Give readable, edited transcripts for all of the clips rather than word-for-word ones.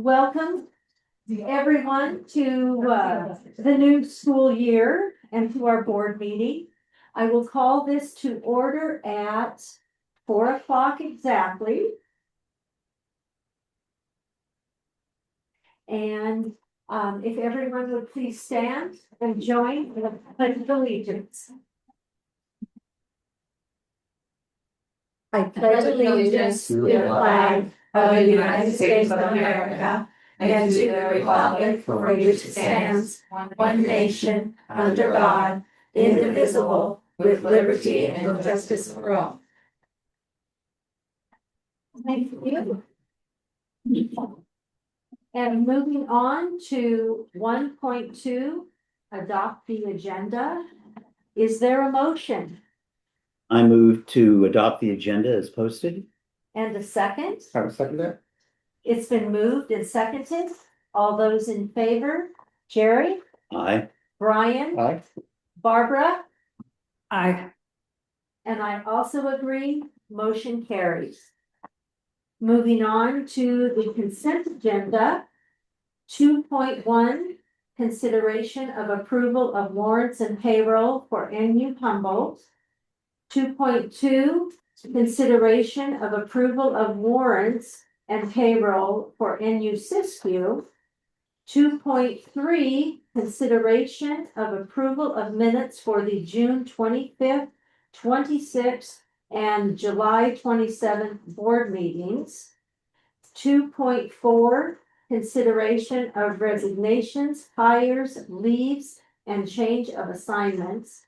Welcome everyone to the new school year and to our board meeting. I will call this to order at 4 o'clock exactly. And if everyone would please stand and join in the pledge of allegiance. I pledge allegiance to the flag of the United States of America and to the republic for which it stands, one nation, under God, indivisible, with liberty and justice for all. Thank you. And moving on to 1.2, adopt the agenda. Is there a motion? I move to adopt the agenda as posted. And a second? I would second that. It's been moved and seconded. All those in favor? Jerry? Aye. Brian? Aye. Barbara? Aye. And I also agree, motion carries. Moving on to the consent agenda. 2.1, consideration of approval of warrants and payroll for NU Humboldt. 2.2, consideration of approval of warrants and payroll for NU Siskiyou. 2.3, consideration of approval of minutes for the June 25th, 26th, and July 27th board meetings. 2.4, consideration of resignations, hires, leaves, and change of assignments.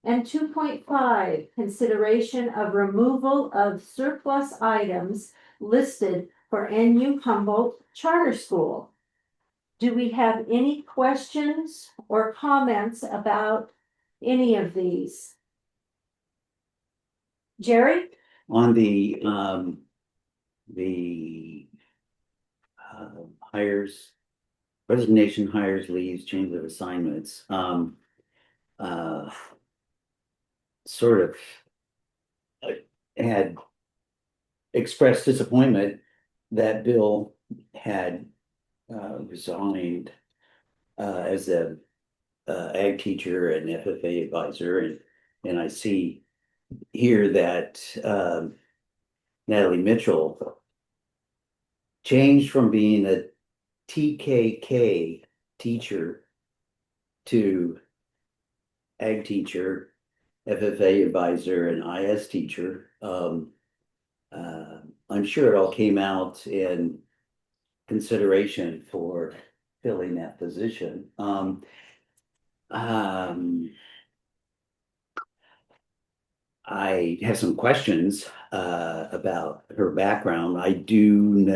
And 2.5, consideration of removal of surplus items listed for NU Humboldt Charter School. Do we have any questions or comments about any of these? Jerry? On the hires, resignation, hires, leaves, change of assignments, sort of had expressed disappointment that Bill had resigned as a ag teacher and FFA advisor, and I see here that Natalie Mitchell changed from being a TKK teacher to ag teacher, FFA advisor, and IS teacher. I'm sure it all came out in consideration for filling that position. I have some questions about her background. I did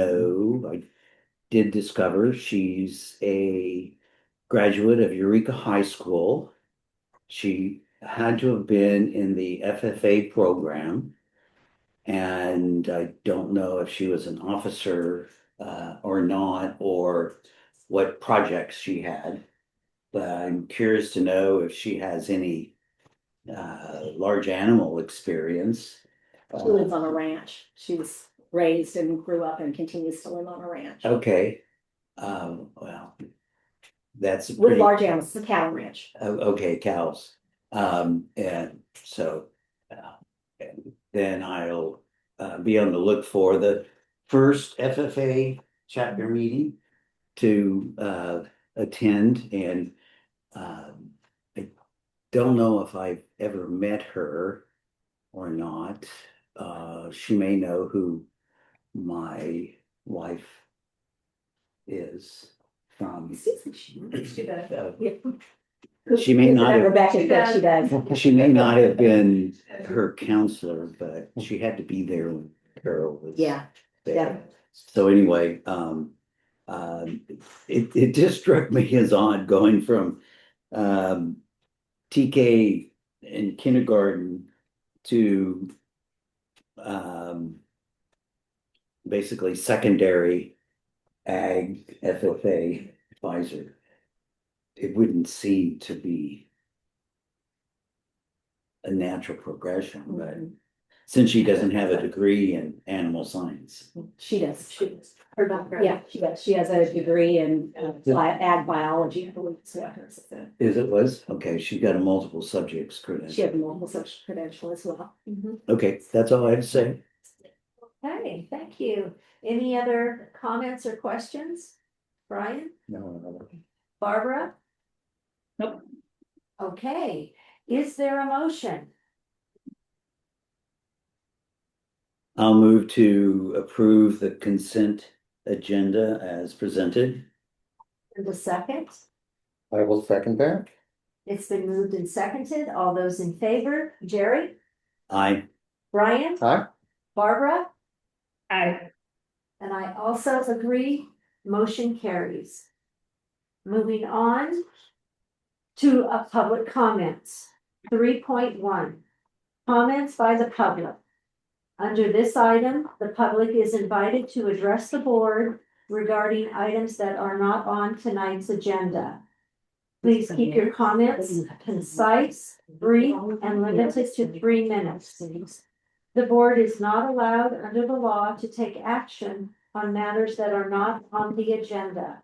discover she's a graduate of Eureka High School. She had to have been in the FFA program, and I don't know if she was an officer or not, or what projects she had, but I'm curious to know if she has any large animal experience. She lives on a ranch. She was raised and grew up and continues to live on a ranch. Okay. Well, that's With large animals, the cattle ranch. Okay, cows. And so then I'll be on the look for the first FFA chapter meeting to attend, and I don't know if I've ever met her or not. She may know who my wife is from. She may not have, Rebecca said she does. she may not have been her counselor, but she had to be there when Carol was Yeah. there. Yeah. So anyway, it just struck me as odd going from TK in kindergarten to basically secondary ag FFA advisor. It wouldn't seem to be a natural progression, but since she doesn't have a degree in animal science. She does. Her background. Yeah, she does. She has a degree in ag biology, I believe. So Is it was? Okay, she got a multiple subjects she credential. has a multiple subject credential as well. Okay, that's all I had to say. Okay, thank you. Any other comments or questions? Brian? No. Barbara? Nope. Okay, is there a motion? I'll move to approve the consent agenda as presented. And the second? I will second that. It's been moved and seconded. All those in favor? Jerry? I, Brian? Aye. Barbara? Aye. And I also agree, motion carries. Moving on to public comments. 3.1, comments by the public. Under this item, the public is invited to address the board regarding items that are not on tonight's agenda. Please keep your comments concise, brief, and limited to 3 minutes. The board is not allowed under the law to take action on matters that are not on the agenda.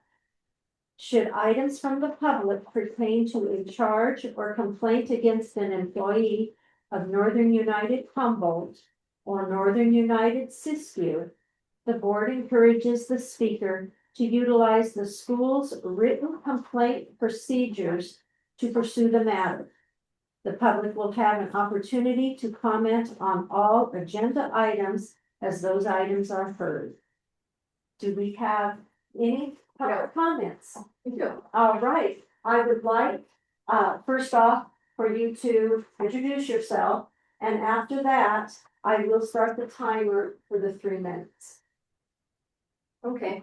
Should items from the public pertain to a charge or complaint against an employee of Northern United Humboldt or Northern United Siskiyou, the board encourages the speaker to utilize the school's written complaint procedures to pursue the matter. The public will have an opportunity to comment on all agenda items as those items are heard. Do we have any public comments? All right, I would like, first off, for you to introduce yourself, and after that, I will start the timer for the 3 minutes. Okay.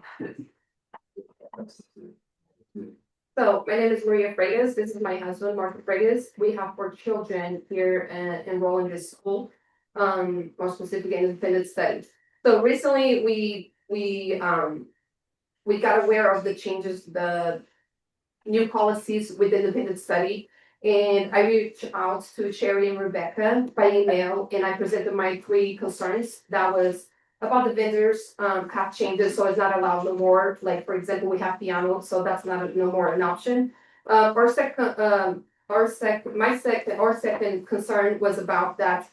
So my name is Maria Freitas. This is my husband, Marco Freitas. We have 4 children here enrolled in this school, more specifically in independent studies. So recently we got aware of the changes, the new policies with independent study. And I reached out to Sherry and Rebecca by email, and I presented my 3 concerns. That was about the vendors have changes, so it's not allowed no more. Like, for example, we have piano, so that's not no more an option. Our second concern was about that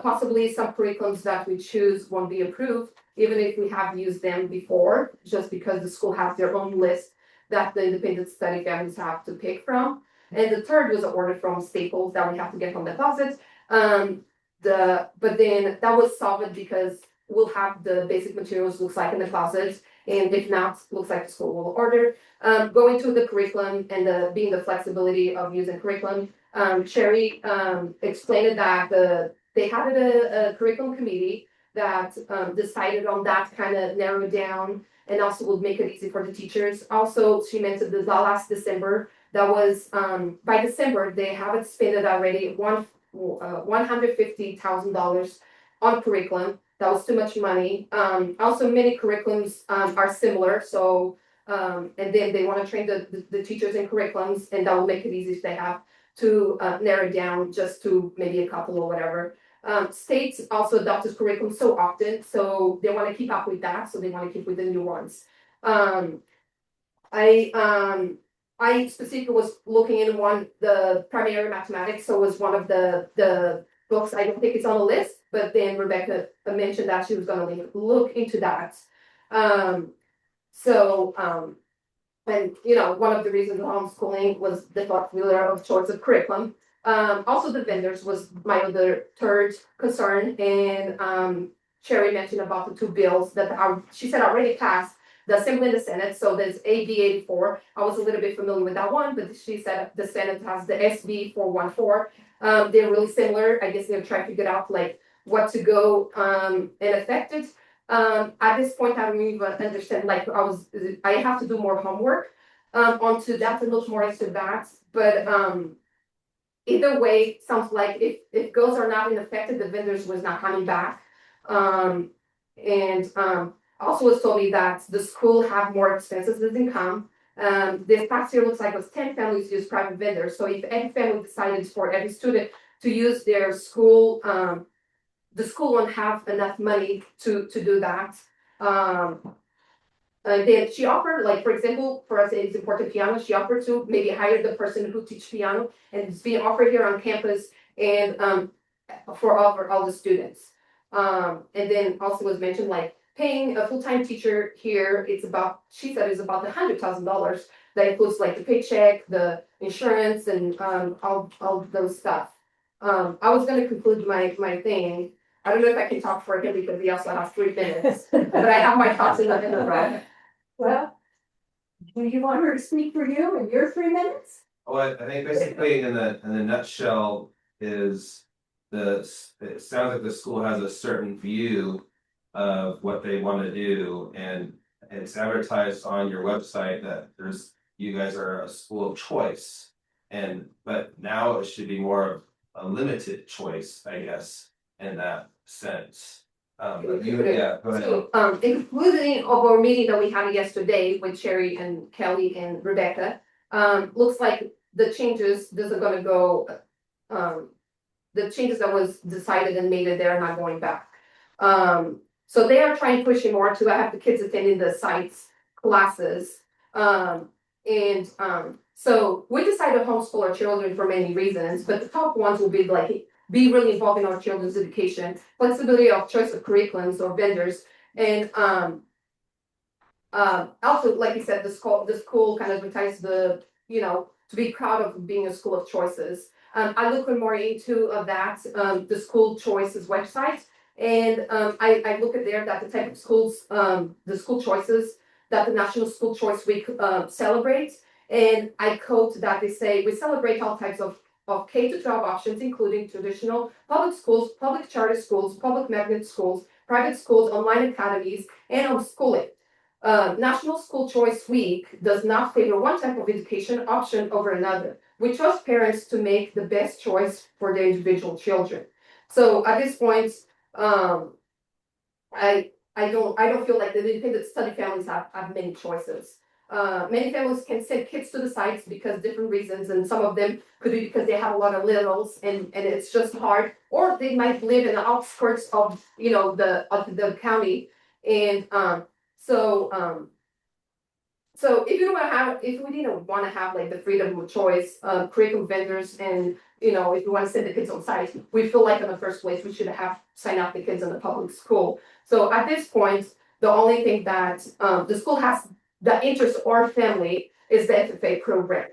possibly some curriculums that we choose won't be approved, even if we have used them before, just because the school has their own list that the independent study families have to pick from. And the third was an order from Staples that we have to get from the closet. But then that was solved because we'll have the basic materials looks like in the closet, and if not, looks like the school will order. Going to the curriculum and being the flexibility of using curriculum, Sherry explained that they had a curriculum committee that decided on that, kind of narrowed down, and also would make it easy for the teachers. Also, she mentioned the last December, that was by December they have it spent already $150,000 on curriculum. That was too much money. Also, many curriculums are similar, so and then they want to train the teachers in curriculums, and that will make it easy if they have to narrow it down just to maybe a couple or whatever. States also adopted curriculum so often, so they want to keep up with that, so they want to keep with the new ones. I specifically was looking in the primary mathematics, so it was one of the books. I don't think it's on the list, but then Rebecca mentioned that she was going to look into that. And one of the reasons of homeschooling was the popular of choice of curriculum. Also the vendors was my other third concern, and Sherry mentioned about the 2 bills that she said already passed the Assembly and the Senate. So there's AB 84. I was a little bit familiar with that one, but she said the Senate has the SB 414. They're really similar. I guess they're trying to figure out like what to go and affect it. At this point, I don't even understand. Like I have to do more homework onto that and look more into that. But either way, sounds like if goals are not affected, the vendors was not coming back. Also was told me that the school have more expenses than income. This past year looks like it was 10 families use private vendors. So if every family decided for every student to use their school the school won't have enough money to do that. Then she offered, like, for example, for us, it's important piano. She offered to maybe hire the person who teach piano, and it's being offered here on campus and for all the students. And then also was mentioned like paying a full-time teacher here. She said it's about $100,000. That includes like the paycheck, the insurance, and all those stuff. I was going to conclude my thing. I don't know if I can talk for him because he also has 3 minutes, but I have my thoughts in the row. Well, do you want her to speak for you in your 3 minutes? Well, I think basically in the nutshell is it sounds like the school has a certain view of what they want to do, and it's advertised on your website that you guys are a school of choice, but now it should be more of a limited choice, I guess, in that sense. But go ahead. So, including of our meeting that we had yesterday with Sherry and Kelly and Rebecca, looks like the changes, this are gonna go, the changes that was decided and made, they're not going back. So they are trying pushing more to, I have the kids attending the sites classes. So we decided to homeschool our children for many reasons, but the top ones will be like, be really involved in our children's education, flexibility of choice of curriculums or vendors, and also, like you said, the school kind of advertised to be proud of being a school of choices. I look more into that, the school choices website, and I look at there that the type of schools, the school choices that the National School Choice Week celebrates, and I quote that they say, we celebrate all types of K-12 options, including traditional public schools, public charter schools, public magnet schools, private schools, online academies, and homeschooling. National School Choice Week does not favor one type of education option over another. We trust parents to make the best choice for their individual children. So at this point, I don't feel like the independent study families have many choices. Many families can send kids to the sites because different reasons, and some of them could be because they have a lot of littles and it's just hard, or they might live in the outskirts of the county, and so if we didn't want to have like the freedom of choice, curriculum vendors, and if we want to send the kids on site, we feel like in the first place we should have signed up the kids in the public school. So at this point, the only thing that the school has the interest or family is the FFA program.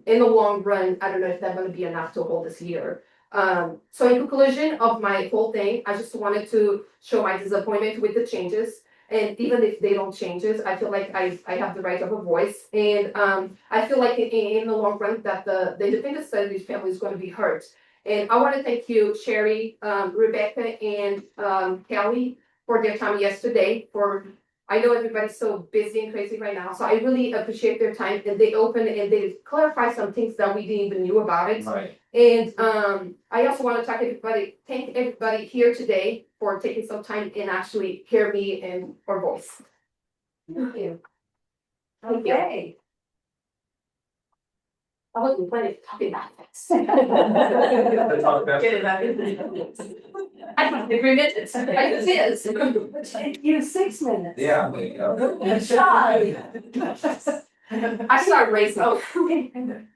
In the long run, I don't know if that's going to be enough to hold this year. So in conclusion of my whole thing, I just wanted to show my disappointment with the changes. And even if they don't change it, I feel like I have the right of a voice. And I feel like in the long run that the independent studies family is going to be hurt. And I want to thank you, Sherry, Rebecca, and Kelly for their time yesterday. I know everybody's so busy and crazy right now, so I really appreciate their time, and they opened and they clarify some things that we didn't even knew about it. Right. And I also want to thank everybody here today for taking some time and actually hear me and our voice. Thank you. Thank you. Okay. I wasn't planning to talk about this. Get it out of here. I have 3 minutes. I just is. You 6 minutes. Yeah, there you go. Shy. I started racing.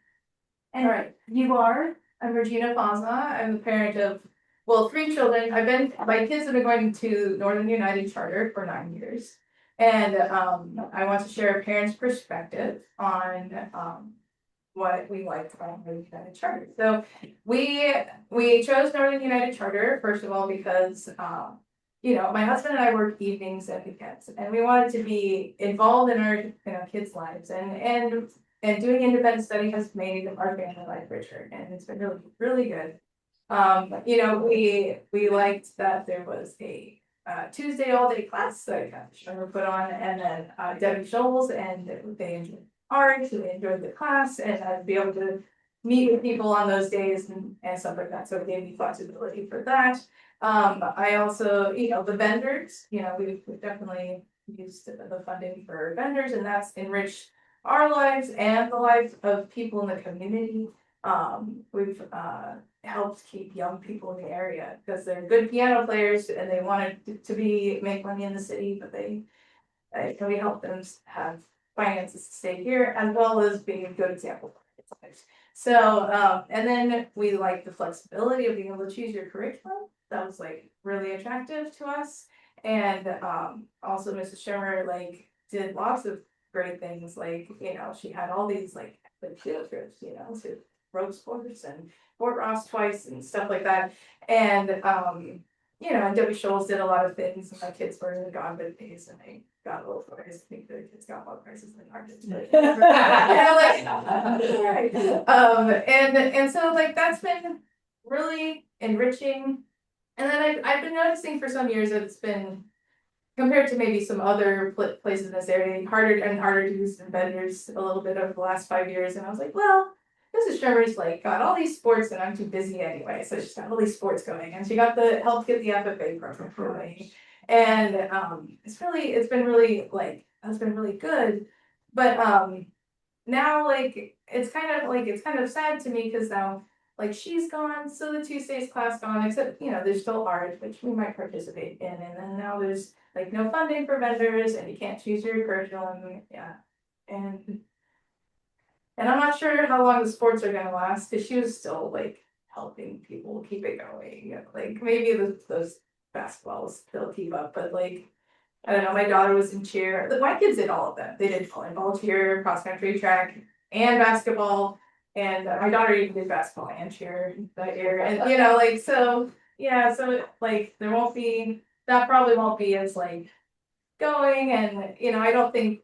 And you are? I'm Regina Fazma. I'm the parent of, 3 children. My kids have been going to Northern United Charter for 9 years. And I want to share a parent's perspective on what we liked about Northern United Charter. So we chose Northern United Charter, first of all, because my husband and I work evenings and weekends, and we wanted to be involved in our kids' lives, and doing independent study has made our family life richer, and it's been really, really good. We liked that there was a Tuesday all-day class that Shermer put on, and then Debbie Scholes, and they enjoyed art, they enjoyed the class, and I'd be able to meet with people on those days and stuff like that. So it gave me flexibility for that. I also, the vendors, we've definitely used the funding for vendors, and that's enriched our lives and the lives of people in the community. We've helped keep young people in the area because they're good piano players and they wanted to be make money in the city, but we help them have finances to stay here as well as being a good example. So, and then we like the flexibility of being able to choose your curriculum. That was like really attractive to us. And also Mrs. Schirmer like did lots of great things. Like, you know, she had all these like field trips, you know, to road sports and Fort Ross twice and stuff like that. And you know, and Debbie Scholes did a lot of things. And my kids were in the Godwin days and they got a little prize. I think the kids got more prizes than our kids. But yeah, like, right. And so like that's been really enriching. And then I've been noticing for some years that it's been compared to maybe some other places in this area, harder and harder to use vendors a little bit over the last 5 years. And I was like, well, Mrs. Trevor's like got all these sports and I'm too busy anyway. So she's got all these sports going and she got the help get the FFA program going. And it's been really like that's been really good. But now like it's kind of sad to me because now like she's gone, so the Tuesdays class gone, except you know, there's still art, which we might participate in, and then now there's like no funding for vendors and you can't choose your curriculum. Yeah. And I'm not sure how long the sports are gonna last, because she was still like helping people keep it going. Like maybe those basketballs still keep up, but like I don't know, my daughter was in cheer. My kids did all of them. They did volleyball, cheer, cross country, track, and basketball. And my daughter even did basketball and cheer that year. And you know, like so yeah, so like that probably won't be as like going, and you know, I don't think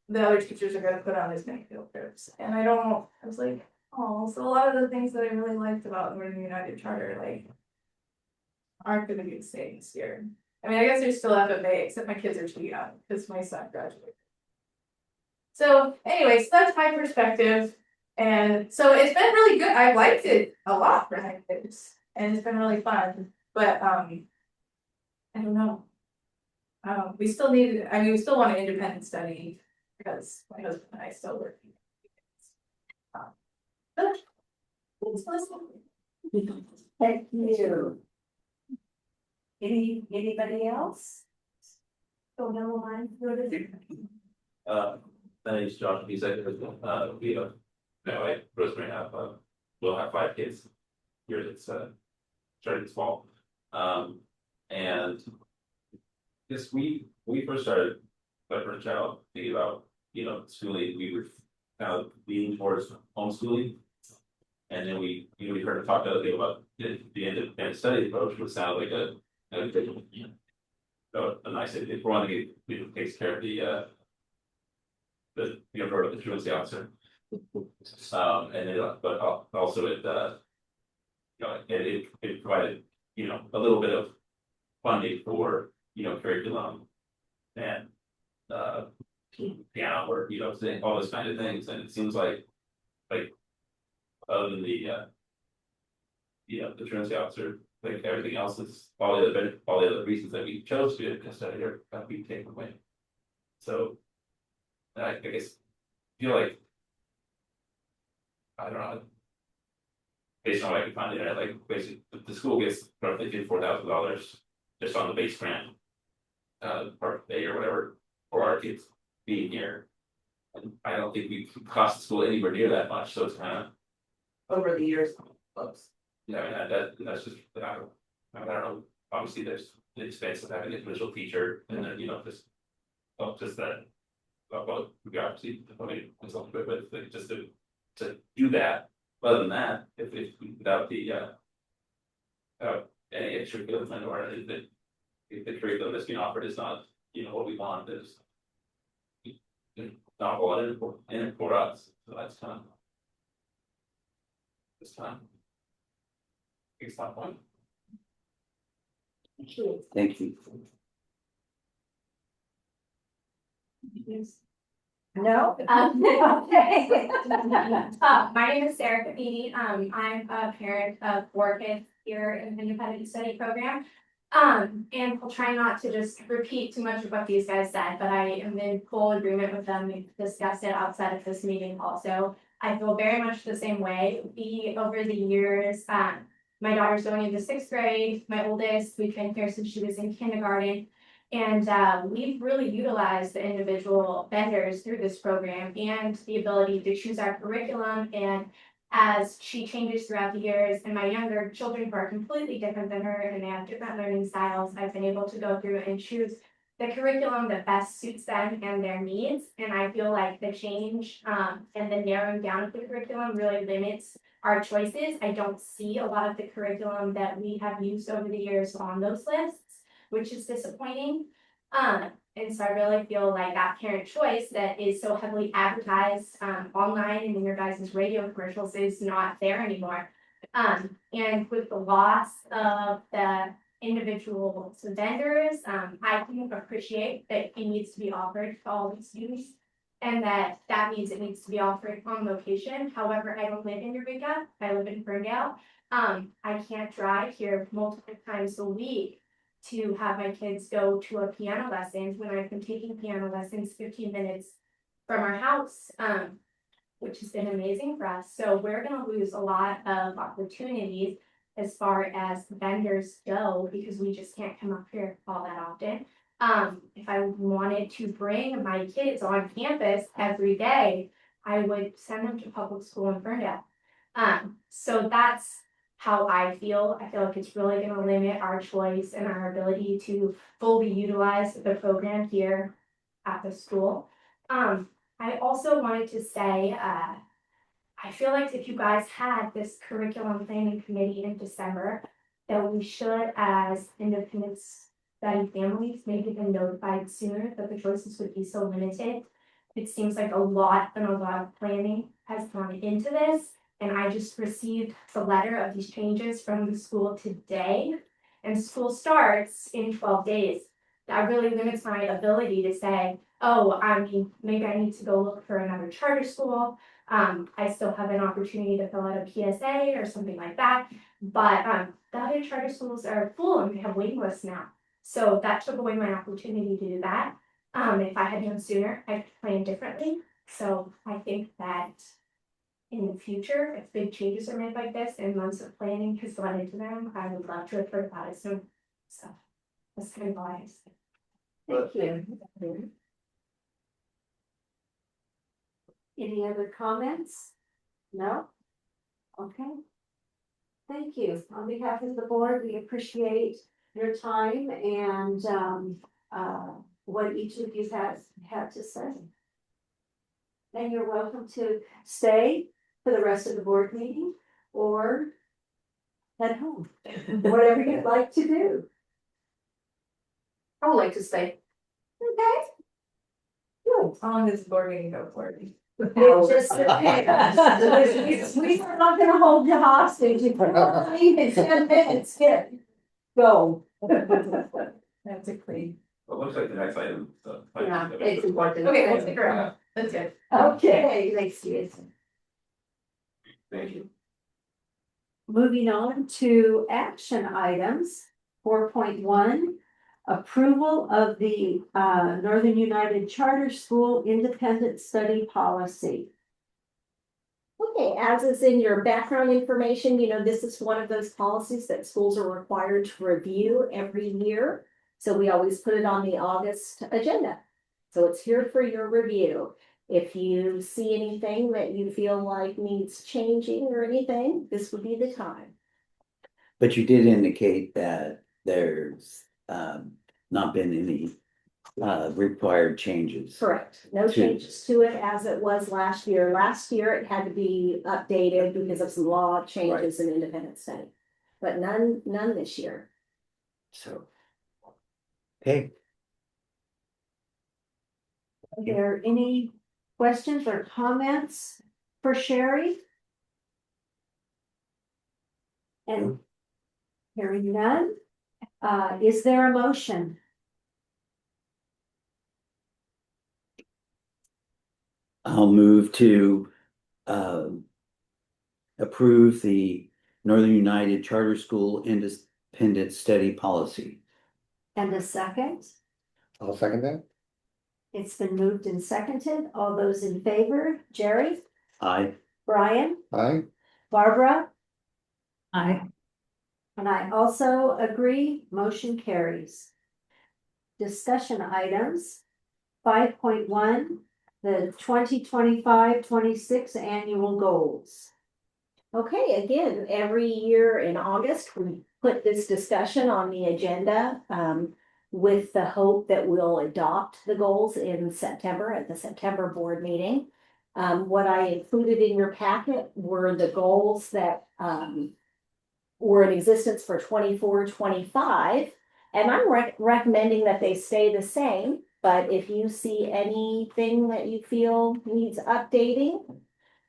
the other teachers are gonna put on as many field trips. And I was like, oh, so a lot of the things that I really liked about Northern United Charter like aren't gonna be the same this year. I mean, I guess there's still FFA, except my kids are too young because my son graduated. So anyways, that's my perspective. And so it's been really good. I've liked it a lot for my kids and it's been really fun. But I don't know. We still we still want an independent study because my husband and I still work. But thanks for listening. Thank you. Anybody else? Go down the line. My name is Josh Bezek. We have, my wife Rosemary we'll have 5 kids. Here it's starting this fall. And this we first started my first child thinking about, you know, schooling, we were kind of leaning towards homeschooling. And then we heard her talk the other day about the independent study approach, which sounded like a nice idea. If we're one that takes care of the the truancy officer. And then but also it it provided, you know, a little bit of funding for, you know, curriculum and piano or, you know, all those kind of things. And it seems like other than the the truancy officer, like everything else is all the other reasons that we chose to study are be taken away. So I guess feel like I don't know, based on what I can find there, like basically the school gets roughly $54,000 just on the base grant part A or whatever for our kids being here. And I don't think we cost the school anywhere near that much, so it's kind of over the years, close. yeah, I mean that's just I don't know. Obviously there's the expense of having an individual teacher and then, you know, just that well, we obviously consult with but just to do that. Other than that, if without the any extra equipment or if the curriculum that's being offered is not, you know, what we want, is not all in it for us. So that's kind of this time. I guess my point. Thank you. No? Okay. My name is Sarah Beatty. I'm a parent of 4 kids here in the independent study program. And we'll try not to just repeat too much of what these guys said, but I am in full agreement with them. We discussed it outside of this meeting also. I feel very much the same way. Over the years, my daughter's going into 6th grade, my oldest, we've been here since she was in kindergarten. And we've really utilized the individual vendors through this program and the ability to choose our curriculum. And as she changes throughout the years, and my younger children who are completely different than her and they have different learning styles, I've been able to go through and choose the curriculum that best suits them and their needs. And I feel like the change and the narrowing down of the curriculum really limits our choices. I don't see a lot of the curriculum that we have used over the years on those lists, which is disappointing. And so I really feel like that parent choice that is so heavily advertised online and in your guys' radio commercials is not there anymore. And with the loss of the individual vendors, I can appreciate that it needs to be offered to all the students. And that means it needs to be offered on location. However, I don't live in Eureka, I live in Ferndale. I can't drive here multiple times a week to have my kids go to a piano lesson when I've been taking piano lessons 15 minutes from our house, which has been amazing for us. So we're gonna lose a lot of opportunities as far as vendors go, because we just can't come up here all that often. If I wanted to bring my kids on campus every day, I would send them to public school in Ferndale. So that's how I feel. I feel like it's really gonna limit our choice and our ability to fully utilize the program here at the school. I also wanted to say, I feel like if you guys had this curriculum planning committee in December, that we should, as independent study families, maybe been notified sooner that the choices would be so limited. It seems like a lot of planning has gone into this. And I just received the letter of these changes from the school today. And school starts in 12 days. That really limits my ability to say, oh, I mean, maybe I need to go look for another charter school. I still have an opportunity to fill out a PSA or something like that. But the other charter schools are full and we have waiting lists now. So that took away my opportunity to do that. If I had known sooner, I'd plan differently. So I think that in the future, if big changes are made like this and months of planning has gone into them, I would love to have heard about it soon. So that's kind of all I have to say. Thank you. Any other comments? No? Okay. Thank you. On behalf of the board, we appreciate your time and what each of you has had to say. And you're welcome to stay for the rest of the board meeting or head home, whatever you'd like to do. I would like to stay. Okay. Good. How long does the board meeting go for? It just depends. We are not gonna hold you hostage. If you want to leave in 10 minutes, go. That's a clean. It looks like the next item, so. Yeah, it's important. Okay, we'll stick around. That's good. Okay, thanks, you. Thank you. Moving on to action items, 4.1. Approval of the Northern United Charter School Independent Study Policy. Okay, as is in your background information, this is one of those policies that schools are required to review every year. So we always put it on the August agenda. So it's here for your review. If you see anything that you feel like needs changing or anything, this would be the time. But you did indicate that there's not been any required changes. Correct. No To- changes to it as it was last year. Last year, it had to be updated because of some law changes in independent study. But none this year. So. Okay, Are there any questions or comments for Sherry? And hearing none, is there a motion? I'll move to approve the Northern United Charter School Independent Study Policy. And a second? I'll second that. It's been moved and seconded. All those in favor, Jerry, Aye. Brian, Aye. Barbara, Aye. and I also agree, motion carries. Discussion items. 5.1, the 2025-26 annual goals. Okay, again, every year in August, we put this discussion on the agenda, with the hope that we'll adopt the goals in September at the September board meeting. What I included in your packet were the goals that, were in existence for 24-25, and I'm recommending that they stay the same. But if you see anything that you feel needs updating,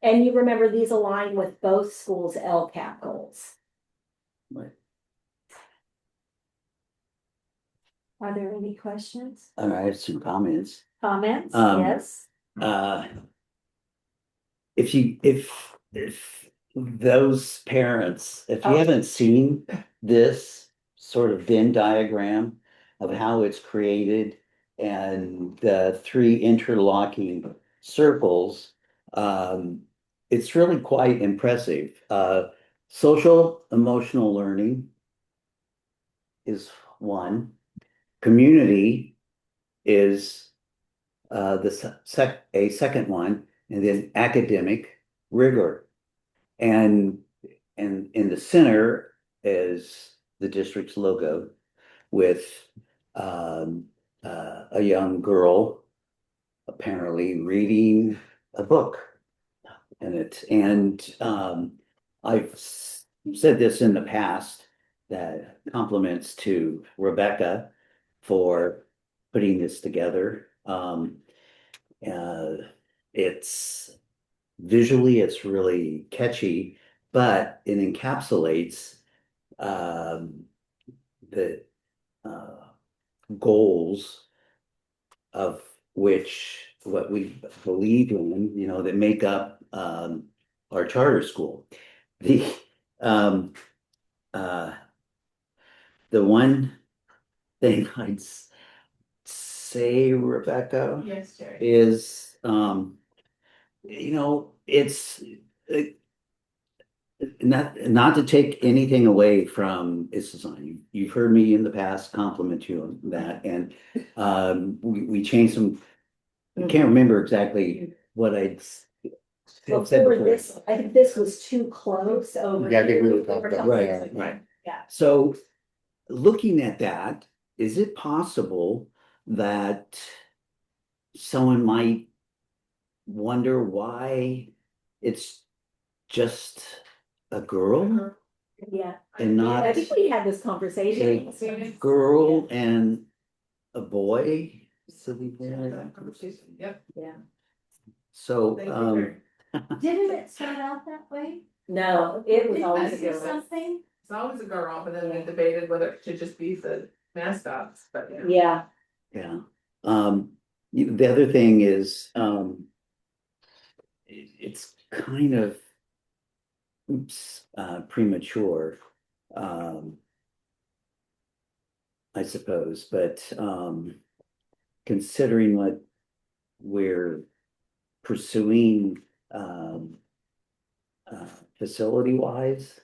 and you remember these align with both schools' LCAP goals. Are there any questions? I have some comments. Comments? Um, Yes. If those parents, if you Oh. haven't seen this sort of Venn diagram of how it's created and the three interlocking circles, it's really quite impressive. Social emotional learning is one. Community is a second one, and then academic rigor. And in the center is the district's logo with a young girl apparently reading a book in it. And I've said this in the past, that compliments to Rebecca for putting this together. It's visually, it's really catchy, but it encapsulates the goals of which what we believe in, that make up our charter school. The um, uh, the one thing I'd say, Rebecca, Yes, Jerry. is it's not to take anything away from its design. You've heard me in the past compliment you on that, and we changed some. I can't remember exactly what I'd said Before before. this, I think this was too close over Yeah, I think here. we were talking about Right, that. right. Yeah. So, looking at that, is it possible that someone might wonder why it's just a girl Yeah, and I not think we had this conversation. a girl and a boy sitting there? Yep. Yeah, So, Thank you, Jerry. Didn't it start out that way? no, it was Didn't always we a do girl. something? It's always a girl, but then we debated whether it should just be the mascots, but yeah. Yeah, yeah. The other thing is, it's kind of, premature, I suppose, but considering what we're pursuing, facility wise,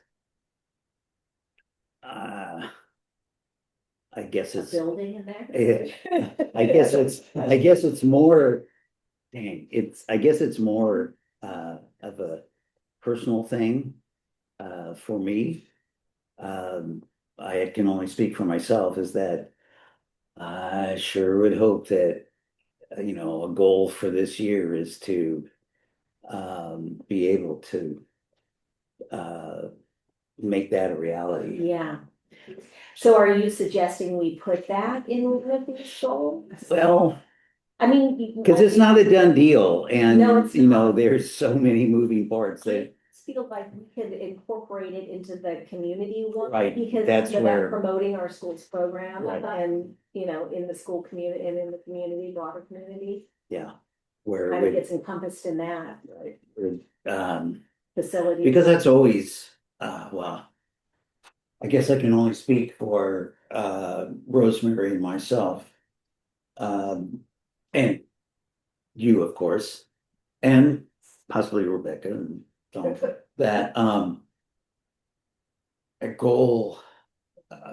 I guess a it's, building in there. I guess it's more, I guess it's more of a personal thing for me. I can only speak for myself, is that I sure would hope that, a goal for this year is to be able to make that a reality. Yeah. So are you suggesting we put that in with these goals? Well, I mean. because it's not a done deal, and No, it's not. there's so many moving parts that. Feel like we could incorporate it into the community one. Right, Because that's it's about where- promoting our school's program Right. and, in the school community and in the community, broader community. Yeah, where I it think would, it's encompassed in that right, facility. because that's always, well, I guess I can only speak for Rosemary and myself. And you, of course, and possibly Rebecca and that, a goal,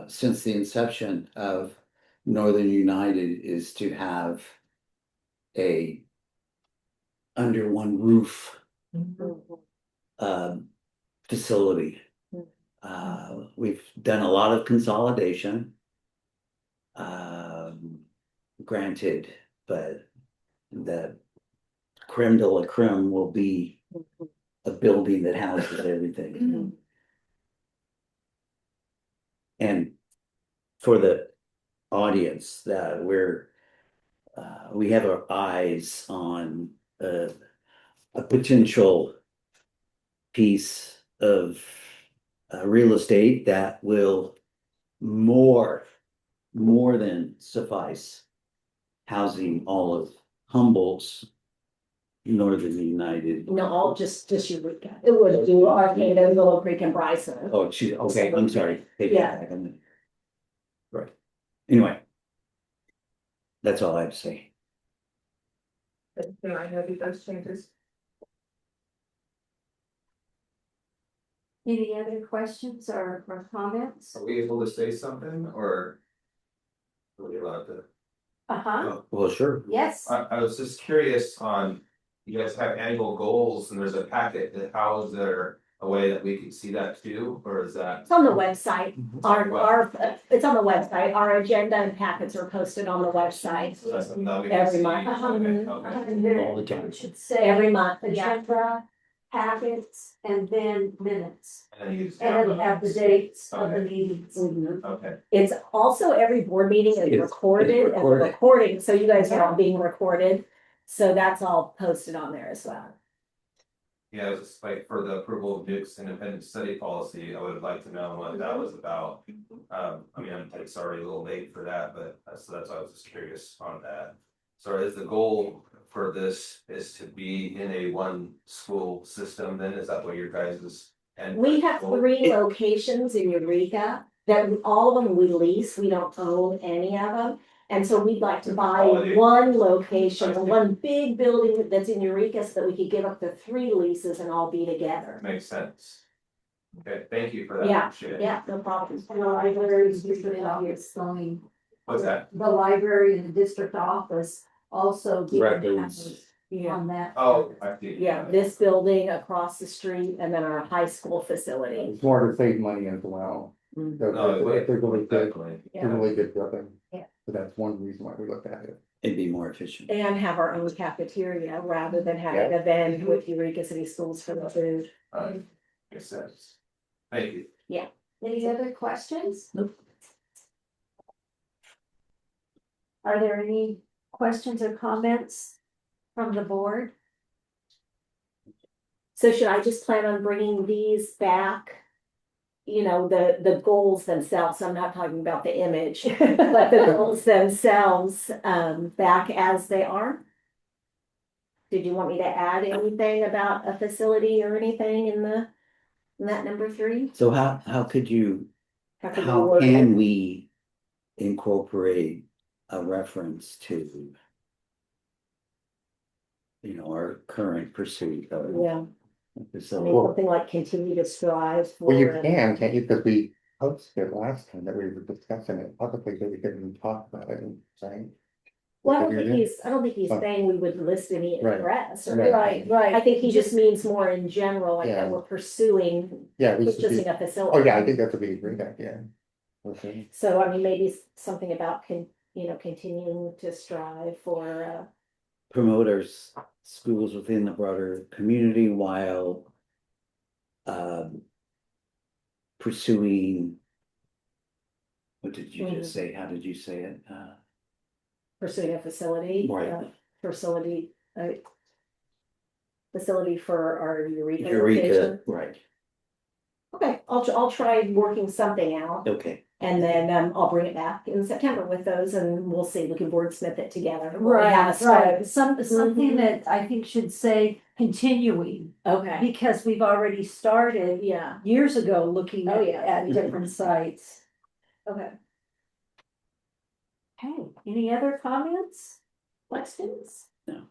since the inception of Northern United is to have a under one roof, facility. We've done a lot of consolidation. Granted, but the creme de la creme will be a building that houses everything. And for the audience, that we have our eyes on a potential piece of real estate that will more than suffice housing all of Humboldt's Northern United. No, all just Eureka. It would do Arcata, Willow Creek and Bryson. Oh, okay, I'm sorry. Take it Yeah. back. Right. Anyway. That's all I have to say. Can I have those changes? Any other questions or comments? Are we able to say something or? Are we allowed to? Uh-huh, Well, sure. yes. I was just curious on, you guys have annual goals and there's a packet that how is there a way that we can see that too, or is that? It's on the website. It's on the website. Our agenda and packets are posted on the website So that's something that we can every see? month. Okay. All the time. Should say Every month, yeah. agenda, packets, and then minutes. And then you just And it'll have the dates of the meetings. Okay, It's also every board meeting is It's recorded and the recorded. recording, so you guys are all being recorded. So that's all posted on there as well. yeah, it was just like for the approval of NUCS independent study policy, I would like to know what that was about. I mean, it's already a little late for that, but so that's why I was just curious on that. So is the goal for this is to be in a one school system then, is that what your guys is? And We have 3 locations in Eureka that all of them we lease. We don't own any of them. And so we'd like to buy one location, one big building that's in Eureka so that we could give up the 3 leases and all be together. Makes sense. Okay, thank you for that. Yeah, Appreciate it. yeah, no problem. And the library's district office going, What's that? the library and the district office also. giving Records. passes Yeah, On that. Oh, I see. yeah, this building across the street and then our high school facility. It's more to save money as well. Mhm. So No, It's a really good, definitely. it's a really good building. Yeah. So that's one reason why we looked at it. It'd be more efficient. And have our own cafeteria rather than having a vend with Eureka City Schools for the food. Makes sense. Thank you. Any other questions? Nope. Are there any questions or comments from the board? So should I just plan on bringing these back? You know, the goals themselves, I'm not talking about the image, but the goals themselves, back as they are? Did you want me to add anything about a facility or anything in that number 3? So how could you, could we how word it? can we incorporate a reference to, you know, our current pursuit of Yeah, I facility? mean, something like continue to strive for. Well, you can, can't you? Because we posted it last time that we were discussing it publicly, so we couldn't talk about it and saying. Well, I don't think he's saying we would list any Right. address or. Right. I think he just means more in general, like Yeah. that we're pursuing Yeah, we should purchasing be, a facility. oh yeah, I think that would be a great idea. Okay. So I mean, maybe something about continuing to strive for, Promote our schools within the broader community while pursuing, what did you just say? How did you say it? pursuing a facility. Right. Facility, facility for our Eureka Eureka, location. right, Okay, I'll try working something out. okay. And then I'll bring it back in September with those and we'll see, we can wordsmith it together. when we have a Right, start. something that I think should say continuing, Okay, because we've already started yeah, years ago looking Oh, yeah. at different sites. okay. Okay, any other comments, questions? No.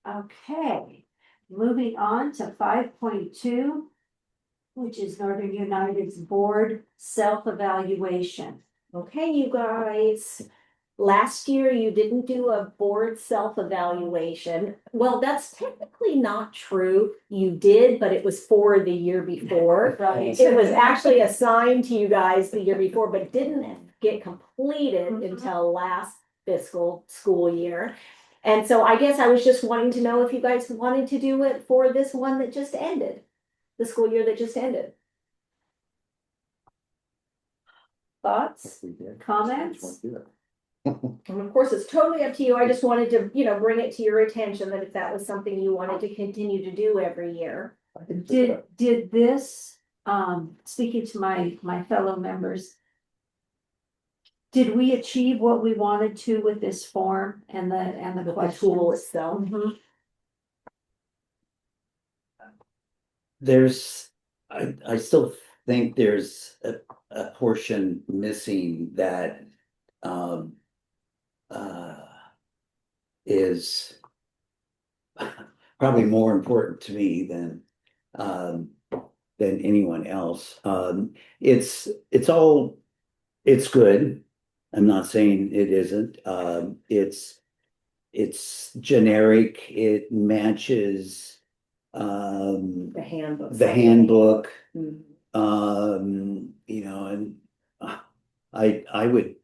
Okay, moving on to 5.2, which is Northern United's board self-evaluation. Okay, you guys. Last year, you didn't do a board self-evaluation. Well, that's technically not true. You did, but it was for the year before. Right. It was actually assigned to you guys the year before, but didn't get completed until last fiscal school year. And so I guess I was just wanting to know if you guys wanted to do it for this one that just ended, the school year that just ended. Thoughts, We did. comments? Just won't do it. And of course, it's totally up to you. I just wanted to, bring it to your attention that if that was something you wanted to continue to do every year. I can do that. Did this, speaking to my fellow members, did we achieve what we wanted to with this form and the The questions? tool itself. Mhm. I still think there's a portion missing that, uh, is probably more important to me than anyone else. It's good. I'm not saying it isn't. It's generic. It matches, The handbook. the handbook. Mhm. And I would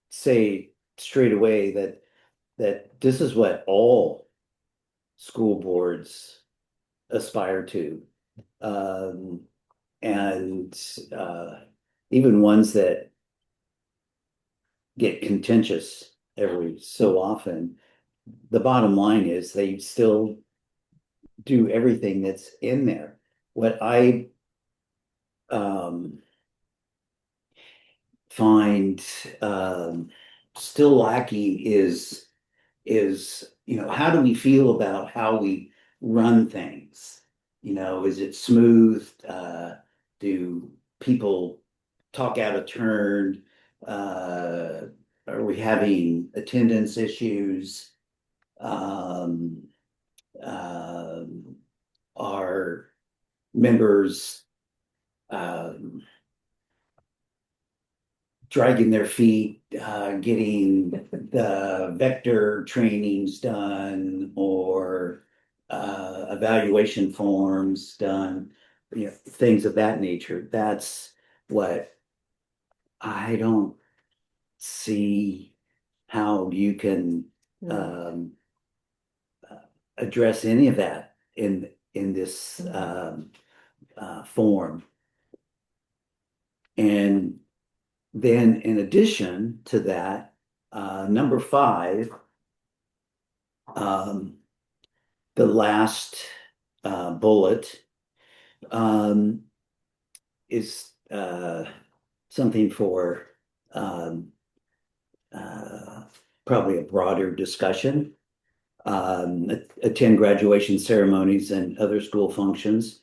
say straight away that this is what all school boards aspire to. And even ones that get contentious every so often, the bottom line is they still do everything that's in there. What I find still lacking is how do we feel about how we run things? Is it smooth? Do people talk out of turn? Are we having attendance issues? Are members dragging their feet, getting the vector trainings done or evaluation forms done, things of that nature. That's what I don't see how you can address any of that in this form. And then in addition to that, number 5, the last bullet is something for probably a broader discussion. Attend graduation ceremonies and other school functions,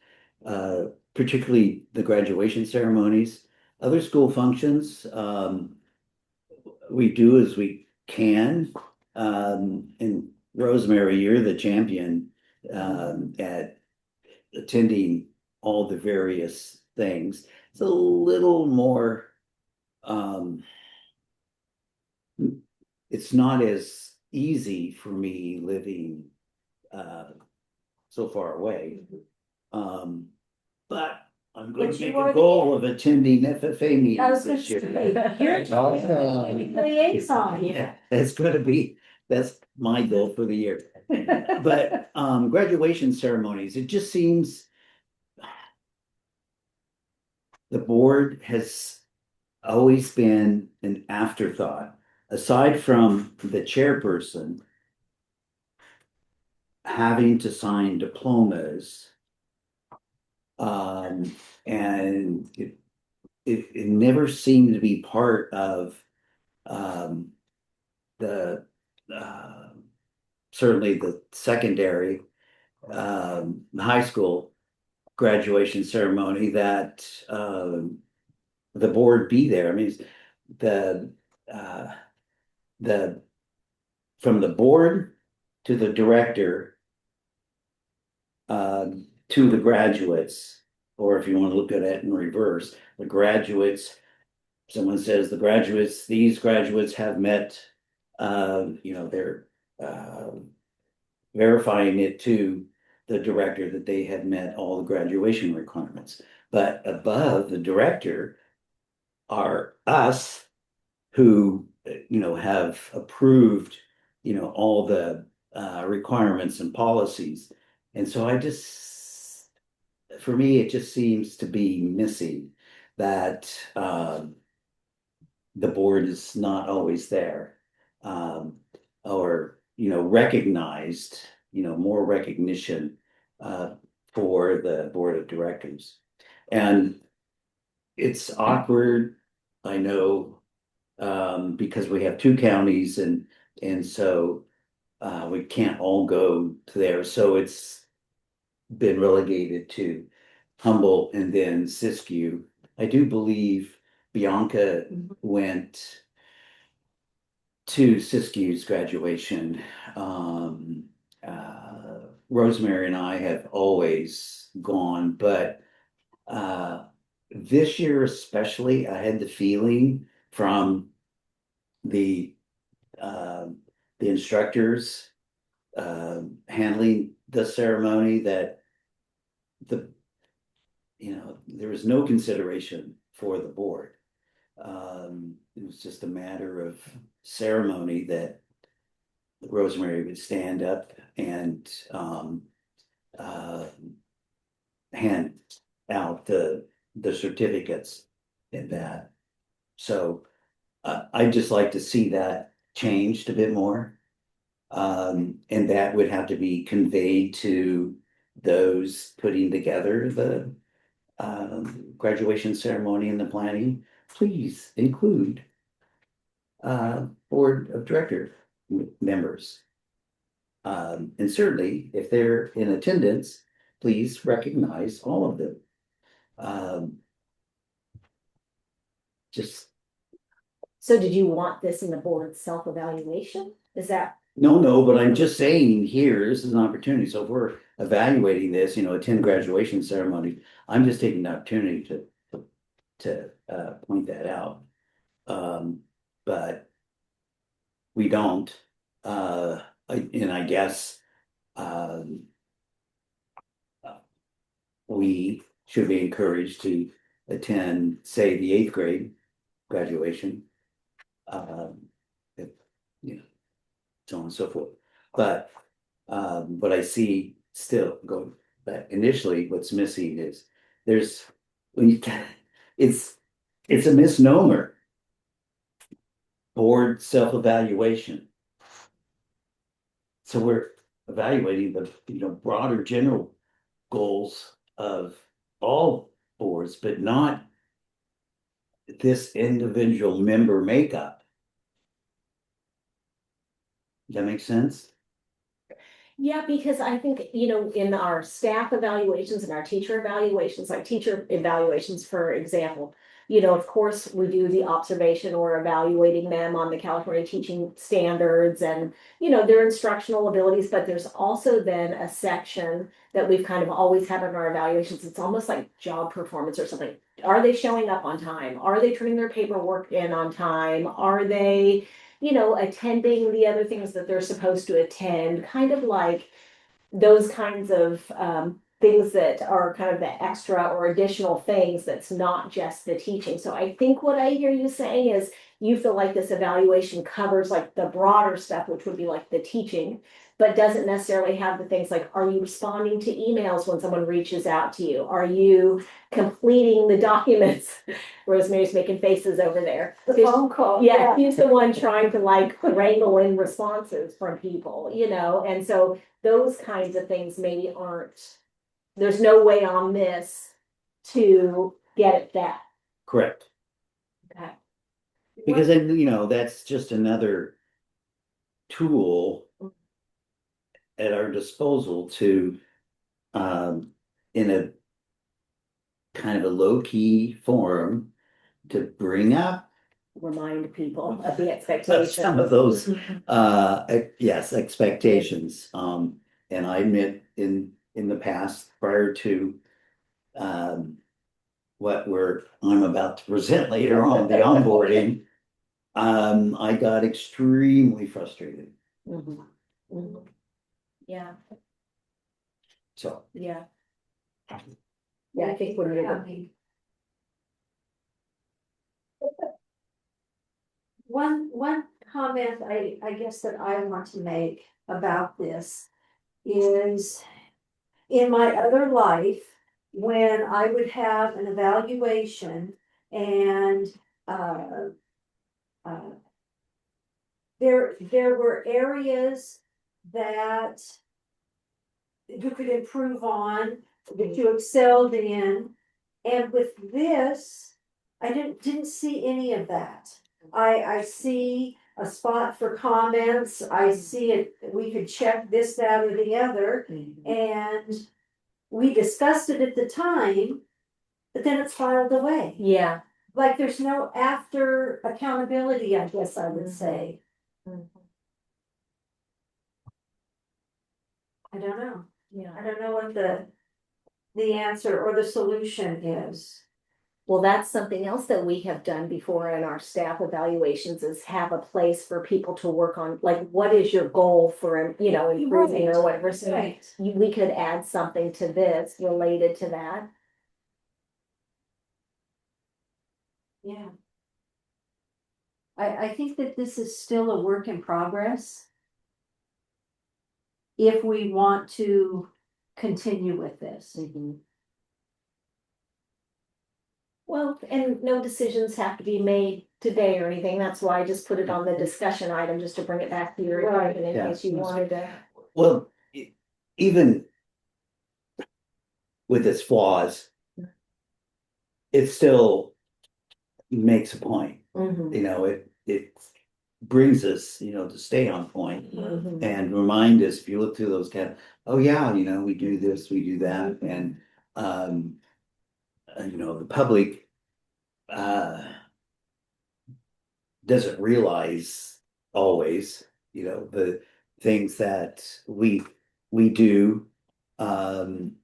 particularly the graduation ceremonies. Other school functions, we do as we can. And Rosemary, you're the champion at attending all the various things. It's a little more, it's not as easy for me living so far away. But I'm going But to you make are a the- goal of attending FFA I meetings was gonna this year. say, you're liaison. Yeah, that's my goal for the year. But graduation ceremonies, it just seems the board has always been an afterthought. Aside from the chairperson having to sign diplomas, and it never seemed to be part of the certainly the secondary high school graduation ceremony that the board be there. I mean, the the from the board to the director to the graduates, or if you want to look at it in reverse, the graduates, someone says these graduates have met, they're verifying it to the director that they had met all the graduation requirements. But above the director are us who, have approved, all the requirements and policies. And so for me, it just seems to be missing that the board is not always there. Or, recognized, more recognition for the board of directors. And it's awkward, I know, because we have two counties and so we can't all go to there. So it's been relegated to Humboldt and then Siskiyou. I do believe Bianca went to Siskiyou's graduation. Rosemary and I have always gone, but this year especially, I had the feeling from the instructors handling the ceremony that there was no consideration for the board. It was just a matter of ceremony that Rosemary would stand up and hand out the certificates and that. So I'd just like to see that changed a bit more. And that would have to be conveyed to those putting together the graduation ceremony and the planning. Please include board of director members. And certainly, if they're in attendance, please recognize all of them. Just So did you want this in the board self-evaluation? Is that? no, but I'm just saying here, this is an opportunity. So if we're evaluating this, attend graduation ceremony, I'm just taking the opportunity to point that out. But we don't, and I guess we should be encouraged to attend, say, the 8th grade graduation. If, so on and so forth. But what I see still going back initially, what's missing is it's a misnomer. Board self-evaluation. So we're evaluating the broader general goals of all boards, but not this individual member makeup. Does that make sense? Yeah, because I think, in our staff evaluations and our teacher evaluations, like teacher evaluations, for example, of course, we do the observation or evaluating them on the California teaching standards and, their instructional abilities, but there's also then a section that we've kind of always had in our evaluations. It's almost like job performance or something. Are they showing up on time? Are they turning their paperwork in on time? Are they attending the other things that they're supposed to attend, kind of like those kinds of things that are kind of the extra or additional things that's not just the teaching. So I think what I hear you saying is you feel like this evaluation covers like the broader stuff, which would be like the teaching, but doesn't necessarily have the things like, are you responding to emails when someone reaches out to you? Are you completing the documents? Rosemary's making faces over there. The phone call. Yeah, he's the one trying to like wrangle in responses from people, and so those kinds of things maybe there's no way on this to get at that. Correct. Okay. Because then, that's just another tool at our disposal to, in a kind of a low-key forum, to bring up Remind people of the expectations. some of those, yes, expectations. And I admit in the past, prior to what I'm about to present later on, the onboarding, I got extremely frustrated. Mhm. Mhm. Yeah, So, yeah. Yeah, I think we're Yeah. moving. One comment I guess that I want to make about this is in my other life, when I would have an evaluation and, uh, uh, there were areas that you could improve on, that you excelled in. And with this, I didn't see any of that. I see a spot for comments, I see it, we could check this, that, or the other, and we discussed it at the time, but then it's filed away. Yeah. Like there's no after accountability, I guess I would say. I don't know. Yeah. I don't know what the answer or the solution is. Well, that's something else that we have done before in our staff evaluations is have a place for people to work on, like, what is your goal for, you know, improving or whatever. So Right. we could add something to this related to that. Yeah. I think that this is still a work in progress. If we want to continue with this. Well, and no decisions have to be made today or anything. That's why I just put it on the discussion item, just to bring it back to your Right. attention in Yeah. case you wanted to. well, even with its flaws, it still makes a point. Mhm. You know, it brings us, you know, to stay on point Mhm. and remind us, if you look through those oh yeah, you know, we do this, we do that, and you know, the public doesn't realize always, you know, the things that we do, and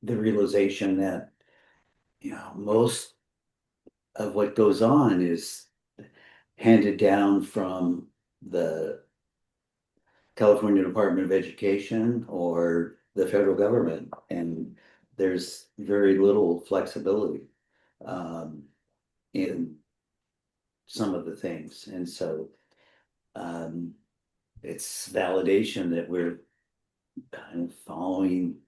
the realization that, you know, most of what goes on is handed down from the California Department of Education or the federal government, and there's very little flexibility in some of the things, and so it's validation that we're kind of following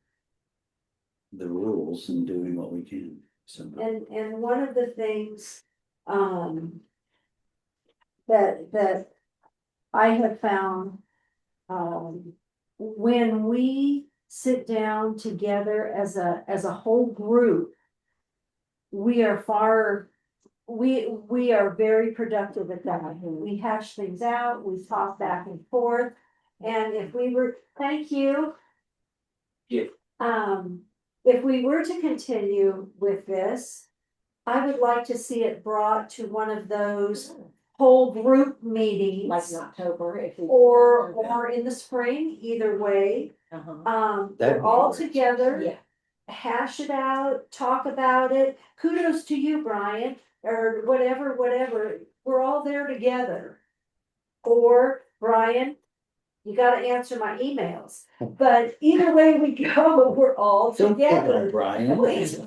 the rules and doing what we can. So, And one of the things, that I have found, when we sit down together as a whole group, we are we are very productive at that. We hash things out, we talk back and forth. And if we were, thank you. Yeah. If we were to continue with this, I would like to see it brought to one of those whole group meetings. Like in October, if we. Or in the spring, either way. Uh-huh. We're That'd be all great. together. Yeah. Hash it out, talk about it. Kudos to you, Brian, or whatever, we're all there together. Or Brian, you gotta answer my emails, but either way we go, we're all Don't pick on together. Brian. Please.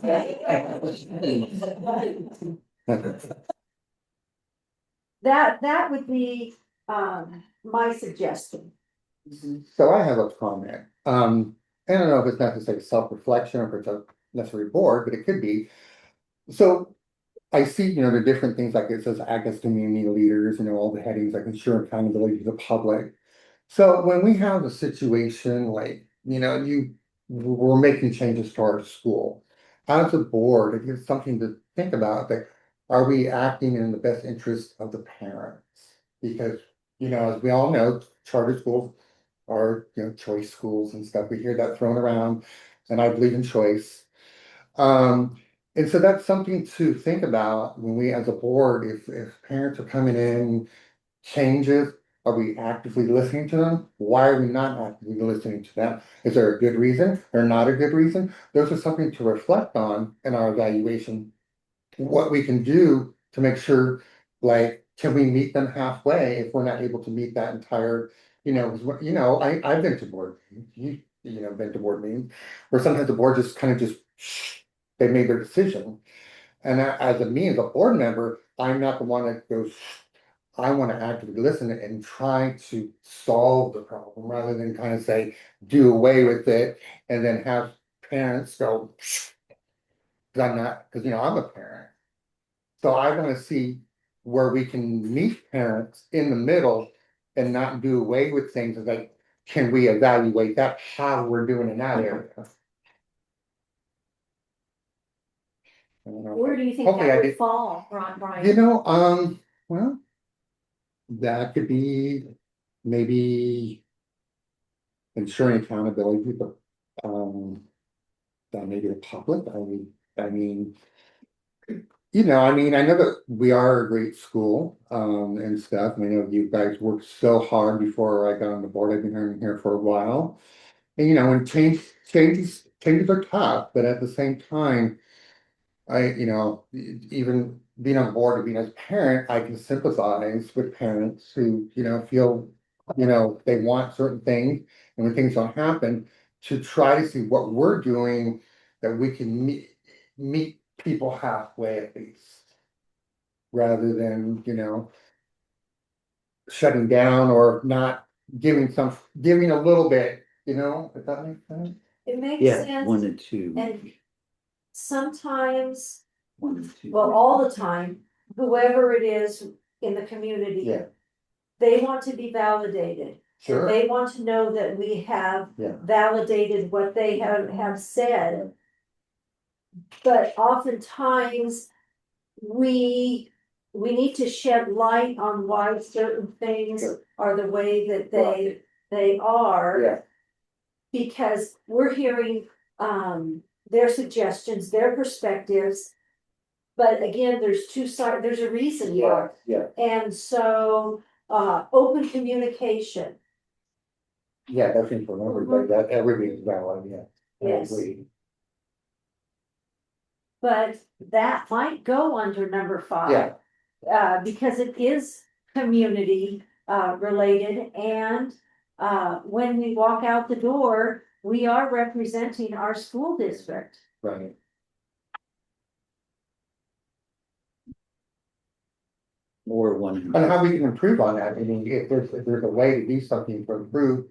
That would be, my suggestion. So I have a comment. I don't know if it's necessarily self-reflection or if it's a necessary board, but it could be. So I see, you know, the different things like it says act as community leaders, you know, all the headings like ensure accountability to the public. So when we have a situation like, you know, we're making changes to our school. As a board, it gives something to think about, that are we acting in the best interest of the parents? Because, you know, as we all know, charter schools are, you know, choice schools and stuff. We hear that thrown around, and I believe in choice. And so that's something to think about when we as a board, if parents are coming in, changes, Are we actively listening to them? Why are we not actively listening to them? Is there a good reason or not a good reason? Those are something to reflect on in our evaluation. What we can do to make sure, like, can we meet them halfway if we're not able to meet that entire, I've been to board meetings, been to board meetings where sometimes the board just kind of just, they made their decision. And as a board member, I'm not the one that goes, I want to actively listen and try to solve the problem rather than kind of say, do away with it and then have parents go, because I'm a parent. So I want to see where we can meet parents in the middle and not do away with things like, can we evaluate that, how we're doing in that area? Where do you think Hopefully that I would did- fall, Brian? Well, that could be maybe ensuring accountability, but that maybe the public, I mean, I know that we are a great school, and stuff, and I know you guys worked so hard before I got on the board, I've been here for a while. And and changes are tough, but at the same time, even being on board and being as a parent, I can sympathize with parents who, feel, they want certain things, and when things don't happen, to try to see what we're doing that we can meet people halfway at least, rather than, shutting down or not giving a little bit, if that makes sense. It makes Yeah, sense. 1 and 2. And sometimes, 1 and 2. well, all the time, whoever it is in the community. Yeah. They want to be validated. Sure. They want to know that we have Yeah. validated what they have said. But oftentimes, we need to shed light on why certain things are the way that they are. Yeah. Because we're hearing their suggestions, their perspectives. But again, there's two sides, there's a reason why. Yeah. And so open communication. Yeah, that's important, everybody, that everybody's valid, yeah. I Yes. agree. But that might go under number 5. Yeah. Because it is community related, and when we walk out the door, we are representing our school district. Right. Or 1 And how we can improve on that, I mean, if there's a way to do something to improve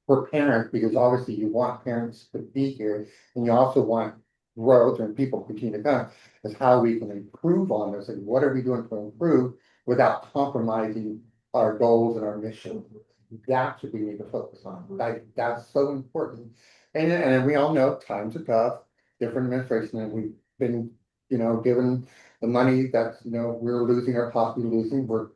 for parents, because obviously you want parents to be here, and you also want growth and people continue to come, is how we can improve on this, and what are we doing to improve without compromising our goals and our mission? That's what we need to focus on, that's so important. And we all know times are tough, different administration, and we've been, given the money that's, we're losing or possibly losing, we're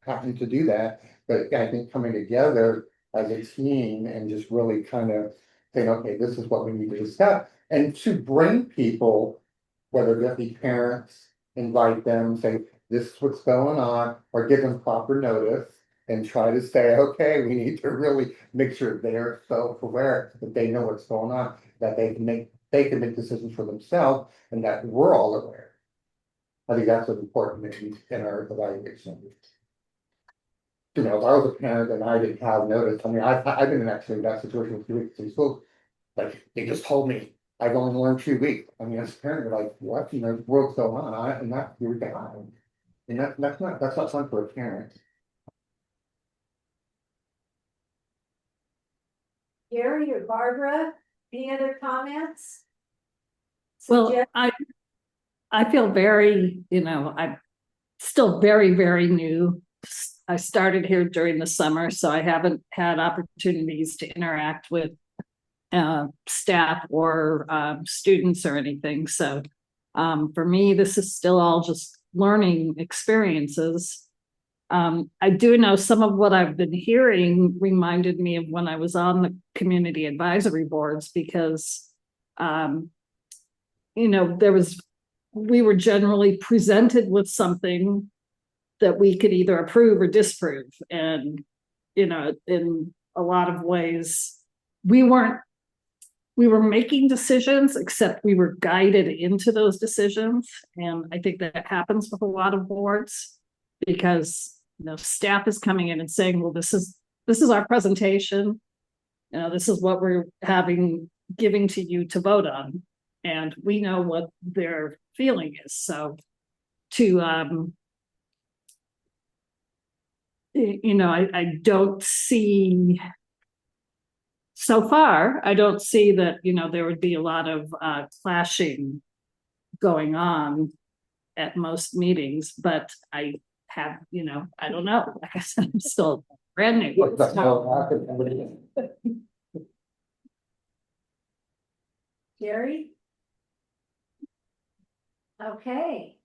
having to do that. But I think coming together as a team and just really kind of saying, okay, this is what we need to discuss. And to bring people, whether that be parents, invite them, say, this is what's going on, or give them proper notice. And try to say, okay, we need to really make sure they're self-aware, that they know what's going on, that they can make decisions for themselves, and that we're all aware. I think that's what's important in our evaluation. If I was a parent and I didn't have notice, I mean, I've been in that situation with 2 weeks in school. Like, they just told me I've only learned 2 weeks. I mean, as a parent, you're like, what, what's going on? And that's you're behind. And that's not fun for a parent. Gary or Barbara, any other comments? Well, I feel very, I'm still very, very new. I started here during the summer, so I haven't had opportunities to interact with staff or students or anything. So for me, this is still all just learning experiences. I do know some of what I've been hearing reminded me of when I was on the community advisory boards, because we were generally presented with something that we could either approve or disapprove. And you know, in a lot of ways, we were making decisions, except we were guided into those decisions. And I think that happens with a lot of boards because, you know, staff is coming in and saying, well, this is our presentation. You know, this is what we're giving to you to vote on. And we know what their feeling is. So to, you know, I don't see, so far, I don't see that, you know, there would be a lot of clashing going on at most meetings, but I have, you know, I don't know. Like I said, I'm still brand new. What the hell happened? Jerry? Okay.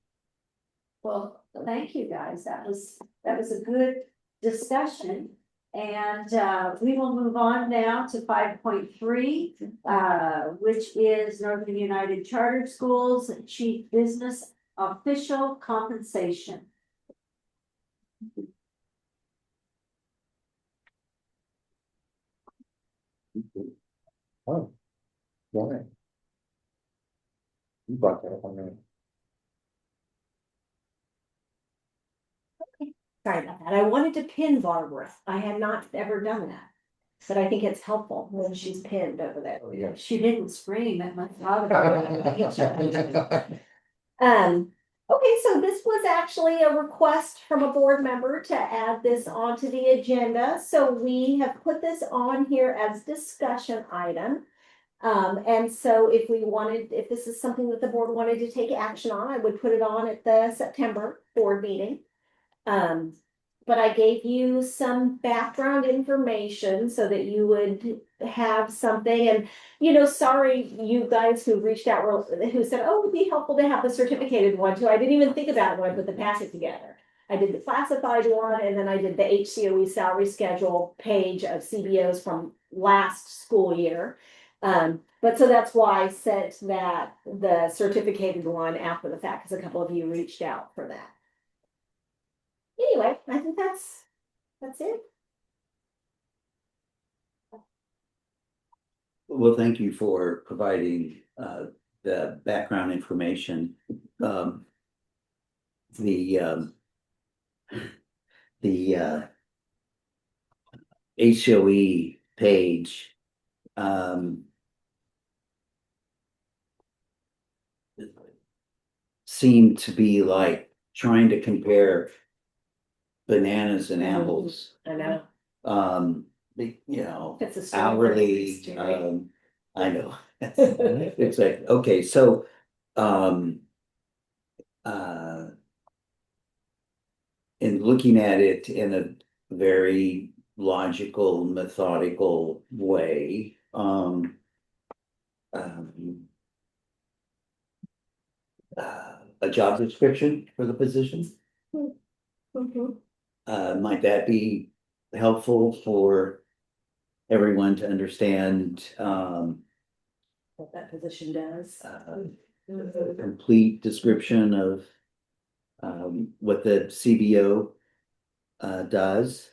Well, thank you guys. That was a good discussion. And we will move on now to 5.3, which is Northern United Charter Schools Chief Business Official Compensation. Oh, right. You brought that up on me. Sorry about that. I wanted to pin Barbara. I had not ever done that. But I think it's helpful when she's pinned over there. Oh, yeah. She didn't scream at my father. Okay, so this was actually a request from a board member to add this onto the agenda. So we have put this on here as discussion item. And so if this is something that the board wanted to take action on, I would put it on at the September board meeting. But I gave you some background information so that you would have something. And, you know, sorry, you guys who reached out, who said, oh, it would be helpful to have the certificated one too. I didn't even think about it when I put the packet together. I did the classified one, and then I did the HCOE salary schedule page of CBOs from last school year. But so that's why I sent that the certificated one after the fact, because a couple of you reached out for that. Anyway, I think that's it. Well, thank you for providing the background information. The HOE page seemed to be like trying to compare bananas and apples. I know. You know, It's a story hourly, for the I know. It's like, okay, so in looking at it in a very logical, methodical way, a job description for the position. Might that be helpful for everyone to understand What that position does. a complete description of what the CBO does?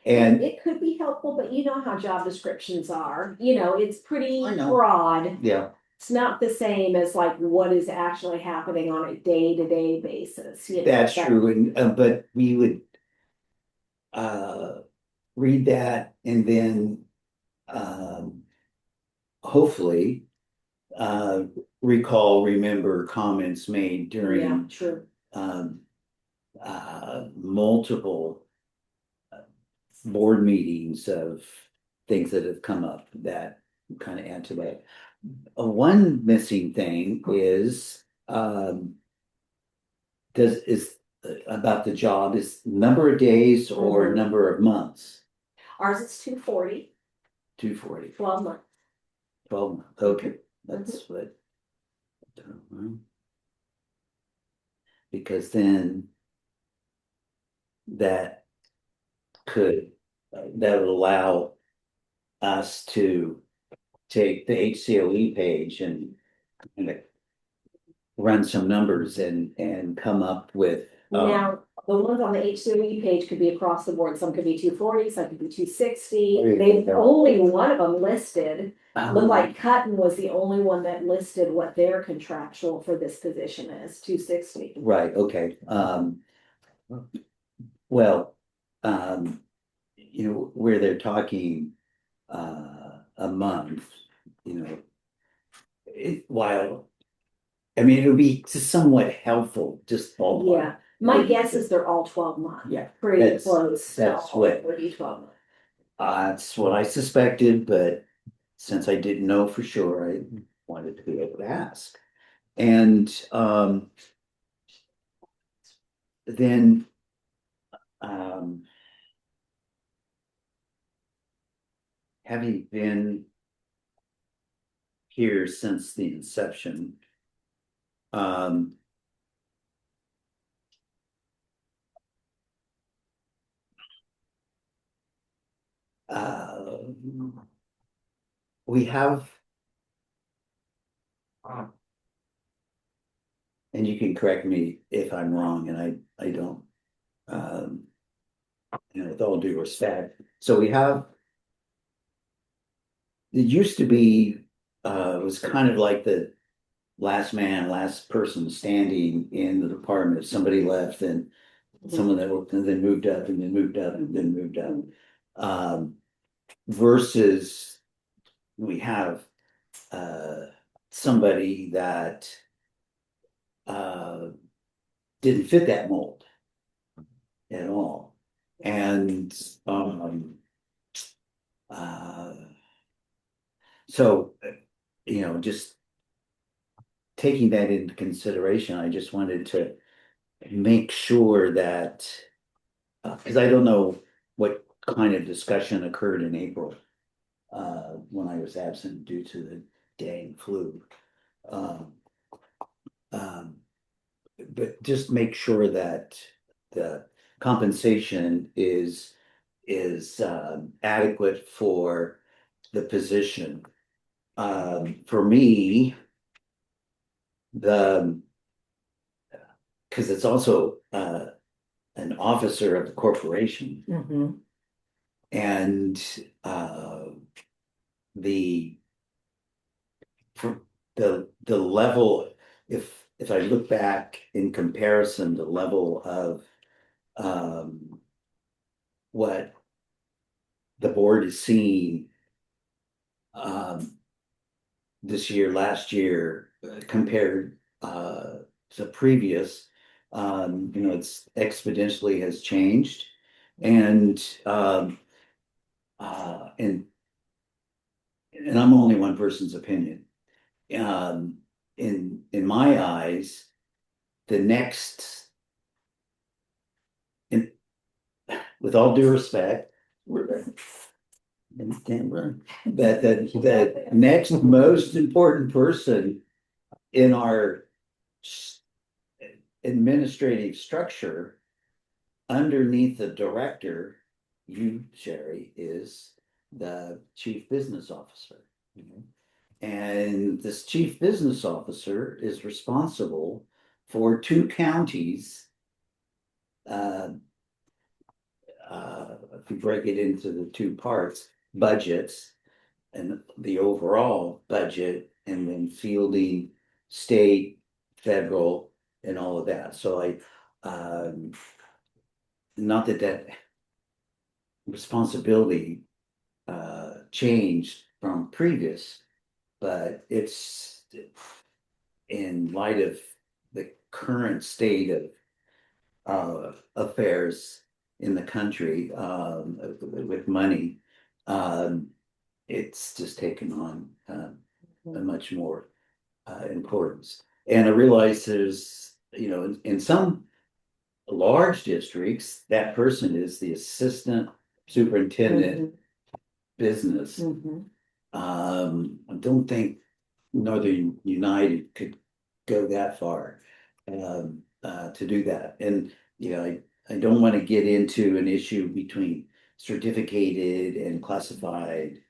And it could be helpful, but you know how job descriptions are, you know, it's pretty I know. broad. yeah, It's not the same as like what is actually happening on a day-to-day basis. You know, that's true. And but we would read that and then hopefully remember comments made Yeah, during true. multiple board meetings of things that have come up that kind of add to that. One missing thing is about the job is number of days or Mhm. number of months. Ours is 240, 240, 12 months. 12 months. Okay, that's what. Because then that would allow us to take the HCOE page and run some numbers and come up with Now, The ones on the HCOE page could be across the board, some could be 240, some could be 260. There you They, go. only one of them listed, Um, looked like Cutton was the only one that listed what their contractual for this position is, 260. Right, okay, well, where they're talking, a month, while, I mean, it would be somewhat helpful, just ballpark. Yeah, my guess is they're all 12 months. Yeah, Pretty that's- close. that's All what- would be 12 months. That's what I suspected, but since I didn't know for sure, I wanted to be able to ask. And, then, having been here since the inception, um, uh, we have, and you can correct me if I'm wrong, and I don't, with all due respect, so we have, it used to be, it was kind of like the last man, last person standing in the department. If somebody left, then someone that worked and then moved up and then moved up and then moved up. Versus we have somebody that didn't fit that mold at all. And so, just taking that into consideration, I just wanted to make sure that, because I don't know what kind of discussion occurred in April, when I was absent due to the dang flu. But just make sure that the compensation is adequate for the position. For me, because it's also an officer of the corporation, and the for the level, if I look back in comparison, the level of what the board is seeing this year, last year, compared to previous, it's exponentially has changed. And and I'm only one person's opinion. In my eyes, the next, and with all due respect, that next most important person in our administrative structure underneath the director, you, Sherry, is the chief business officer. And this chief business officer is responsible for 2 counties. If we break it into the 2 parts, budgets and the overall budget, and then fielding state, federal, and all of that. So not that responsibility changed from previous, but it's in light of the current state of affairs in the country, with money, it's just taken on a much more importance. And I realize there's, in some large districts, that person is the assistant superintendent business. I don't think Northern United could go that far to do that. And, I don't want to get into an issue between certificated and classified,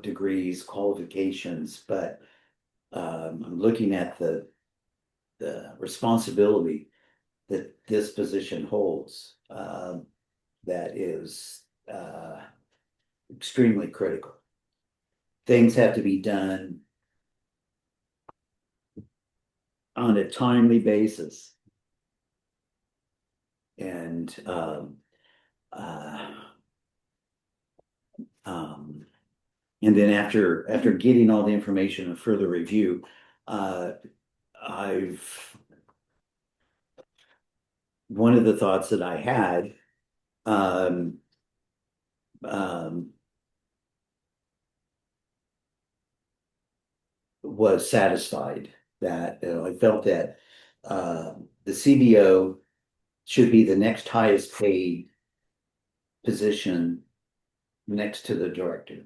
degrees, qualifications, but I'm looking at the the responsibility that this position holds, that is, extremely critical. Things have to be done on a timely basis. And, and then after getting all the information and further review, one of the thoughts that I had, was satisfied that, I felt that, the CBO should be the next highest paid position next to the director,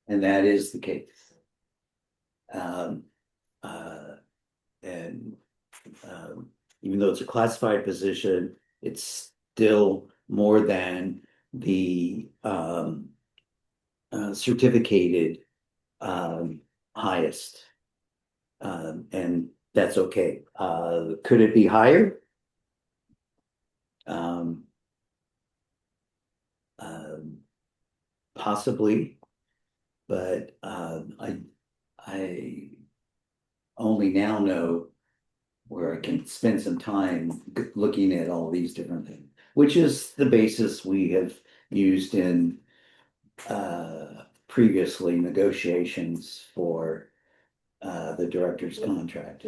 and that is the case. And even though it's a classified position, it's still more than the certificated highest. And that's okay. Could it be higher? Possibly, but I only now know where I can spend some time looking at all these different things, which is the basis we have used in previously negotiations for the director's contract.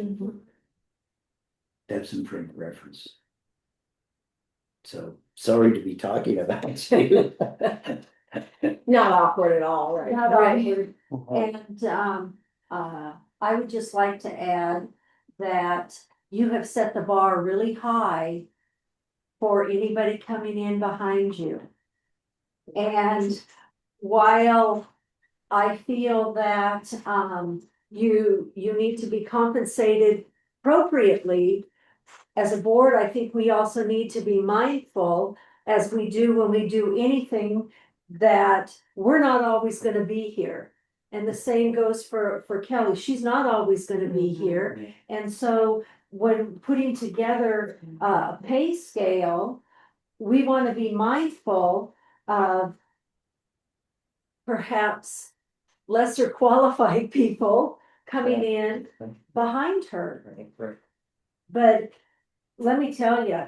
That's in print reference. So sorry to be talking about you. Not awkward at all, right? Not Right. awkward. And I would just like to add that you have set the bar really high for anybody coming in behind you. And while I feel that you need to be compensated appropriately, as a board, I think we also need to be mindful, as we do when we do anything, that we're not always gonna be here. And the same goes for Kelly. She's not always gonna be here. And so when putting together a pay scale, we wanna be mindful of perhaps lesser qualified people coming in behind her. But let me tell you,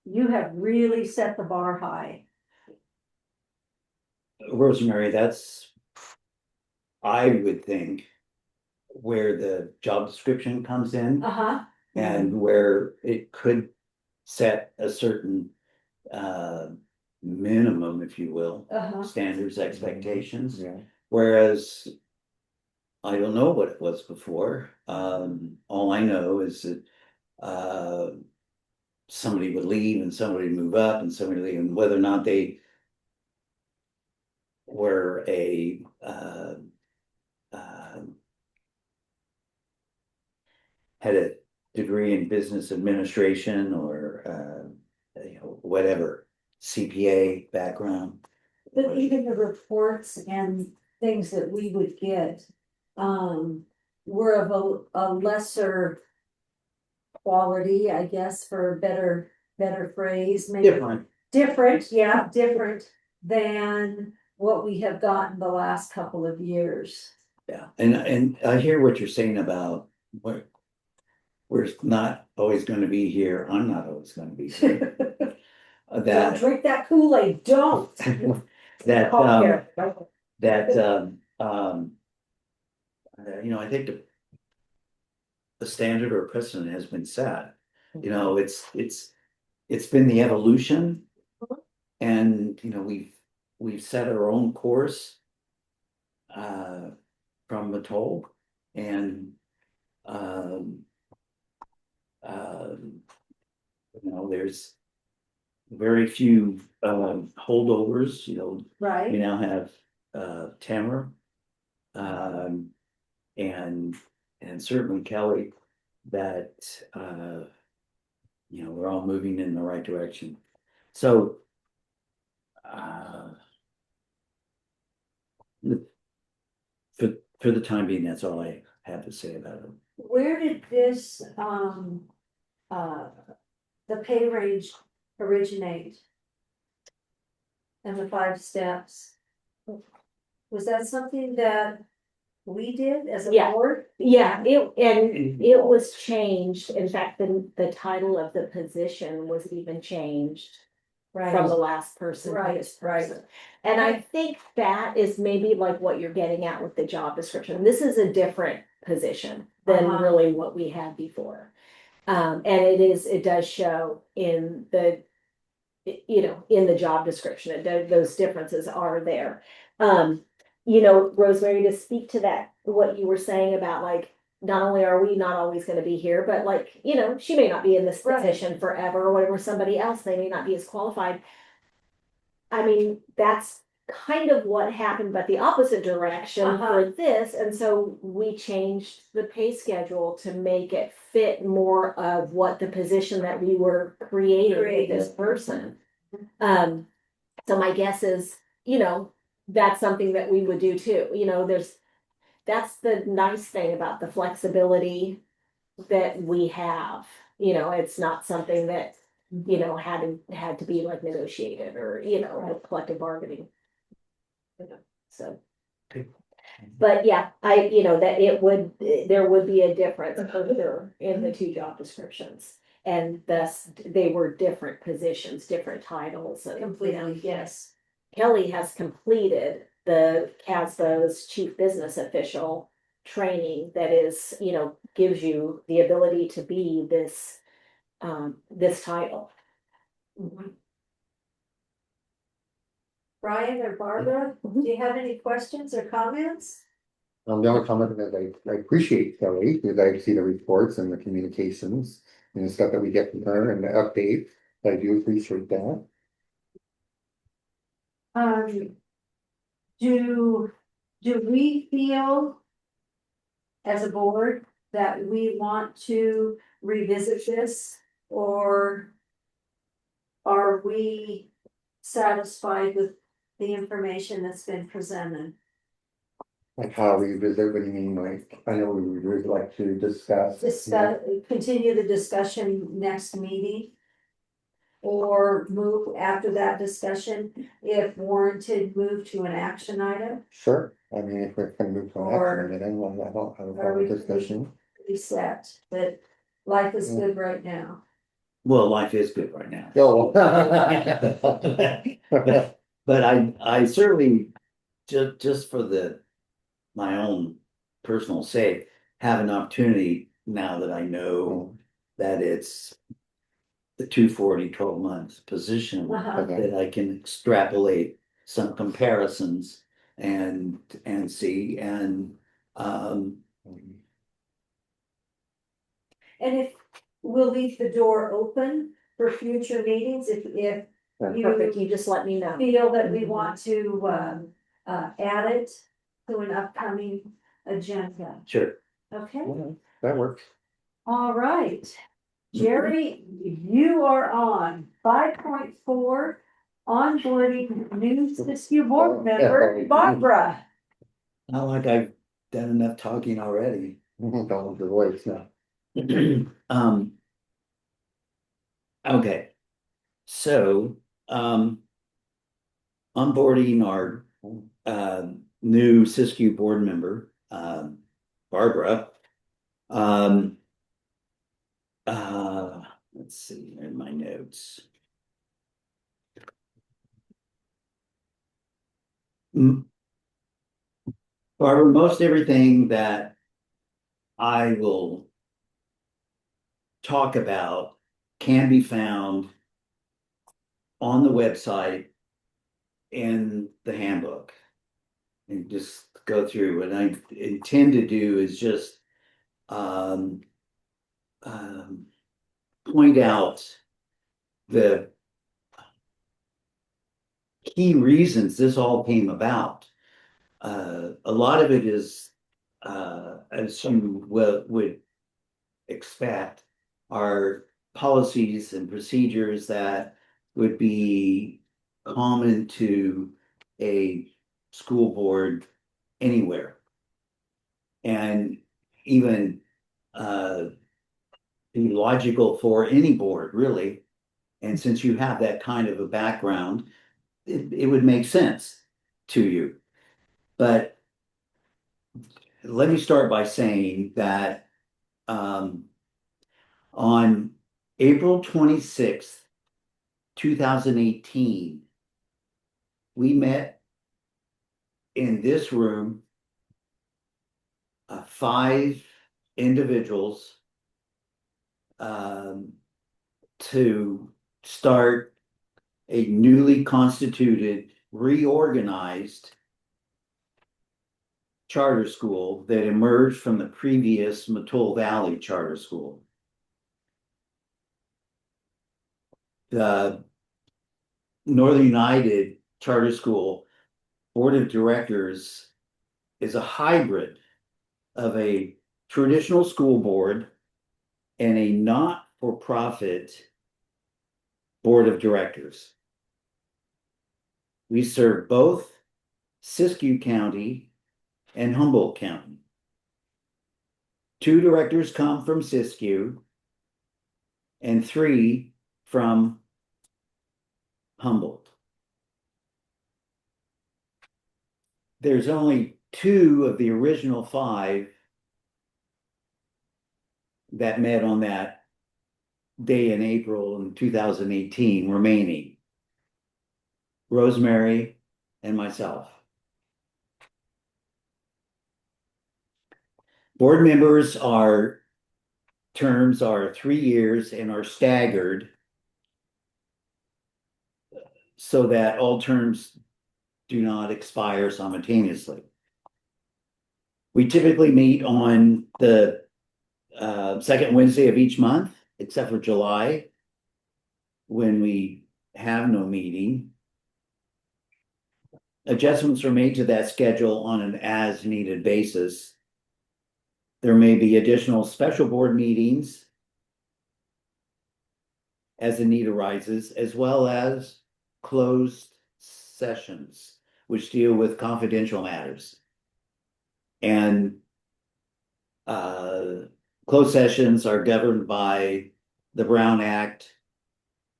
you have really set the bar high. Rosemary, that's, I would think, where the job description comes in Uh-huh. and where it could set a certain minimum, if you will, Uh-huh. standards, expectations. Whereas I don't know what it was before. All I know is that somebody would leave and somebody would move up and somebody would leave, and whether or not they were a had a degree in business administration or whatever, CPA background. But even the reports and things that we would get, were of a lesser quality, I guess, for a better phrase, maybe. Different, yeah, different than what we have gotten the last couple of years. Yeah, and I hear what you're saying about what we're not always gonna be here. I'm not always gonna be here. Don't That drink that Kool-Aid, don't. that Call here. I think the standard or precedent has been set. It's been the evolution, and we've set our own course from the toll, and there's very few holdovers. We Right, now have Tamara, and certainly Kelly, that we're all moving in the right direction. So for the time being, that's all I have to say about it. Where did this, the pay range originate? And the 5 steps? Was that something that we did as a Yeah. board? Yeah, it was changed. In fact, the title of the position was even changed from the last person to this Right. person. And I think that is maybe like what you're getting at with the job description. This is a different position than really what we had before. And it does show in the, in the job description, those differences are there. Rosemary, to speak to that, what you were saying about like, not only are we not always gonna be here, but like, she may not be in this Right. position forever, or whatever, somebody else, they may not be as qualified. I mean, that's kind of what happened, but the opposite direction for this, and so we changed the pay schedule to make it fit more of what the position that we were creating with this person. So my guess is, that's something that we would do too, that's the nice thing about the flexibility that we have. It's not something that, had to be like negotiated or, with collective bargaining. So. But yeah, that there would be a difference for sure in the two job descriptions. And thus, they were different positions, different titles. And, Completely, yes. Kelly has completed the CASBO's chief business official training that is, gives you the ability to be this, this title. Brian or Barbara, do you have any questions or comments? The only comment is I appreciate Kelly, because I see the reports and the communications and the stuff that we get from her and the update. I do appreciate that. Do we feel as a board that we want to revisit this, or are we satisfied with the information that's been presented? Like how we visit, what do you mean, like, I know we would like to discuss. Continue the discussion next meeting? Or move after that discussion, if warranted, move to an action item? Sure, I mean, if we're gonna move to an action, then I don't have a problem with discussion. Be set, that life is good right now. Well, life is good right now. Oh. But I certainly, just for my own personal sake, have an opportunity now that I know that it's the 240 12 months position, that I can extrapolate some comparisons and see, and if we'll leave the door open for future meetings, if Perfect, you just let me know. feel that we want to add it to an upcoming agenda. sure. Okay, That works. all right. Jerry, you are on 5.4, onboarding new Siskiyou board member, Barbara. Not like I've done enough talking already. Don't have your voice now. Okay, so, onboarding our, new Siskiyou board member, Barbara. Let's see, in my notes. Barbara, most everything that I will talk about can be found on the website in the handbook. And just go through. What I intend to do is just point out the key reasons this all came about. A lot of it is, as you would expect, are policies and procedures that would be common to a school board anywhere. And even be logical for any board, really. And since you have that kind of a background, it would make sense to you. But let me start by saying that on April 26th, 2018, we met in this room, 5 individuals to start a newly constituted, reorganized charter school that emerged from the previous Matul Valley Charter School. The Northern United Charter School Board of Directors is a hybrid of a traditional school board and a not-for-profit board of directors. We serve both Siskiyou County and Humboldt County. 2 directors come from Siskiyou and 3 from Humboldt. There's only 2 of the original 5 that met on that day in April in 2018 remaining. Rosemary and myself. Board members terms are 3 years and are staggered so that all terms do not expire simultaneously. We typically meet on the second Wednesday of each month, except for July, when we have no meeting. Adjustments are made to that schedule on an as-needed basis. There may be additional special board meetings as the need arises, as well as closed sessions, which deal with confidential matters. And closed sessions are governed by the Brown Act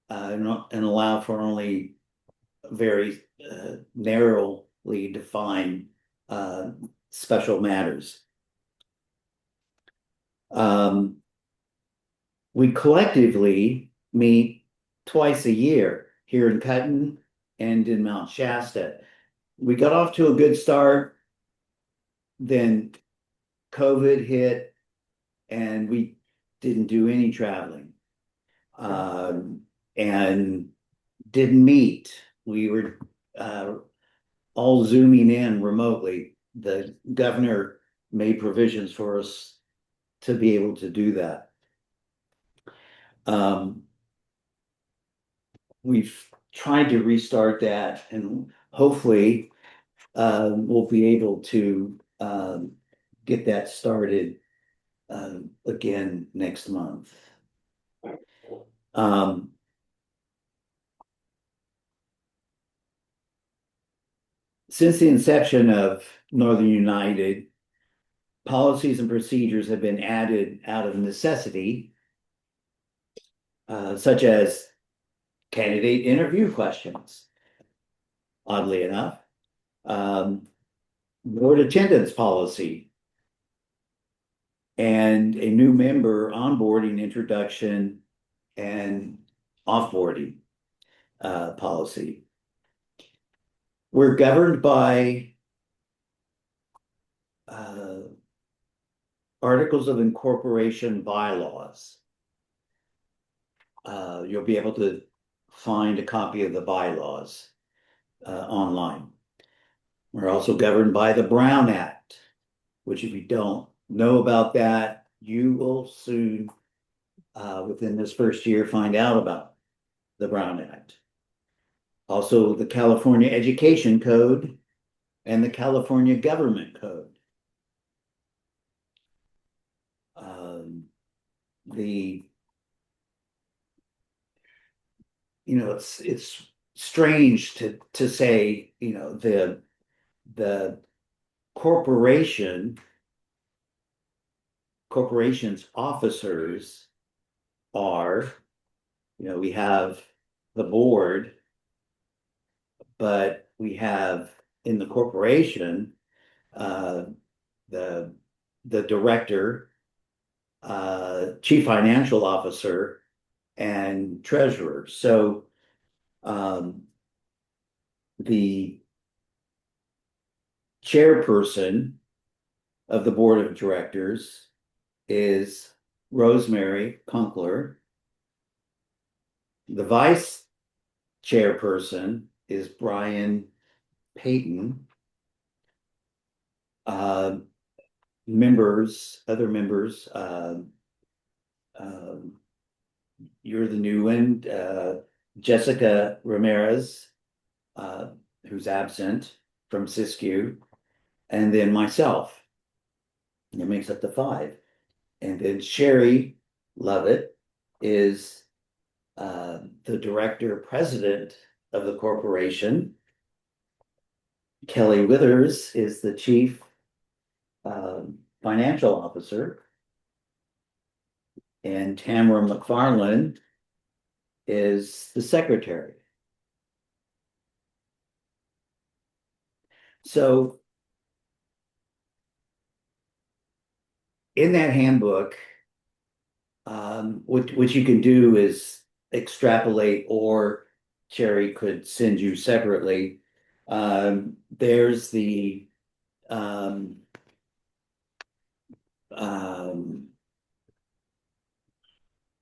and allow for only very narrowly defined special matters. We collectively meet twice a year here in Cutton and in Mount Shasta. We got off to a good start, then COVID hit and we didn't do any traveling and didn't meet. We were all zooming in remotely. The governor made provisions for us to be able to do that. We've tried to restart that and hopefully we'll be able to get that started again next month. Since the inception of Northern United, policies and procedures have been added out of necessity, such as candidate interview questions, oddly enough, board attendance policy, and a new member onboarding introduction and offboarding policy. We're governed by articles of incorporation bylaws. You'll be able to find a copy of the bylaws online. We're also governed by the Brown Act, which if you don't know about that, you will soon, within this first year, find out about the Brown Act. Also, the California Education Code and the California Government Code. It's strange to say, the corporation corporation's officers are, we have the board, but we have in the corporation, the director, chief financial officer, and treasurer. So the chairperson of the board of directors is Rosemary Kunkler. The vice chairperson is Brian Payton. Other members, you're the new one, Jessica Ramirez, who's absent from Siskiyou, and then myself. It makes up the 5. And then Sherry Lovett is the director president of the corporation. Kelly Withers is the chief financial officer. And Tamara McFarland is the secretary. So in that handbook, what you can do is extrapolate, or Cherry could send you separately. There's the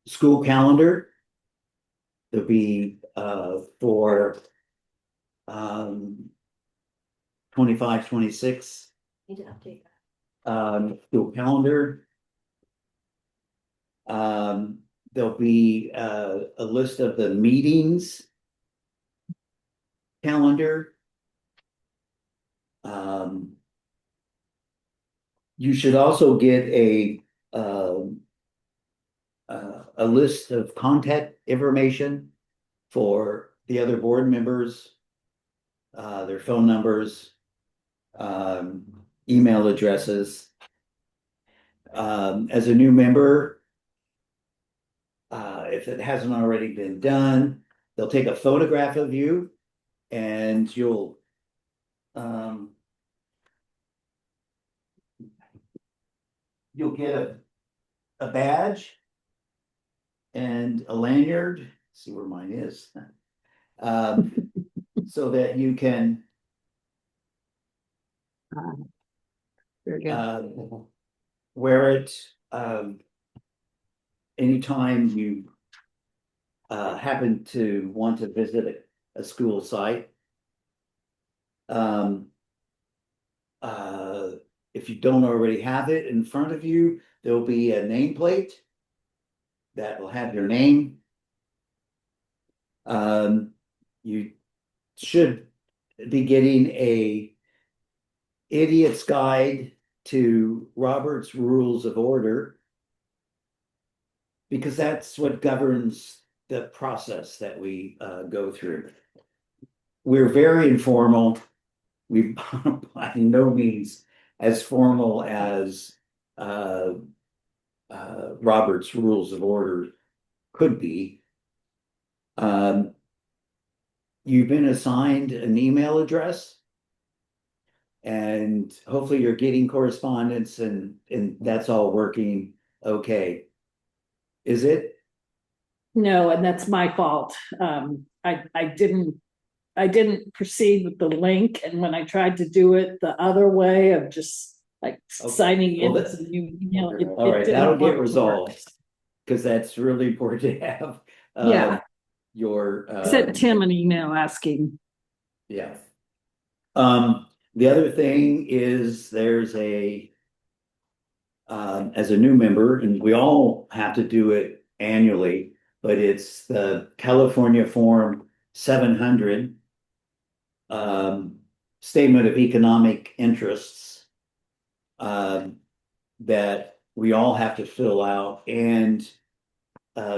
school calendar. There'll be for 25, 26 Need to update school calendar. There'll be a list of the meetings calendar. You should also get a list of contact information for the other board members, their phone numbers, email addresses. As a new member, if it hasn't already been done, they'll take a photograph of you, and you'll get a badge and a lanyard. Let's see where mine is. So that you can Very good. wear it anytime you happen to want to visit a school site. If you don't already have it in front of you, there'll be a nameplate that will have your name. You should be getting a idiot's guide to Robert's Rules of Order, because that's what governs the process that we go through. We're very informal. We by no means as formal as Robert's Rules of Order could be. You've been assigned an email address, and hopefully you're getting correspondence, and that's all working okay. Is it? No, and that's my fault. I didn't proceed with the link, and when I tried to do it the other way of just like Okay. signing in Well, as a new email, all right, didn't that'll get want to resolved, work. because that's really important to have. Yeah. Your I sent Tim an email asking. yeah. The other thing is there's as a new member, and we all have to do it annually, but it's the California Form 700 Statement of Economic Interests that we all have to fill out. And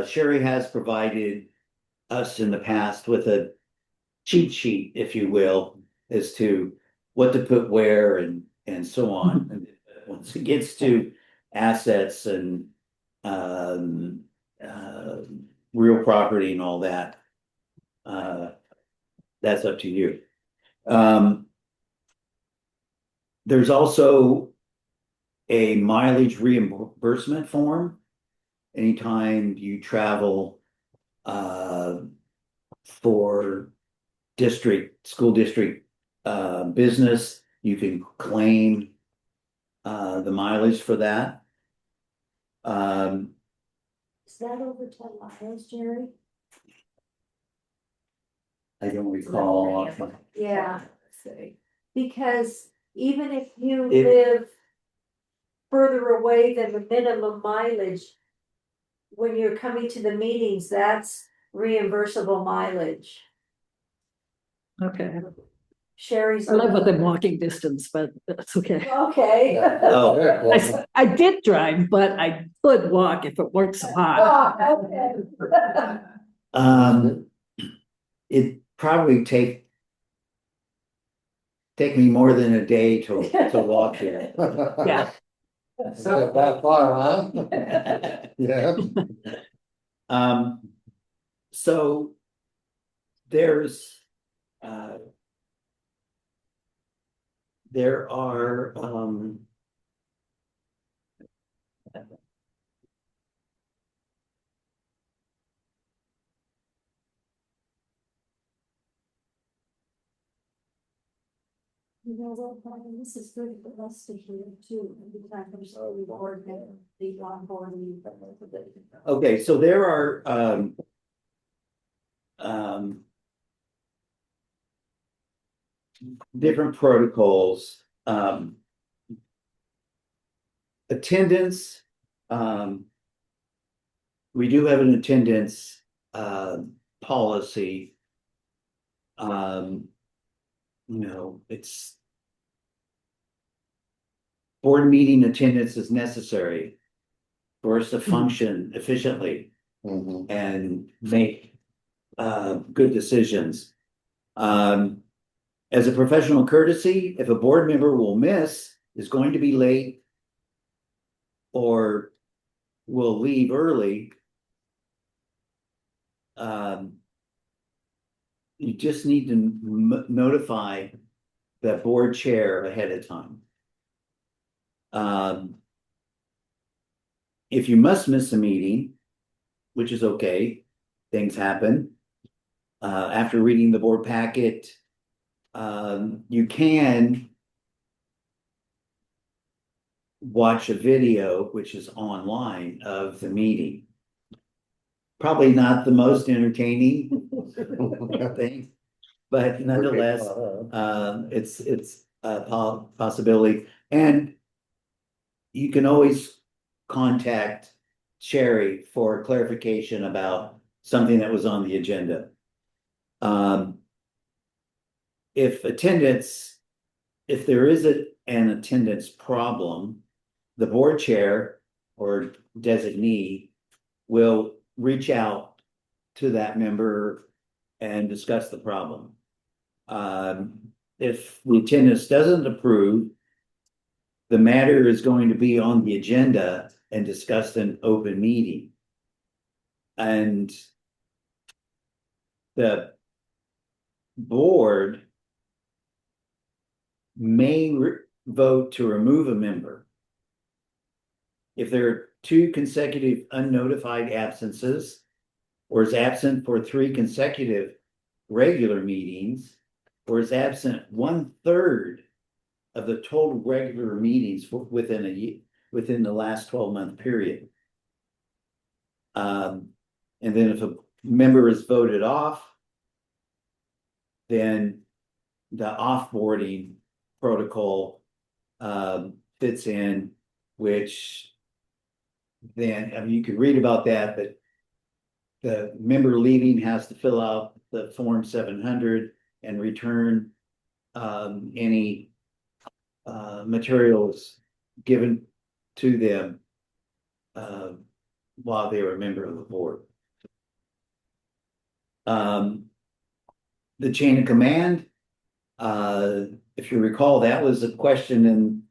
Sherry has provided us in the past with a cheat sheet, if you will, as to what to put where and so on. And once it gets to assets and real property and all that. That's up to you. There's also a mileage reimbursement form. Anytime you travel for school district business, you can claim the mileage for that. Is that over 10 miles, Jerry? I don't recall. Yeah, because even if you If- live further away than the minimum mileage, when you're coming to the meetings, that's reimbursable mileage. Okay, Sherry's. I live within walking distance, but that's okay. Okay. Oh. I did drive, but I could walk if it weren't so hot. Okay. It probably take me more than a day to walk here. Yeah. So that far, huh? Yeah. So there are You know what, Brian, this is good for us to hear too, every time there's a reward there, the onboarding. okay, so there are different protocols. Attendance, we do have an attendance policy. It's board meeting attendance is necessary for us to function efficiently Mhm. and make good decisions. As a professional courtesy, if a board member is going to be late or will leave early, you just need to notify the board chair ahead of time. If you must miss a meeting, which is okay, things happen. After reading the board packet, you can watch a video, which is online, of the meeting. Probably not the most entertaining thing, but nonetheless, it's a possibility. And you can always contact Sherry for clarification about something that was on the agenda. If there is an attendance problem, the board chair or designee will reach out to that member and discuss the problem. If the attendance doesn't approve, the matter is going to be on the agenda and discussed in open meeting. And the board may vote to remove a member if there are 2 consecutive unnotified absences, or is absent for 3 consecutive regular meetings, or is absent 1/3 of the total regular meetings within the last 12-month period. And then if a member is voted off, then the offboarding protocol fits in, which then, I mean, you could read about that, but the member leaving has to fill out the Form 700 and return any materials given to them while they were a member of the board. The chain of command, if you recall, that was a question in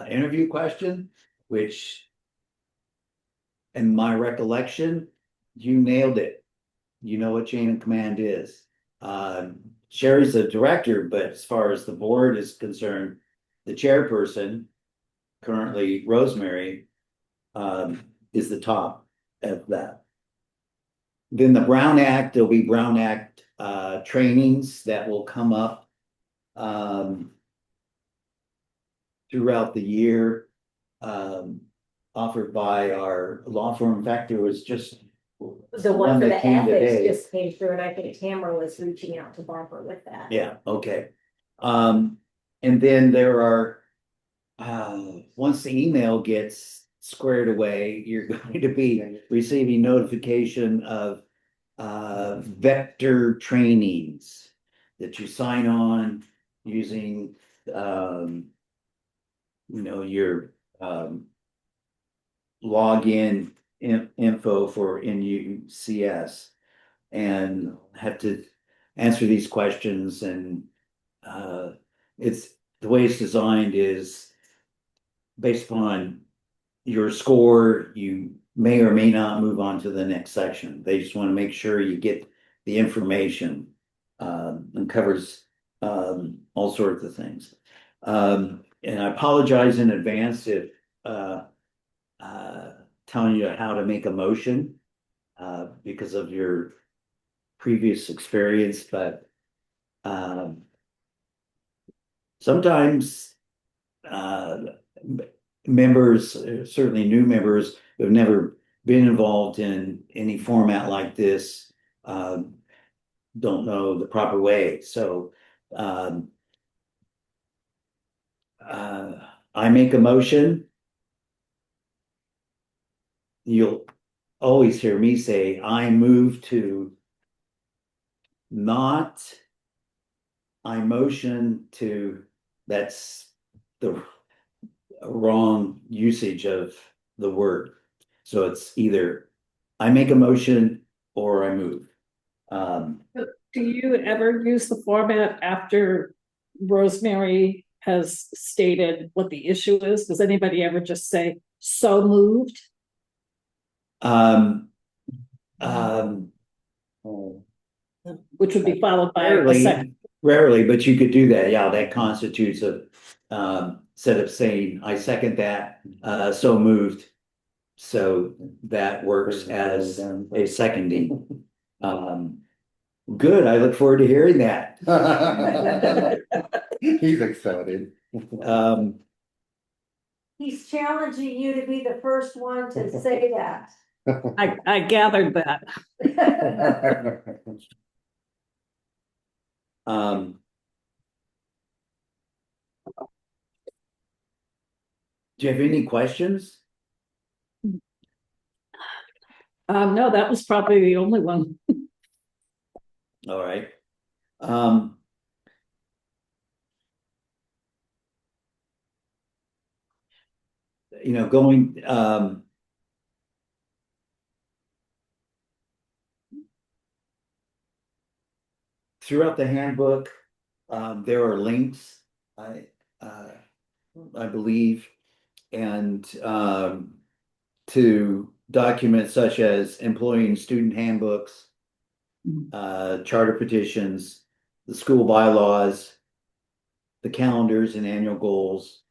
interview question, which in my recollection, you nailed it. You know what chain of command is. Sherry's the director, but as far as the board is concerned, the chairperson, currently Rosemary, is the top of that. Then the Brown Act, there'll be Brown Act trainings that will come up throughout the year, offered by our law firm. In fact, there was just The one for that the came ethics today. just came through, and I think Tamara was reaching out to Barbara with that. Yeah, okay. And then there are, once the email gets squared away, you're going to be receiving notification of vector trainings that you sign on using, your login info for NUCS, and have to answer these questions. And it's the way it's designed is based upon your score, you may or may not move on to the next section. They just want to make sure you get the information, and covers all sorts of things. And I apologize in advance if telling you how to make a motion because of your previous experience, but sometimes members, certainly new members who have never been involved in any format like this, don't know the proper way. So I make a motion. You'll always hear me say, I move to not, I motion to, that's the wrong usage of the word. So it's either I make a motion or I move. Do you ever use the format after Rosemary has stated what the issue is? Does anybody ever just say, so moved? Which would be followed by a second. Rarely, but you could do that. Yeah, that constitutes a instead of saying, I second that, so moved. So that works as a seconding. Good, I look forward to hearing that. He's excited. He's challenging you to be the first one to say that. I gathered that. Do you have any questions? No, that was probably the only one. All right. Going throughout the handbook, there are links, I believe, and to documents such as employee and student handbooks, charter petitions, the school bylaws, the calendars and annual goals,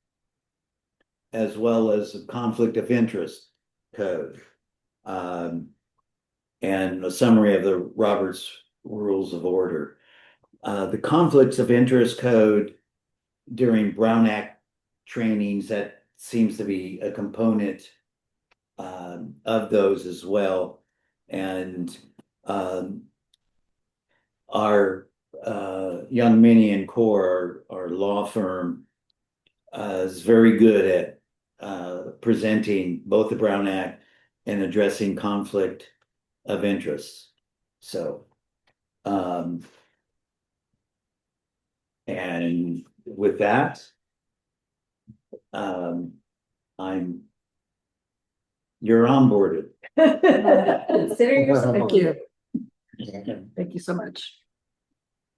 as well as the conflict of interest code, and a summary of the Roberts Rules of Order. The conflicts of interest code during Brown Act trainings, that seems to be a component of those as well. And our Young Minnie and Core, our law firm, is very good at presenting both the Brown Act and addressing conflict of interest. So, and with that, you're onboarded. Consider yourself. Thank you. Thank you so much.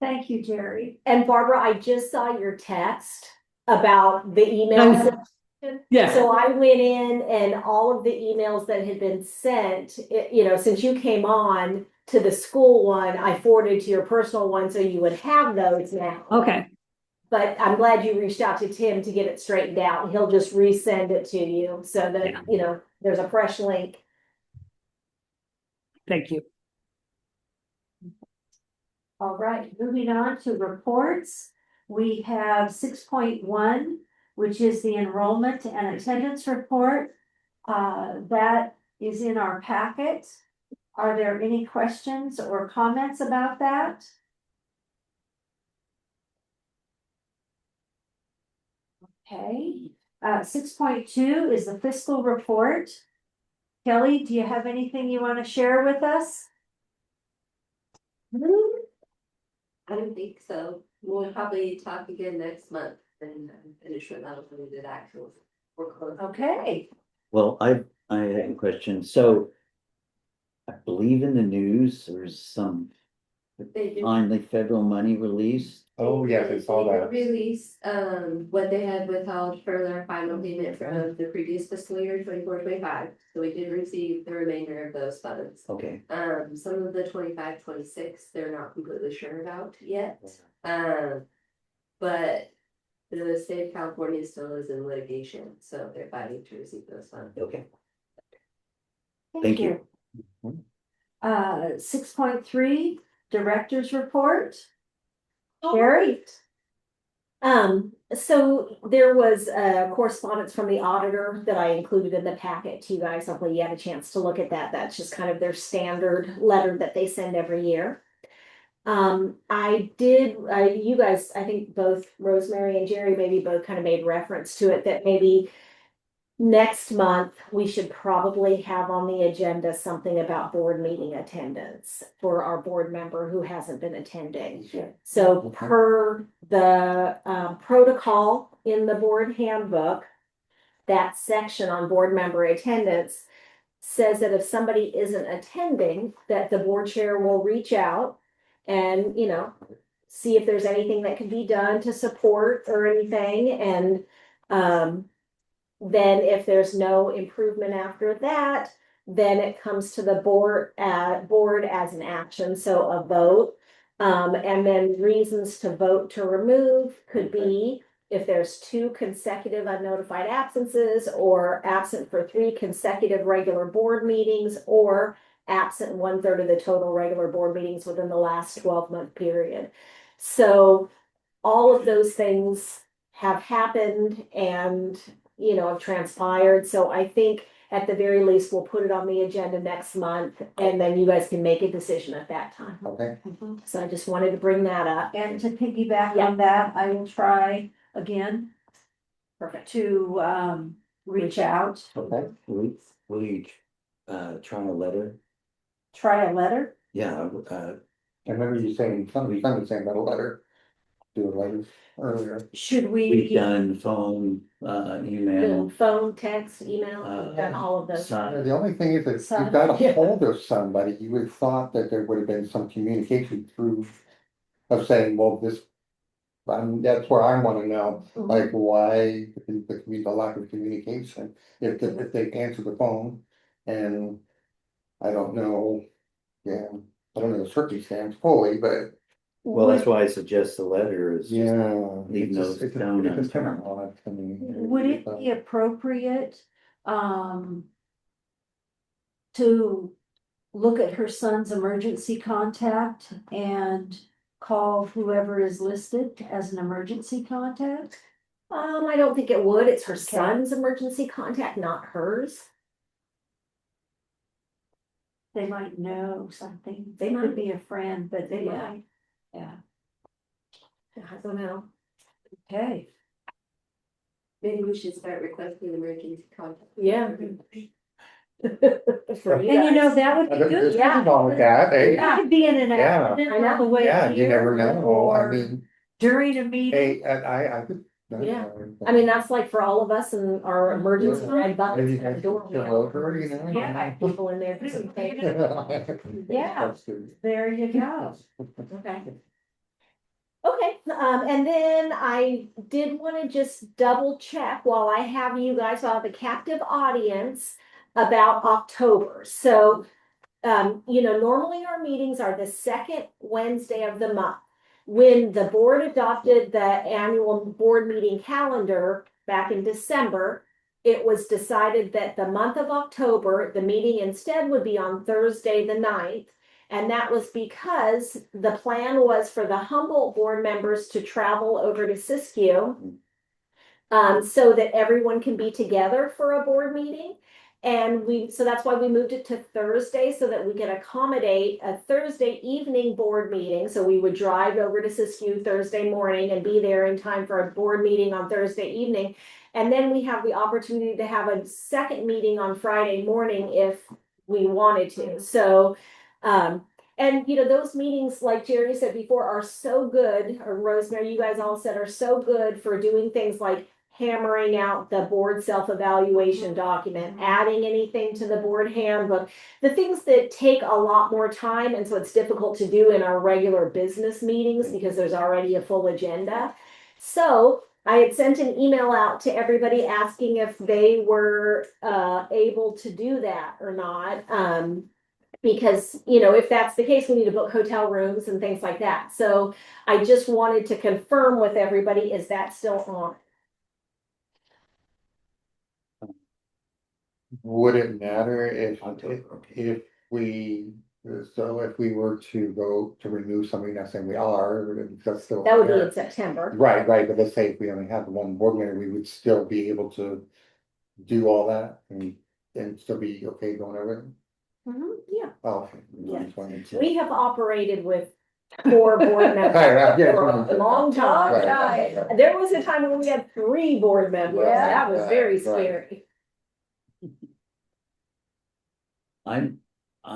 Thank you, Jerry. And Barbara, I just saw your text about the emails. Yeah, So I went in and all of the emails that had been sent, since you came on to the school one, I forwarded to your personal one, so you would have those now. okay, But I'm glad you reached out to Tim to get it straightened out. He'll just resend it to you so Yeah. that, there's a fresh link. thank you. All right, moving on to reports. We have 6.1, which is the enrollment and attendance report. That is in our packet. Are there any questions or comments about that? Okay, 6.2 is the fiscal report. Kelly, do you have anything you want to share with us? I don't think so. We'll probably talk again next month and finish what that'll be the actual. We're close. Okay. Well, I have a question. So I believe in the news, there's some They do. finally federal money released. Oh, yes, I saw They that. release, what they had withheld for their final payment from the previous fiscal year, 24-25. So we did receive the remainder of those funds. Okay, Some of the 25-26, they're not completely sure about yet. But the state of California still is in litigation, so they're fighting to receive those funds. okay. Thank you. 6.3, director's report. All Sherry? right. So there was a correspondence from the auditor that I included in the packet to you guys. Hopefully you had a chance to look at that. That's just kind of their standard letter that they send every year. I did, you guys, I think both Rosemary and Jerry maybe both kind of made reference to it, that maybe next month we should probably have on the agenda something about board meeting attendance for our board member who hasn't been attending. So per the protocol in the board handbook, that section on board member attendance says that if somebody isn't attending, that the board chair will reach out and, see if there's anything that can be done to support or anything. And then if there's no improvement after that, then it comes to the board as an action, so a vote. And then reasons to vote to remove could be if there's 2 consecutive unnotified absences, or absent for 3 consecutive regular board meetings, or absent 1/3 of the total regular board meetings within the last 12-month period. So all of those things have happened and, have transpired. So I think at the very least, we'll put it on the agenda next month, and then you guys can make a decision at that time. Okay. So I just wanted to bring that up. And to piggyback Yeah. on that, I will try again Perfect. to reach out, Okay. Will you try a letter? try a letter. Yeah, I remember you saying, somebody saying about a letter, do a letter earlier. Should we've we, done phone, email. Phone, text, email, we've done all of those. sign. The only thing is that Son, you've got yeah. a hold of somebody, you would have thought that there would have been some communication through of saying, well, that's where I wanna know, like, why the lack of communication, if they answer the phone, and I don't know, yeah, I don't know the circumstance fully, but Well, that's why I suggest the letter is just, yeah. leave it's no just- it's a- stone it's a kind of unturned. odd to me. would it be appropriate, to look at her son's emergency contact and call whoever is listed as an emergency contact? I don't think it would. It's her Okay. son's emergency contact, not hers. They might know something. They They might. could be a friend, but They yeah, might. yeah, I don't know. okay. Maybe we should start requesting emergency contact. Yeah. For you And guys. that would be There's good. nothing wrong with that, It eh? could be in an Yeah. accident I know. on the way Yeah, you never here, know, I or mean, during a meeting. hey, I could. Yeah. I mean, that's like for all of us and our emergency red Maybe buttons you at the guys door. should go over, you know? Yeah. Have people in there. just in case. Yeah. That's good. There you go. Okay. Okay, and then I did want to just double check while I have you guys, while I have a captive audience about October. So, normally our meetings are the second Wednesday of the month. When the board adopted the annual board meeting calendar back in December, it was decided that the month of October, the meeting instead would be on Thursday, the 9th. And that was because the plan was for the Humboldt board members to travel over to Siskiyou, so that everyone can be together for a board meeting. And so that's why we moved it to Thursday, so that we can accommodate a Thursday evening board meeting. So we would drive over to Siskiyou Thursday morning and be there in time for a board meeting on Thursday evening. And then we have the opportunity to have a second meeting on Friday morning if we wanted to. So, and those meetings, like Jerry said before, are so good, or Rosemary, you guys all said, are so good for doing things like hammering out the board self-evaluation document, adding anything to the board handbook, the things that take a lot more time. And so it's difficult to do in our regular business meetings because there's already a full agenda. So I had sent an email out to everybody asking if they were able to do that or not. Because, if that's the case, we need to book hotel rooms and things like that. So I just wanted to confirm with everybody, is that still on? Would it matter if we, so if we were to go to renew somebody, not saying we are, that's still. That would be there. in September. Right, but let's say if we only had one board member, we would still be able to do all that and still be okay going over it? Yeah. Oh, okay. Yeah. Just wanted to- We have operated with 4 board members Yeah, for a long time. Right. There was a time when we had 3 board members. Yeah. That was very Right. scary. I'm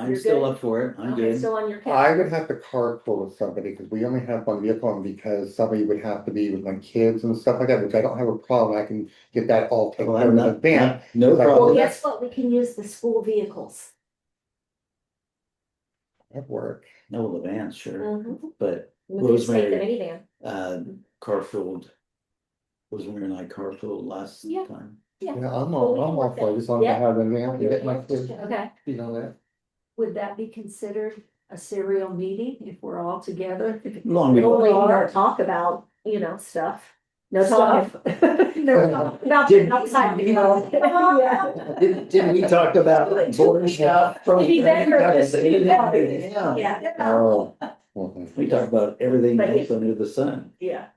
You're still good? up for it. I'm Okay, good. still on your I would calendar. have to carpool with somebody because we only have one vehicle and because somebody would have to be with my kids and stuff like that, which I don't have a problem. I can get that all taken Well, care of I'm in not, advance. no Like, Well, problem. guess what? We can use the school vehicles. At work. No, the van, sure, Mhm. but We can just take the Rosemary, minivan. carpooled. Rosemary and I carpooled last Yeah. time. Yeah, I'm Well, we all can work for it, that. as long as I Yeah. have the van to get my kids, Okay. that. Would that be considered a serial meeting if we're all together? Long We ago. only don't talk about, stuff. No talking. No talk about Did- outside. Yeah. Didn't we talk about board stuff? Be better. Yeah. Yeah. Oh. We talk about everything But else under the sun. Yeah.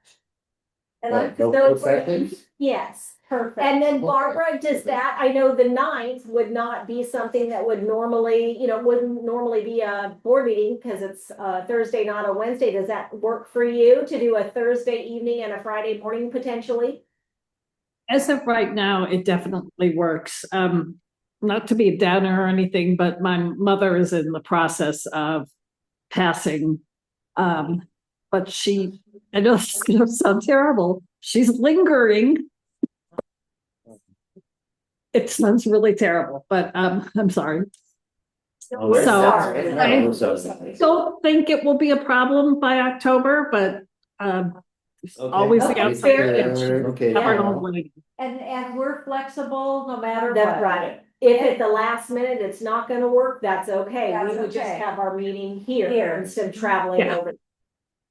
And Right, I'm, no sections? Yes. perfect. And then Barbara, does that, I know the 9th would not be something that would normally, wouldn't normally be a board meeting because it's a Thursday, not a Wednesday. Does that work for you to do a Thursday evening and a Friday morning potentially? As of right now, it definitely works. Not to be a downer or anything, but my mother is in the process of passing. But I know this is gonna sound terrible. She's lingering. It sounds really terrible, but I'm sorry. We're sorry. sorry. Don't think it will be a problem by October, but always the Okay. outside. Okay. And we're flexible no matter That's what. right. If at the last minute it's not gonna work, that's okay. That's We would just okay. have our meeting here Here. instead of traveling Yeah. over.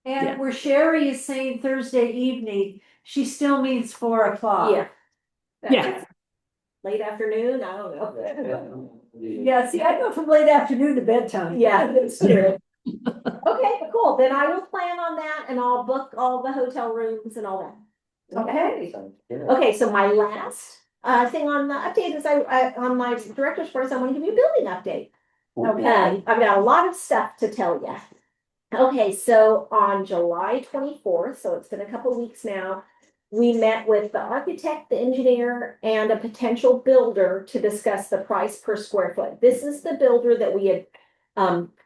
And Yeah. where Sherry is saying Thursday evening, she still means 4 o'clock. Yeah. Yeah. Late afternoon, I don't know. Yeah, see, I go from late afternoon to bedtime. Yeah, that's true. Okay, cool. Then I will plan on that and I'll book all the hotel rooms and all that. Okay. Okay, so my last thing on the update is I on my director's report, I want to give you a building update. Okay, I've got a lot of stuff to tell you. Okay, so on July 24th, so it's been a couple weeks now, we met with the architect, the engineer, and a potential builder to discuss the price per square foot. This is the builder that we had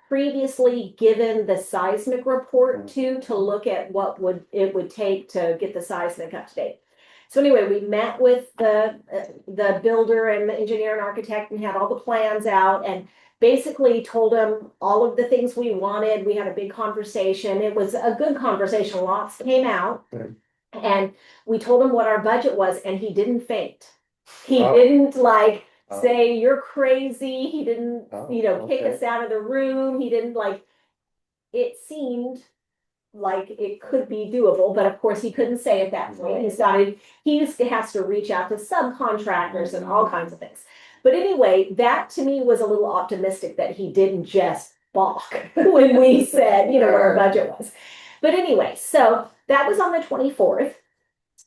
previously given the seismic report to look at what it would take to get the seismic up to date. So anyway, we met with the builder and the engineer and architect and had all the plans out and basically told him all of the things we wanted. We had a big conversation. It was a good conversation. Lots came out. Good. And we told him what our budget was and he didn't faint. He Oh. didn't like Oh. say you're crazy. He didn't, Oh, kick okay. us out of the room. He didn't it seemed like it could be doable, but of course he couldn't say at that point. He has to reach out to subcontractors and all kinds of things. But anyway, that to me was a little optimistic that he didn't just balk when we said, what our budget was. But anyway, so that was on the 24th.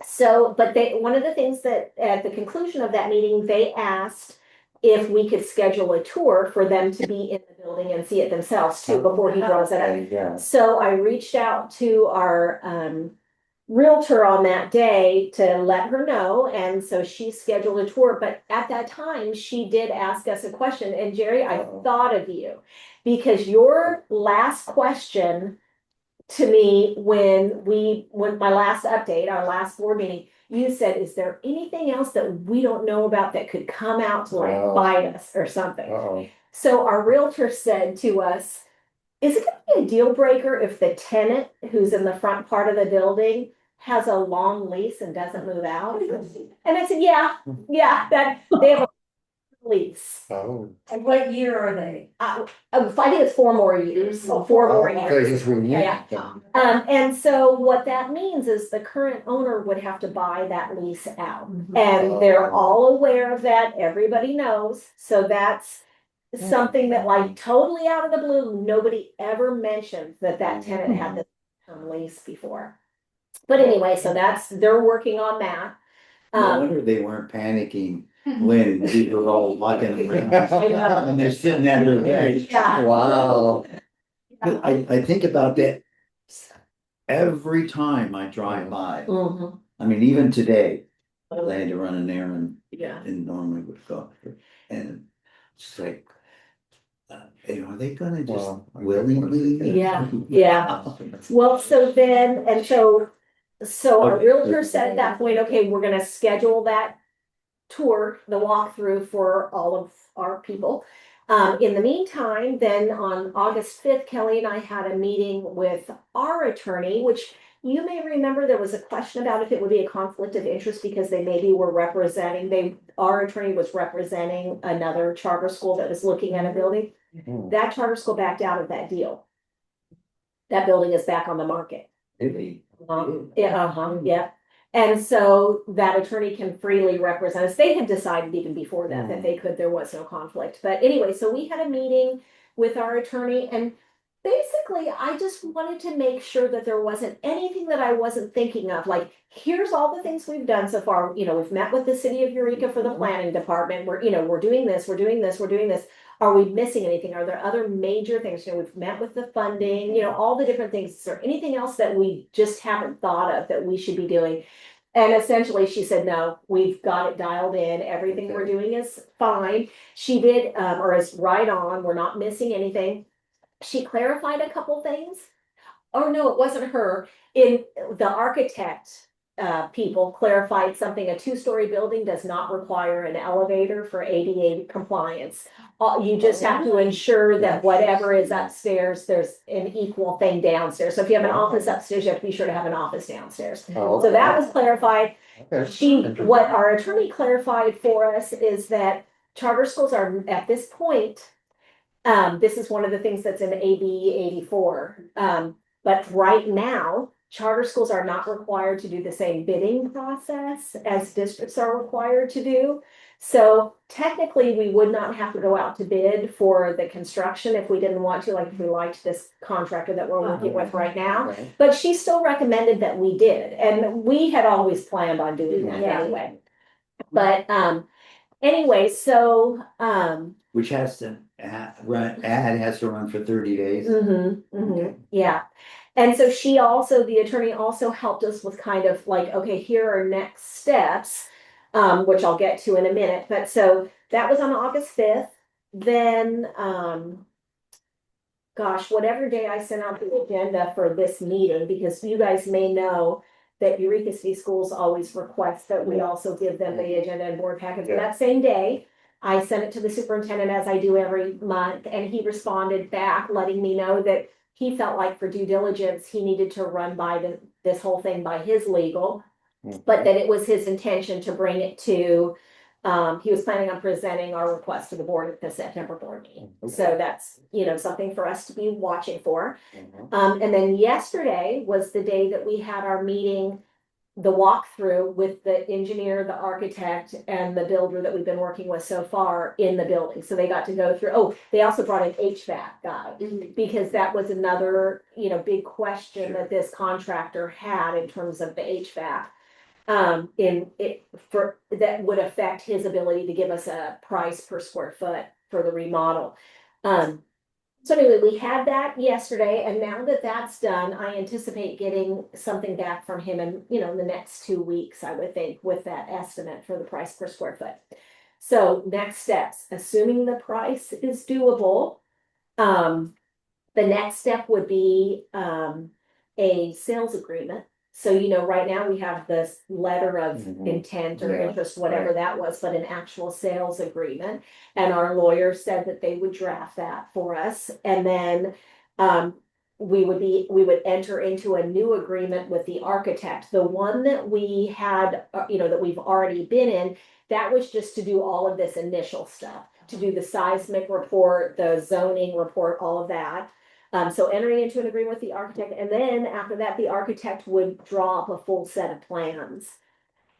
So, but one of the things that at the conclusion of that meeting, they asked if we could schedule a tour for them to be in the building and see it themselves too, before he draws it up. Yeah. So I reached out to our realtor on that day to let her know. And so she scheduled a tour. But at that time, she did ask us a question. And Jerry, I thought of you because your last question to me when my last update, our last board meeting, you said, is there anything else that we don't know about that could come out to Wow. bite us or something? Uh-oh. So our realtor said to us, is it gonna be a deal breaker if the tenant who's in the front part of the building has a long lease and doesn't move out? And I said, yeah, that they have a lease. Oh. And what year are they? I think it's 4 more years, so 4 more Oh, years. they just renewed Yeah. them. And so what that means is the current owner would have to buy that lease out. And they're all aware of that. Everybody knows. So that's something that totally out of the blue, nobody ever mentioned that tenant had this term lease before. But anyway, so they're working on that. No wonder they weren't panicking when we were all walking around. And they're sitting at their bench. Yeah. Wow. I think about that every time I drive by. Mhm. I mean, even today, I had to run an errand Yeah. and normally would go. And it's like, are they gonna just Well, willingly? Yeah. Well, so our realtor said at that point, okay, we're gonna schedule that tour, the walkthrough for all of our people. In the meantime, then on August 5th, Kelly and I had a meeting with our attorney, which you may remember there was a question about if it would be a conflict of interest because they maybe were our attorney was representing another charter school that was looking at a building. Mhm. That charter school backed out of that deal. That building is back on the market. Really? Yeah. And so that attorney can freely represent us. They had decided even before that they could, there was no conflict. But anyway, so we had a meeting with our attorney and basically I just wanted to make sure that there wasn't anything that I wasn't thinking of. Like, here's all the things we've done so far. We've met with the city of Eureka for the planning department. We're doing this, we're doing this, we're doing this. Are we missing anything? Are there other major things? We've met with the funding, all the different things. Is there anything else that we just haven't thought of that we should be doing? And essentially she said, no, we've got it dialed in. Everything we're doing is fine. She did, or is right on. We're not missing anything. She clarified a couple things. Oh, no, it wasn't her. In the architect people clarified something. A 2-story building does not require an elevator for ADA compliance. You just have to ensure that whatever is upstairs, there's an equal thing downstairs. So if you have an office upstairs, you have to be sure to have an office downstairs. Oh, So that was clarified. okay. What our attorney clarified for us is that charter schools are at this point, this is one of the things that's in AB 84. But right now, charter schools are not required to do the same bidding process as districts are required to do. So technically, we would not have to go out to bid for the construction if we didn't want to, like if we liked this contractor that we're working with right now. Okay. But she still recommended that we did, and we had always planned on doing that anyway. But anyway, so Which has to has to run for 30 days. Yeah. And so the attorney also helped us with kind of like, okay, here are next steps, which I'll get to in a minute. But so that was on August 5th. Then, whatever day I sent out the agenda for this meeting, because you guys may know that Eureka City Schools always requests that we also give them the agenda and board packets. That same day, I sent it to the superintendent as I do every month, and he responded back letting me know that he felt like for due diligence, he needed to run by this whole thing by his legal, but that it was his intention to bring it to, he was planning on presenting our request to the board at the September board meeting. So that's, something for us to be watching for. And then yesterday was the day that we had our meeting, the walkthrough with the engineer, the architect, and the builder that we've been working with so far in the building. So they got to go through, they also brought an HVAC guy, because that was another, big question that this contractor had in terms of the HVAC. That would affect his ability to give us a price per square foot for the remodel. So anyway, we had that yesterday, and now that that's done, I anticipate getting something back from him in, the next 2 weeks, I would think, with that estimate for the price per square foot. So next steps, assuming the price is doable, the next step would be a sales agreement. So, right now we have this letter of intent or interest, whatever that was, but an actual sales agreement. And our lawyer said that they would draft that for us. And then we would enter into a new agreement with the architect. The one that we had, that we've already been in, that was just to do all of this initial stuff, to do the seismic report, the zoning report, all of that. So entering into an agreement with the architect, and then after that, the architect would draw up a full set of plans.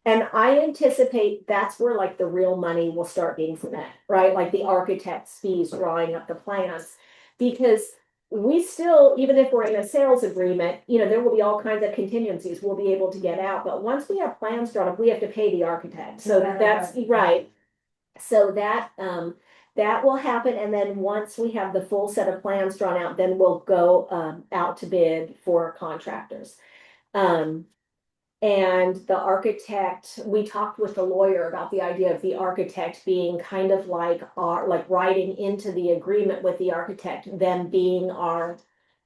And I anticipate that's where like the real money will start being spent, right? Like the architect's fees drawing up the plans. Because we still, even if we're in a sales agreement, there will be all kinds of contingencies we'll be able to get out. But once we have plans drawn up, we have to pay the architect. So that's right. So that will happen, and then once we have the full set of plans drawn out, then we'll go out to bid for contractors. And the architect, we talked with the lawyer about the idea of the architect being kind of like writing into the agreement with the architect, them being our,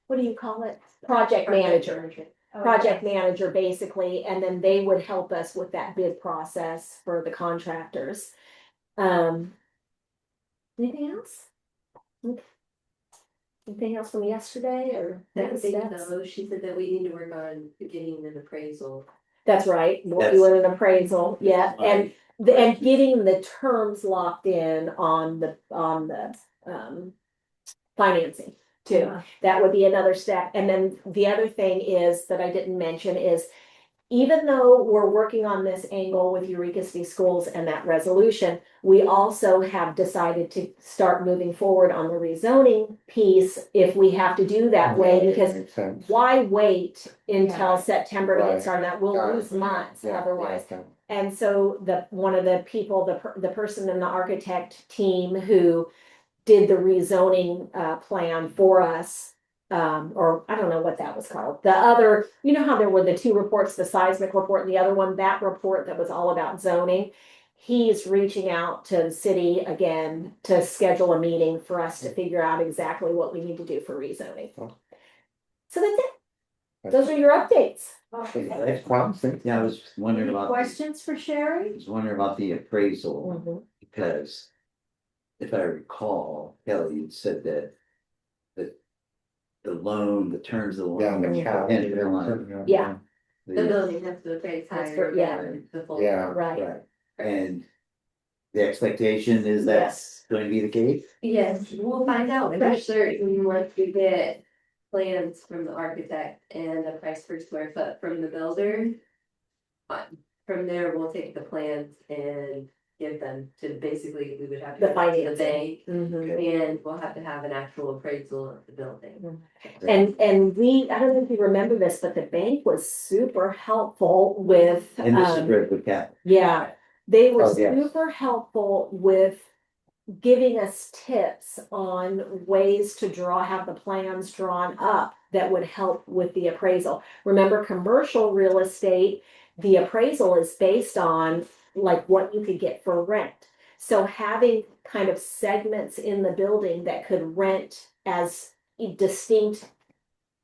what do you call it? Project manager. Project manager, basically, and then they would help us with that bid process for the contractors. Anything else? Anything else from yesterday or next steps? No, she said that we need to work on getting an appraisal. That's right, we'll do an appraisal, yeah, and getting the terms locked in on the financing too. That would be another step. And then the other thing is that I didn't mention is, even though we're working on this angle with Eureka City Schools and that resolution, we also have decided to start moving forward on the rezoning piece if we have to do that way, because why wait until September to get started? That we'll lose months otherwise. And so one of the people, the person in the architect team who did the rezoning plan for us, or I don't know what that was called. The other, how there were the two reports, the seismic report and the other one, that report that was all about zoning. He's reaching out to the city again to schedule a meeting for us to figure out exactly what we need to do for rezoning. So that's it. Those are your updates. That's promising. Yeah, I was wondering Any about. questions for Sherry? I was wondering about the appraisal, because if I recall, Kelly, you said that the loan, the terms of the Yeah, loan. the cap. Yeah. The building has to appraise higher than the full. Yeah. Right. And the expectation is that's going to be the case? Yes, we'll find out for certain once we get plans from the architect and a price per square foot from the builder. From there, we'll take the plans and give them to, basically, we would have to The go to the financing. bank. And we'll have to have an actual appraisal of the building. And I don't know if you remember this, but the bank was super helpful with. And this is Redwood Capital. Yeah, they were Oh, yes. super helpful with giving us tips on ways to have the plans drawn up that would help with the appraisal. Remember, commercial real estate, the appraisal is based on like what you could get for rent. So having kind of segments in the building that could rent as distinct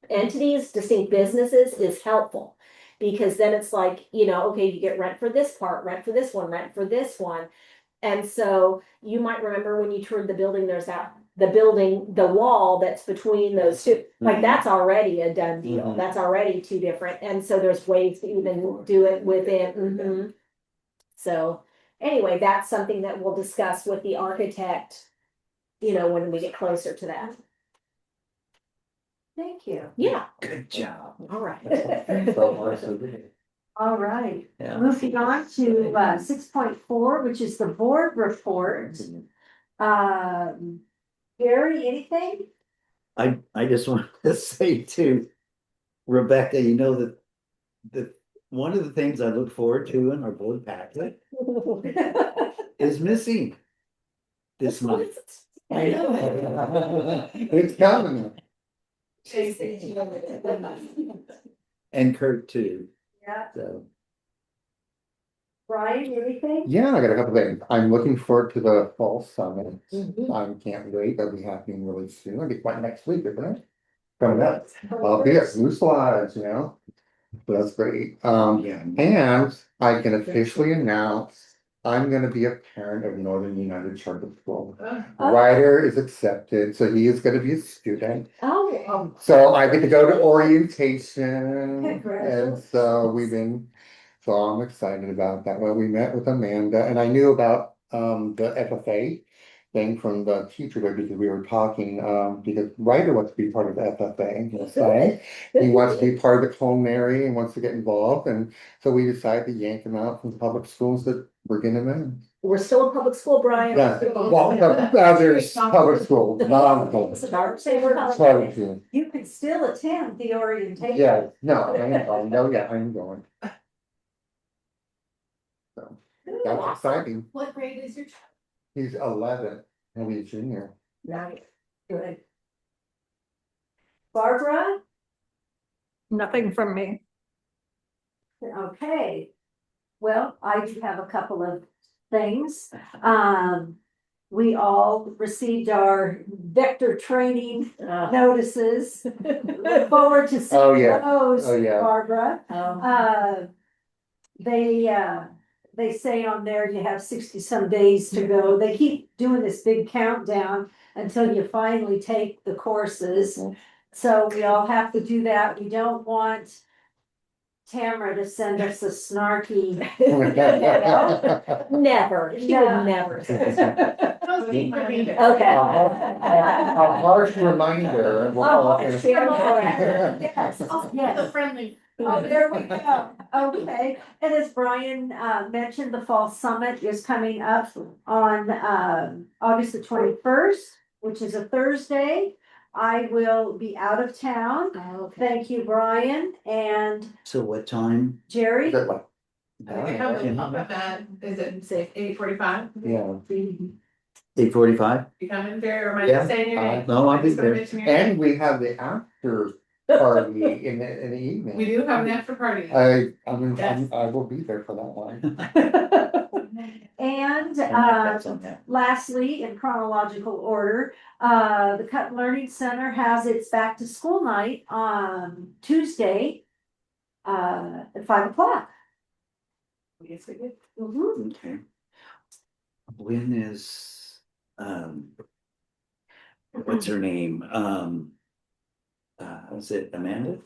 entities, distinct businesses is helpful. Because then it's like, okay, you get rent for this part, rent for this one, rent for this one. And so you might remember when you toured the building, the wall that's between those two, like Mhm. that's already a done deal. Mhm. That's already two different. And so there's ways to even do it within. So anyway, that's something that we'll discuss with the architect, when we get closer to that. Thank you. Yeah, Good job. all right. So far, so good. All right, Yeah. moving on to 6.4, which is the board report. Gary, anything? I just wanted to say to Rebecca, that one of the things I look forward to in our board packet is missing this month. I know. It's coming. And Kurt too, Yeah, so. Brian, anything? Yeah, I got a couple things. I'm looking forward to the fall summit. Mhm. I can't wait. That'll be happening really soon. It'll be quite next week, isn't it? Coming up. I'll be at Blue Slides, So that's great. Yeah. And I can officially announce I'm gonna be a parent of Northern United Charter School. Ryder is accepted, so he is gonna be a student. Oh, So I get to go to orientation, and Congratulations. so I'm excited about that. Well, we met with Amanda, and I knew about the FFA thing from the teacher there because we were talking, because Ryder wants to be part of the FFA, he'll say. He wants to be part of the culinary and wants to get involved, and so we decided to yank him out from public schools that we're getting him in. we're still in public school, Brian. Yeah, well, there's public schools, non-public. Private school. You could still attend the orientation. Yeah, no, I'm going. So, that's exciting. What grade is your child? He's 11, he'll be a junior. Nice, good. Barbara? Nothing from me. Okay. Well, I do have a couple of things. We all received our vector training notices. Look forward to Oh, seeing yeah. those, Oh, yeah. Barbara. They say on there you have 60 some days to go. They keep doing this big countdown until you finally take the courses. So we all have to do that. We don't want Tamara to send us a snarky. Never, she No. would never. A Okay. harsh reminder. Yes. Oh, yes. Friendly. Oh, there we go. Okay, and as Brian mentioned, the fall summit is coming up on August the 21st, which is a Thursday. I will be out of town. Thank you, Brian and So what time? Jerry. Good luck. I come to up at that, is it say 8:45? Yeah, 8:45? You coming, Jerry, or am I Yeah. just saying your name? No, I'll I'm be just gonna there. mention your name. and we have the after party in the evening. We do have an after party. I Yes. will be there for that one. And That's on that. lastly, in chronological order, the Cut Learning Center has its back to school night on Tuesday at 5 o'clock. Yes, we did. Mhm. Okay. When is, what's her name? Is it Amanda?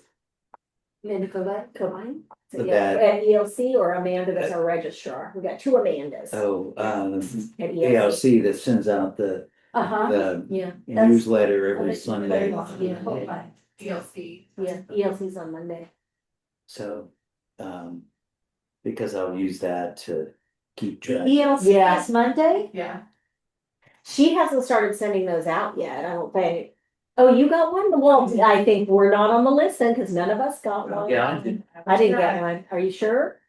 Amanda Cobine? But Yeah, that- at ELC or Amanda that's our registrar. We got two Amandas Oh, at ELC. ALC that sends out the Uh-huh. Yeah, newsletter every Sunday. Yeah. DLC. yeah, ELC's on Monday. So, because I'll use that to keep The track. ELC Yeah. is Monday? Yeah. She hasn't started sending those out yet, I don't think. Oh, you got one? Well, I think we're not on the list then, because none of us got one. Yeah, I did. I didn't get one. Are you sure?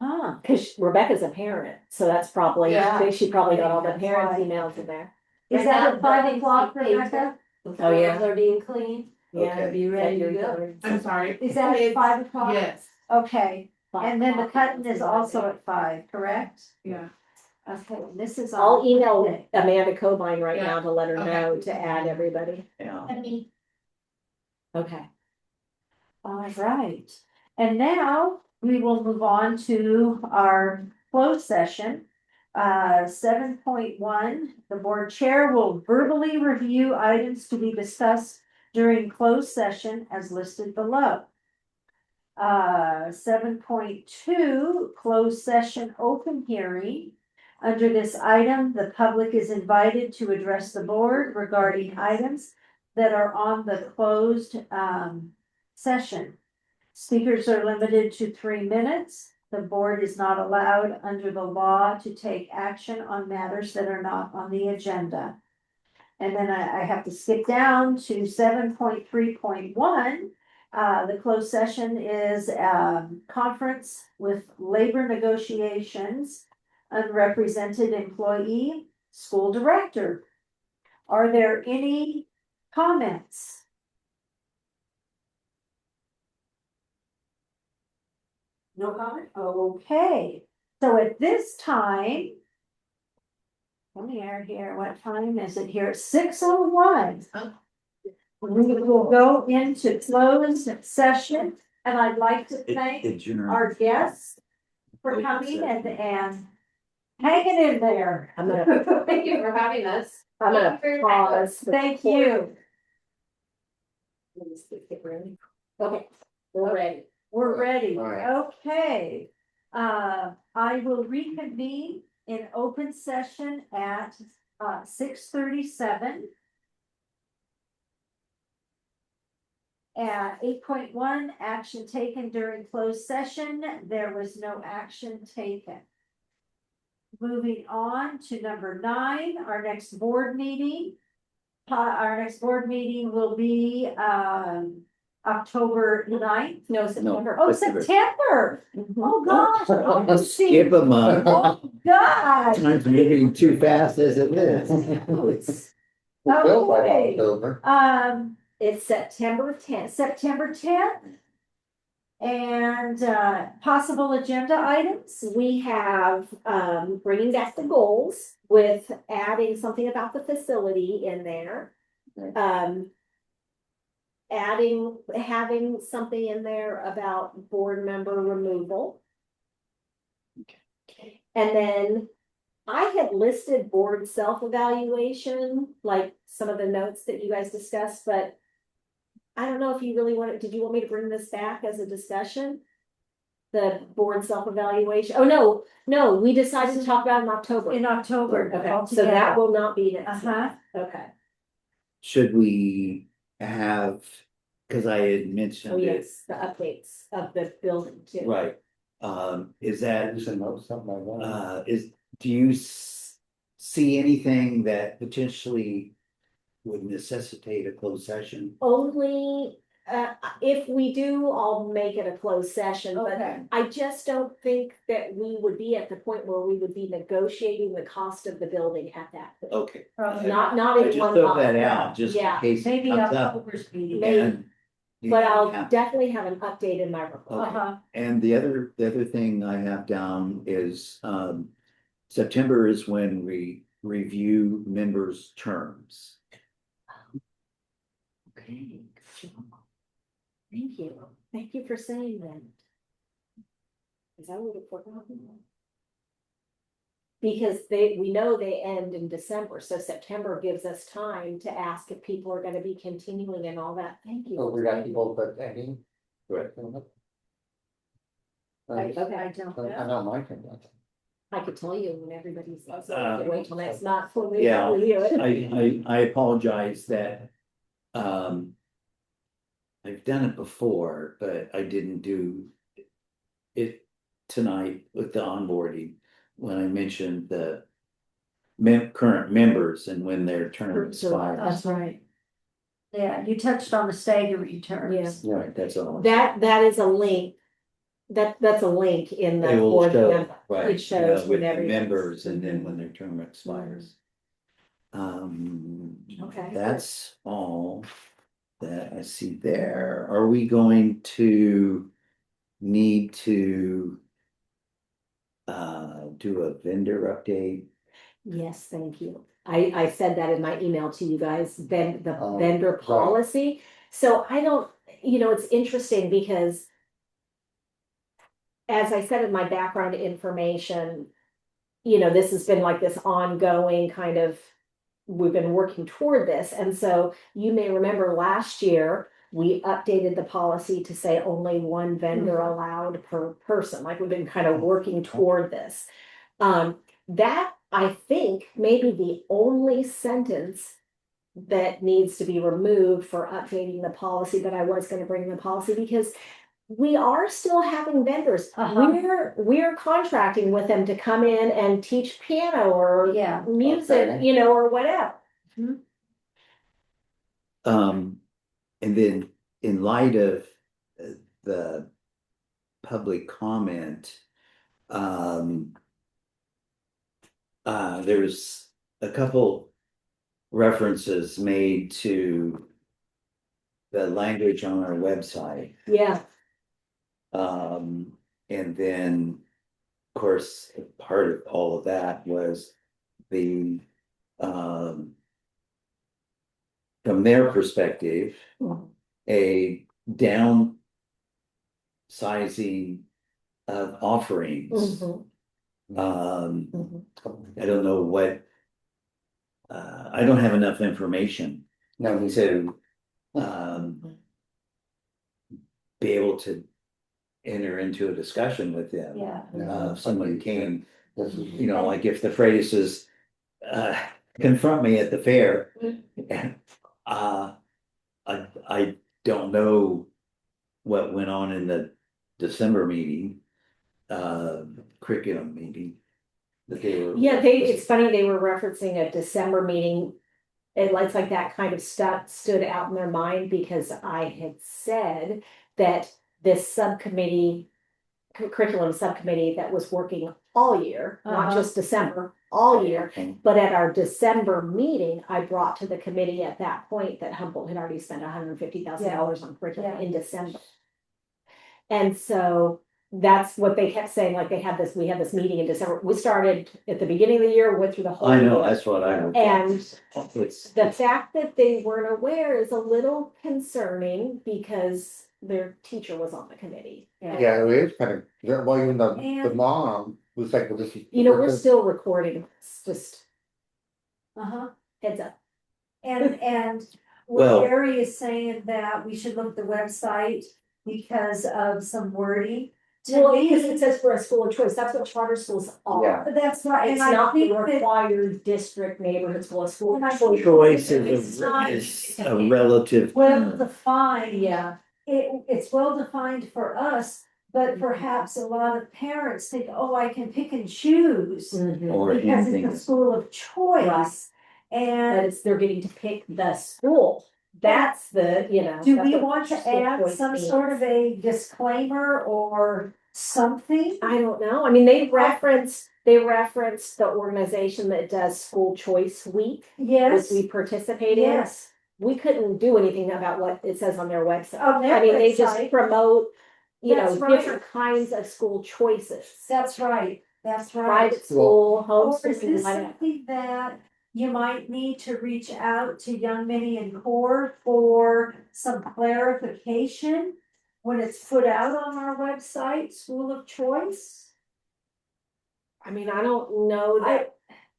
Huh. Because Rebecca's a parent, so that's probably, Yeah. I think she probably got all the parents' emails in there. Is that at 5 o'clock, Rebecca? Oh, yeah. They're being clean? Yeah, Okay. be ready to go. I'm sorry. Is that at 5 o'clock? Yes, Okay, and then the cutting is also at 5, correct? yeah. Okay, and this is. I'll on email Monday. Amanda Cobine right Yeah. now to let her Okay. know to add everybody. Yeah. Okay. All right. And now we will move on to our closed session. 7.1, the board chair will verbally review items to be discussed during closed session as listed below. 7.2, closed session open hearing. Under this item, the public is invited to address the board regarding items that are on the closed session. Speakers are limited to 3 minutes. The board is not allowed under the law to take action on matters that are not on the agenda. And then I have to skip down to 7.3.1. The closed session is conference with labor negotiations, unrepresented employee, school director. Are there any comments? No comment? Okay, so at this time. Come here, what time is it here? 6:01. We will go into closed session, and I'd like to thank our guests for coming and hanging in there. Thank you for having us. I'm gonna pause. Thank you. Okay, we're ready. We're ready. All right. Okay. I will reconvene in open session at 6:37. At 8.1, action taken during closed session, there was no action taken. Moving on to number 9, our next board meeting. Our next board meeting will be October 9th. No, September. Oh, September. Oh, gosh. Oh, Skip a month. Oh, God. Time's moving too fast as it is. Feels like Okay. October. It's September 10th. September 10th. And possible agenda items. We have bringing back the goals with adding something about the facility in there. Having something in there about board member removal. And then I had listed board self-evaluation, like some of the notes that you guys discussed, but I don't know if you really did you want me to bring this back as a discussion? The board self-evaluation? Oh, no, we decided to talk about it in October. In October. Okay, so that will not be next month. Uh-huh. Okay. Should we have, because I had Oh, mentioned it, yes, the updates of the building too. right, is that, You should know something like that. do you see anything that potentially would necessitate a closed session? Only, if we do, I'll make it a closed session, but Okay. I just don't think that we would be at the point where we would be negotiating the cost of the building at that point. Okay. Not I in just one throw month. that out, just in Yeah. case it Maybe comes up. October's meeting. Maybe. And you But I'll have- definitely have an update in my report. Okay. Uh-huh. And the other thing I have down is, September is when we review members' terms. Okay. Thank you. Thank you for saying that. Cause I would have forgotten. Because we know they end in December, so September gives us time to ask if people are gonna be continuing and all that. Thank you. So we got people that ending. Correct. Okay, I don't I know. know my thing. I could tell you when everybody's, wait till next month. when we Uh, Yeah. review it. I apologize that, I've done it before, but I didn't do it tonight with the onboarding, when I mentioned the current members and when their term expires. That's right. Yeah, you touched on the staggering terms. Yeah. Right, that's all. That is a link. That's a link in the They will board show, member. right, It shows with the whenever. members and then when their term expires. Okay. That's all that I see there. Are we going to need to do a vendor update? Yes, thank you. I said that in my email to you guys, the Oh, vendor right. policy. So I don't, it's interesting because as I said in my background information, you know, this has been like this ongoing kind of, we've been working toward this. And so you may remember last year, we updated the policy to say only one vendor allowed per person, like we've been kind of working toward this. That I think may be the only sentence that needs to be removed for updating the policy, that I was gonna bring in the policy, because we are still having vendors. We're contracting with them to come in and teach piano or Yeah. music, you know, or whatever. And then in light of the public comment, there's a couple references made to the language on our website. Yeah, And then, of course, part of all of that was the, from their perspective, a downsizing of offerings. I don't know what, I don't have enough information No, to, be able to enter into a discussion with them. Yeah. If someone came, this is, you know, like if the phrase is, confront me at the fair. And, I don't know what went on in the December meeting, curriculum meeting. That they were. yeah, it's funny, they were referencing a December meeting. It's like that kind of stuff stood out in their mind, because I had said that this subcommittee, curriculum subcommittee that was working all year, not just December, all year. But at our December meeting, I brought to the committee at that point that Humboldt had already spent $150,000 on curriculum in December. And so that's what they kept saying, like we had this meeting in December. We started at the beginning of the year, went through the whole I know, year. that's what I. And It's, the fact that they weren't aware is a little concerning, because their teacher was on the committee. yeah, it is kind of, well, even the mom was like, well, this is. You know, we're still recording, it's just heads up. And Well- what Gary is saying that we should look at the website because of some wording. Well, because it says for a school of choice, that's what charter schools are. Yeah. That's right, It's and I not the think that, required district neighborhood school, a school And I of think choice. choice It's not- is a relative. well defined. Yeah, It's well defined for us, but perhaps a lot of parents think, oh, I can pick and choose. Or Because anything. it's a school of choice. Right. But And they're getting to pick the school. That's the, you know. do that's we what want to school add choice some means. sort of a disclaimer or something? I don't know. I mean, they referenced the organization that does School Choice Week, which Yes, we participate in. yes. We couldn't do anything about what it says on their website. On their I mean, they just website. promote, you know, That's right. different kinds of school choices. That's right, that's right. Private school, Or is homeschooling, this whatever. something that you might need to reach out to Young Minnie and Core for some clarification when it's put out on our website, School of Choice? I mean, I don't know that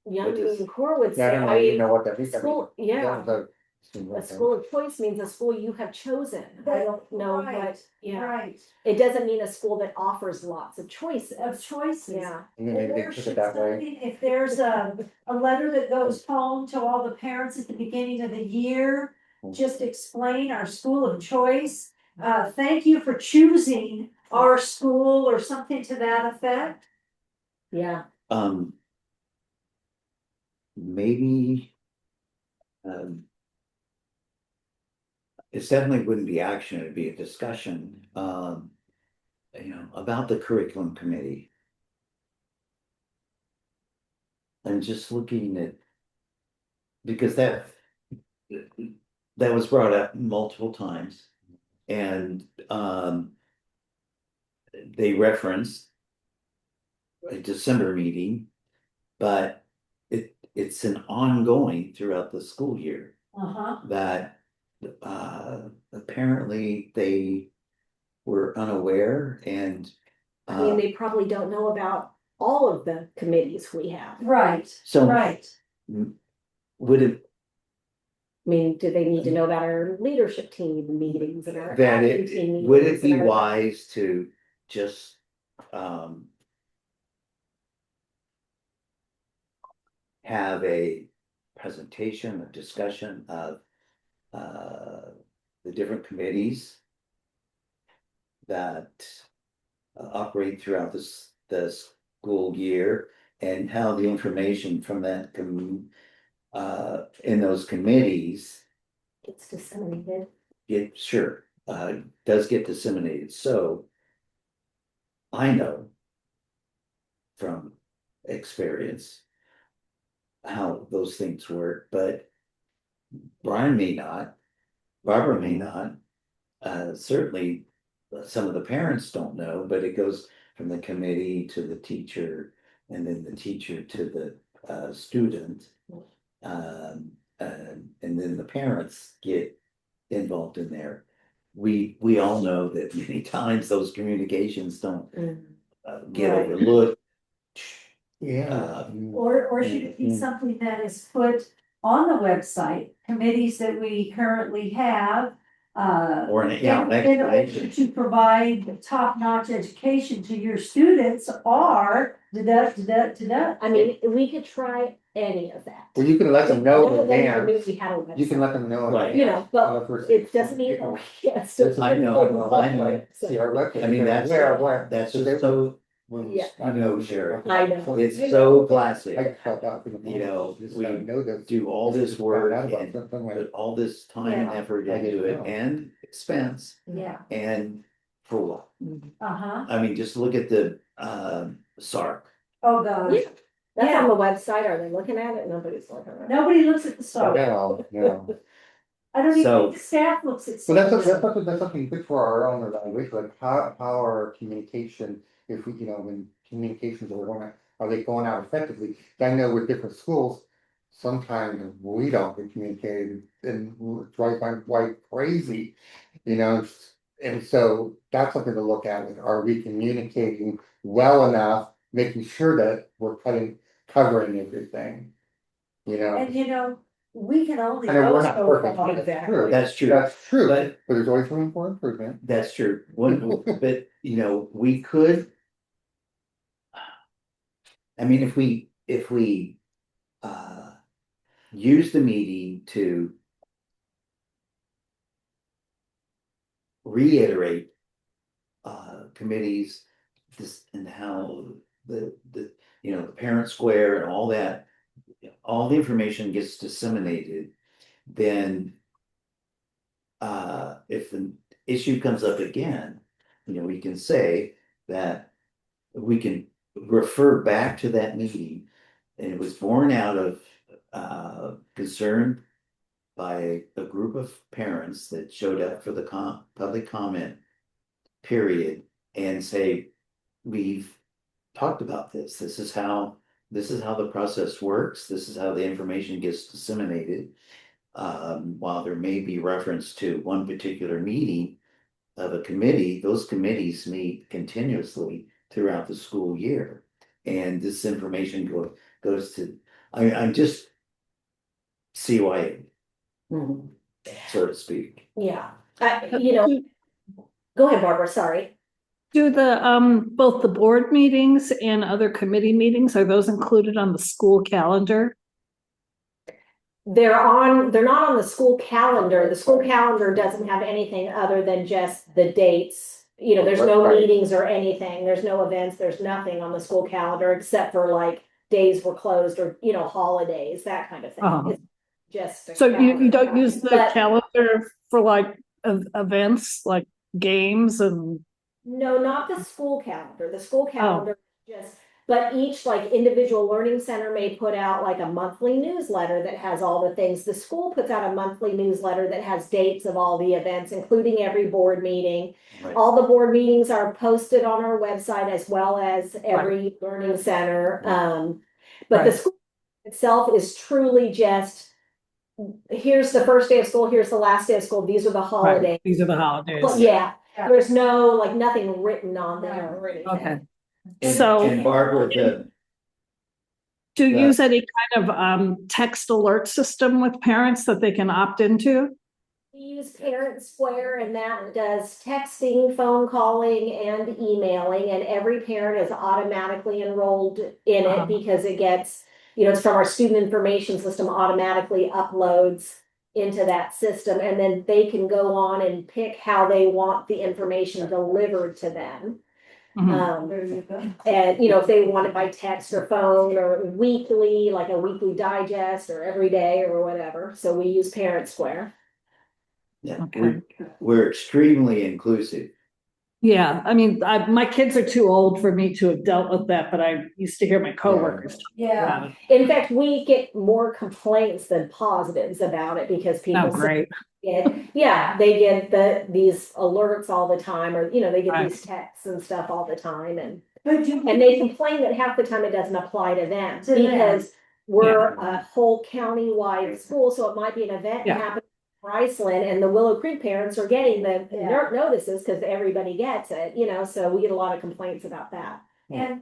Young What is- Minnie Core would Yeah, I say, don't I even mean, know what that means. I mean, school, yeah. that was A school of choice means a school you have chosen. I don't know Right, what, yeah. Right, It doesn't mean a school that offers lots of choices. of choices. Yeah. And then maybe they Or took should it that way. something, if there's a letter that goes home to all the parents at the beginning of the year, just explain our school of choice. Thank you for choosing our school or something to that effect. Yeah. Maybe. It definitely wouldn't be action, it'd be a discussion, you know, about the curriculum committee. And just looking at, because that was brought up multiple times. And, they referenced a December meeting, but it's an ongoing throughout the school year. That apparently they were unaware, and I mean, they probably don't know about all of the committees we have. Right, So right. would it, I mean, do they need to know about our leadership team meetings and our that admin team it, would it meetings be and our- wise to just, have a presentation, a discussion of, the different committees that operate throughout the school year and how the information from that in those committees It's disseminated. does get disseminated, so I know from experience how those things work, but Brian may not, Barbara may not, certainly some of the parents don't know, but it goes from the committee to the teacher and then the teacher to the student. And then the parents get involved in there. We all know that many times those communications don't get Right. overlooked. Yeah. Or should it be something that is put on the website, committees that we currently have? Or In order explanation. to provide top-notch education to your students are da. I mean, we could try any of that. Well, you can let them know in advance. We had a website. You can let them know. in Right. You know, advance but on the first- it doesn't mean that we can't still. This is- I know. See our website. I mean, that's Where- just so, Yeah. I know, Sherry. I know. It's so I classic. felt out. You know, we know this. do all this work and Something put all this time and Yeah. effort I into didn't it know. and expense Yeah, and for what? uh-huh. I mean, just look at the SARC. Oh, gosh. Yeah. That's on the website. Are they looking at it? Nobody's looking at it. Nobody looks at the song. No. I don't even So- think the staff looks at. So that's songs. that's something good for our own evaluation, like how our communication, if we, when communications are they going out effectively? I know with different schools, sometimes we don't get communicated and it drives my wife crazy, and so that's something to look at, like, are we communicating well enough, making sure that we're covering everything, And we can only. I know we're go not so perfect, far. that's true. That's true. That's true, But- but there's always room for improvement. That's true. But we could. I mean, if we use the meeting to reiterate committees this and how the parent square and all that, all the information gets disseminated, then if an issue comes up again, we can say that we can refer back to that meeting. And it was born out of concern by a group of parents that showed up for the public comment period and say, we've talked about this. This is how the process works. This is how the information gets disseminated. While there may be reference to one particular meeting of a committee, those committees meet continuously throughout the school year. And this information goes to, I'm just CYA, Mhm. so to speak. Yeah, go ahead, Barbara, sorry. Do both the board meetings and other committee meetings, are those included on the school calendar? They're not on the school calendar. The school calendar doesn't have anything other than just the dates. There's no Right. meetings or anything. There's no events. There's nothing on the school calendar except for like days were closed or, holidays, that kind of thing. Uh-huh. It's just. a So you don't calendar. use the But- calendar for like events, like games and, No, not the school calendar. The school calendar just, but each like individual learning center may put out like a monthly newsletter that has all the things. The school puts out a monthly newsletter that has dates of all the events, including every board meeting. Right. All the board meetings are posted on our website as well as every learning center. But the Right. school itself is truly just, here's the first day of school, here's the last day of school, these are the holidays. these are the holidays. Well, yeah, There's no, like, nothing written on there or anything. Okay. And- So- And Barbara, Do you Yeah. use any kind of text alert system with parents that they can opt into? We use Parent Square, and that does texting, phone calling, and emailing, and every parent is automatically enrolled in Uh-huh. it because it gets, it's from our student information system, automatically uploads into that system, and then they can go on and pick how they want the information delivered to them. Mhm. There you go. And, if they want it by text or phone or weekly, like a weekly digest or every day or whatever, so we use Parent Square. yeah, Okay. we're extremely inclusive. Yeah, I mean, my kids are too old for me to have dealt with that, but I used to hear my coworkers talk Yeah. about it. In fact, we get more complaints than positives about it because Oh, people say, great. they get these alerts all the time, or, they get Right. these texts and stuff all the time, and But you. they complain that half the time it doesn't apply to them To them. because we're a whole county-wide school, so it might be an event Yeah. happening in Riceland, and the Willow Creek parents are getting the Yeah. notices because everybody gets it, so we get a lot of complaints about that. And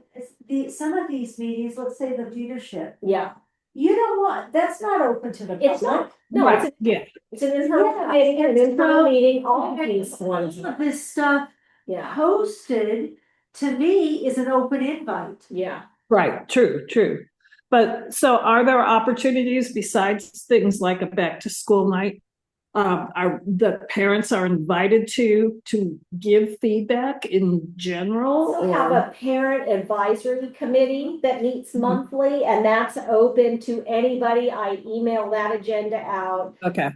some of these meetings, let's say the leadership, Yeah, you don't want, that's not open to the public. it's not, no, Right, yeah, it's an internal Yeah, meeting, an it's internal not- meeting, all these ones, All of this stuff yeah, posted, to me, is an open invite. yeah. right, true. But so are there opportunities besides things like a back to school night? Are the parents are invited to give feedback in general? Also have or- a parent advisory committee that meets Mhm. monthly, and that's open to anybody. I email that agenda out, Okay,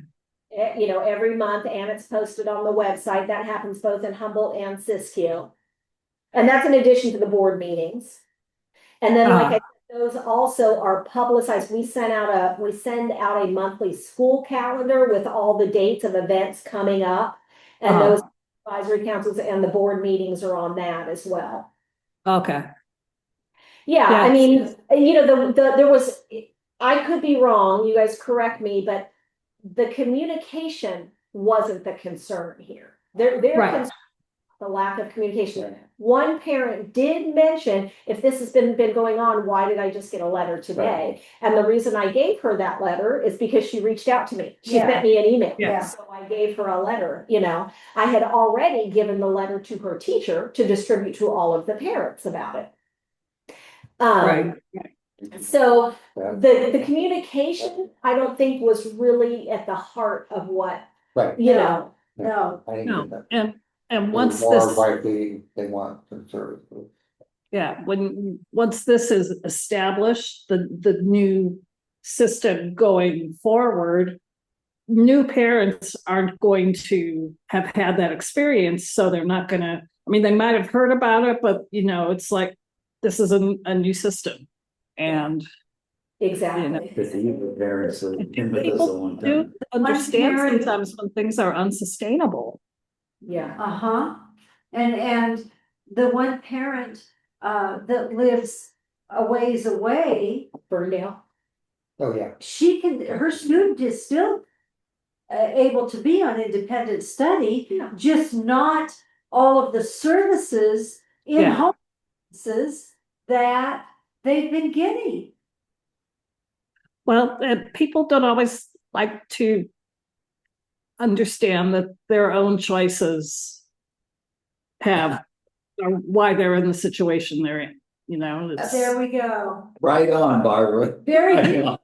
every month, and it's posted on the website. That happens both in Humboldt and Siskiyou. And that's in addition to the board meetings. And then, like I said, those also are publicized. We send out a monthly school calendar with all the dates of events coming up. And those advisory councils and the board meetings are on that as well. okay, Yeah, I Yes. mean, there was, I could be wrong, you guys correct me, but the communication wasn't the concern here. They're Right. concerned the lack of communication. One parent did mention, if this has been going on, why did I just get a letter today? And the reason I gave her that letter is because she reached out to me. She Yeah. sent me an email. Yeah. So I gave her a letter, I had already given the letter to her teacher to distribute to all of the parents about it. right, So the communication, I don't think was really at the heart of what, Right. No. I didn't no, get that. and It once was more this. likely they want to serve. Yeah, once this is established, the new system going forward, new parents aren't going to have had that experience, so they're not gonna, I mean, they might have heard about it, but it's like, this is a new system. And exactly. But the parents have been with us a people long do time. understand parent- sometimes when things are unsustainable. Yeah. Uh-huh. And the one parent, that lives a ways away, Ferndale. Oh, yeah. her student is still able to be on independent study, Yeah. just not all of the services in Yeah. home services that they've been getting. Well, people don't always like to understand that their own choices have, or why they're in the situation they're in, it's. There we go. Right on, Barbara. Very Right on.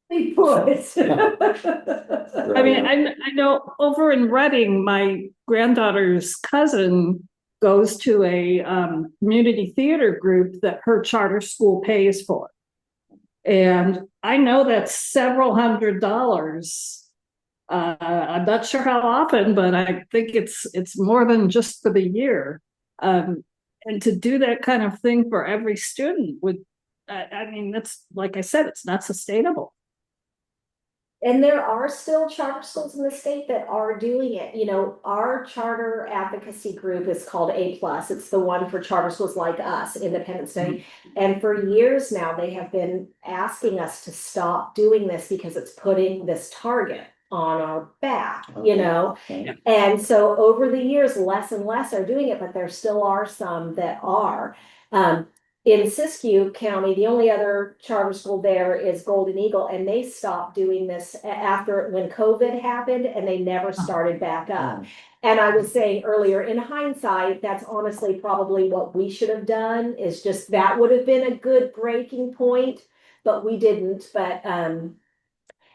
deeply put. I mean, I know over in Reading, my granddaughter's cousin goes to a community theater group that her charter school pays for. And I know that's several $100s. I'm not sure how often, but I think it's more than just for the year. And to do that kind of thing for every student would, I mean, that's, like I said, it's not sustainable. And there are still charter schools in the state that are doing it. Our charter advocacy group is called A+. It's the one for charter schools like us, independent study. And for years now, they have been asking us to stop doing this because it's putting this target on our back, Okay. And so over the years, less and less are doing it, but there still are some that are. In Siskiyou County, the only other charter school there is Golden Eagle, and they stopped doing this after when COVID happened, and they never started back up. And I was saying earlier, in hindsight, that's honestly probably what we should have done, is just that would have been a good breaking point, but we didn't. But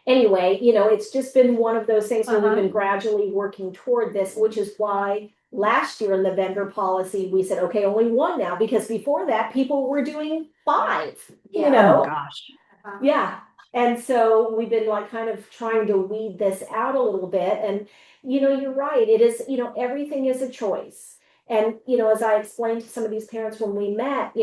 anyway, it's just been one of those things where we've been gradually working toward this, which is why last year in the vendor policy, we said, okay, only one now, because before that, people were doing 5, Oh, gosh. Yeah. And so we've been like kind of trying to weed this out a little bit. And, you're right. It is, everything is a choice. And, as I explained to some of these parents when we met,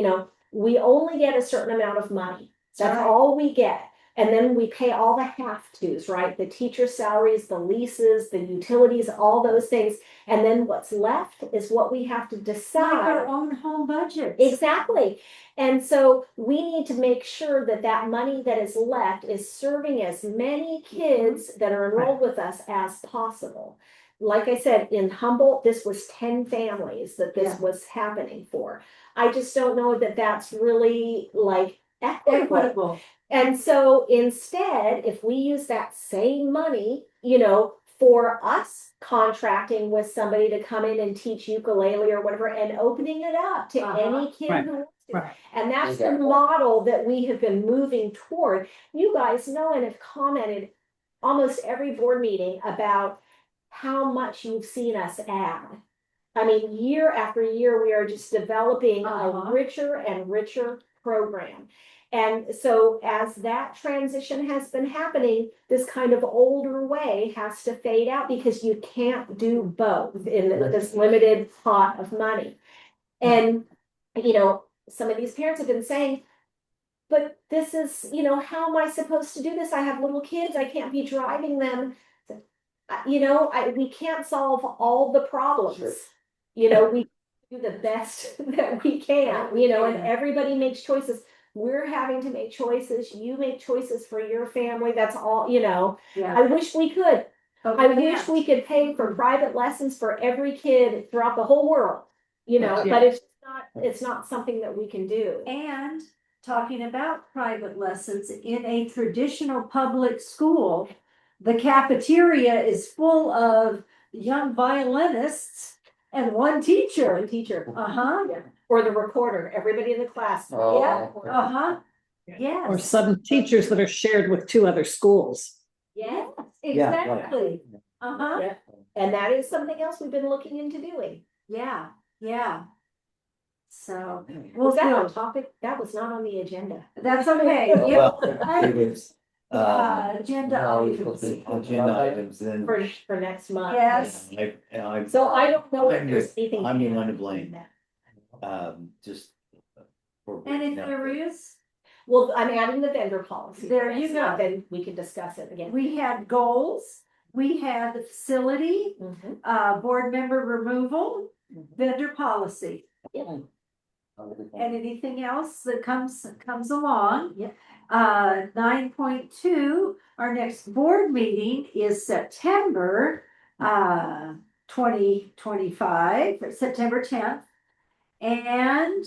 we only get a certain amount of money. That's all we get. And then we pay all the have-tos, right? The teacher salaries, the leases, the utilities, all those things. And then what's left is what we have to decide. Like our own home budget. Exactly. And so we need to make sure that that money that is left is serving as many kids that are enrolled with us as possible. Like I said, in Humboldt, this was 10 families that this was happening for. I just don't know that that's really like equitable. And so instead, if we use that same money, for us contracting with somebody to come in and teach ukulele or whatever and opening it up to any kid who wants to. And that's the model that we have been moving toward. You guys know and have commented almost every board meeting about how much you've seen us add. I mean, year after year, we are just developing a richer and richer program. And so as that transition has been happening, this kind of older way has to fade out because you can't do both in this limited pot of money. And, some of these parents have been saying, but this is, how am I supposed to do this? I have little kids. I can't be driving them. We can't solve all the problems. We do the best that we can, and everybody makes choices. We're having to make choices. You make choices for your family. That's all, I wish we could. I wish we could pay for private lessons for every kid throughout the whole world, but it's not something that we can do. And talking about private lessons, in a traditional public school, the cafeteria is full of young violinists and one teacher. Yeah. Or the recorder, everybody in the class. Yes. Or some teachers that are shared with 2 other schools. Yes, exactly. Yeah. And that is something else we've been looking into doing. Yeah. So Was that on topic? That was not on the agenda. that's okay. Well, it was, Agenda items. agenda items then. For next month. Yes. So I don't know if there's anything. I'm the one to blame. Just. And if there is, Well, I'm adding the vendor policy. There you go. Then we can discuss it again. we had goals, we had the facility, board member removal, vendor policy. Yeah. And anything else that comes along. Yep. 9.2, our next board meeting is September 2025, September 10th. And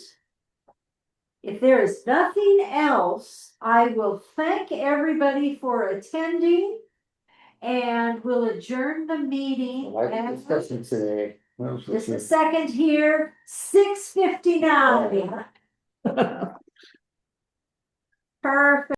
if there is nothing else, I will thank everybody for attending and we'll adjourn the meeting. Discussion today. Just a second here, 6:59. Perfect.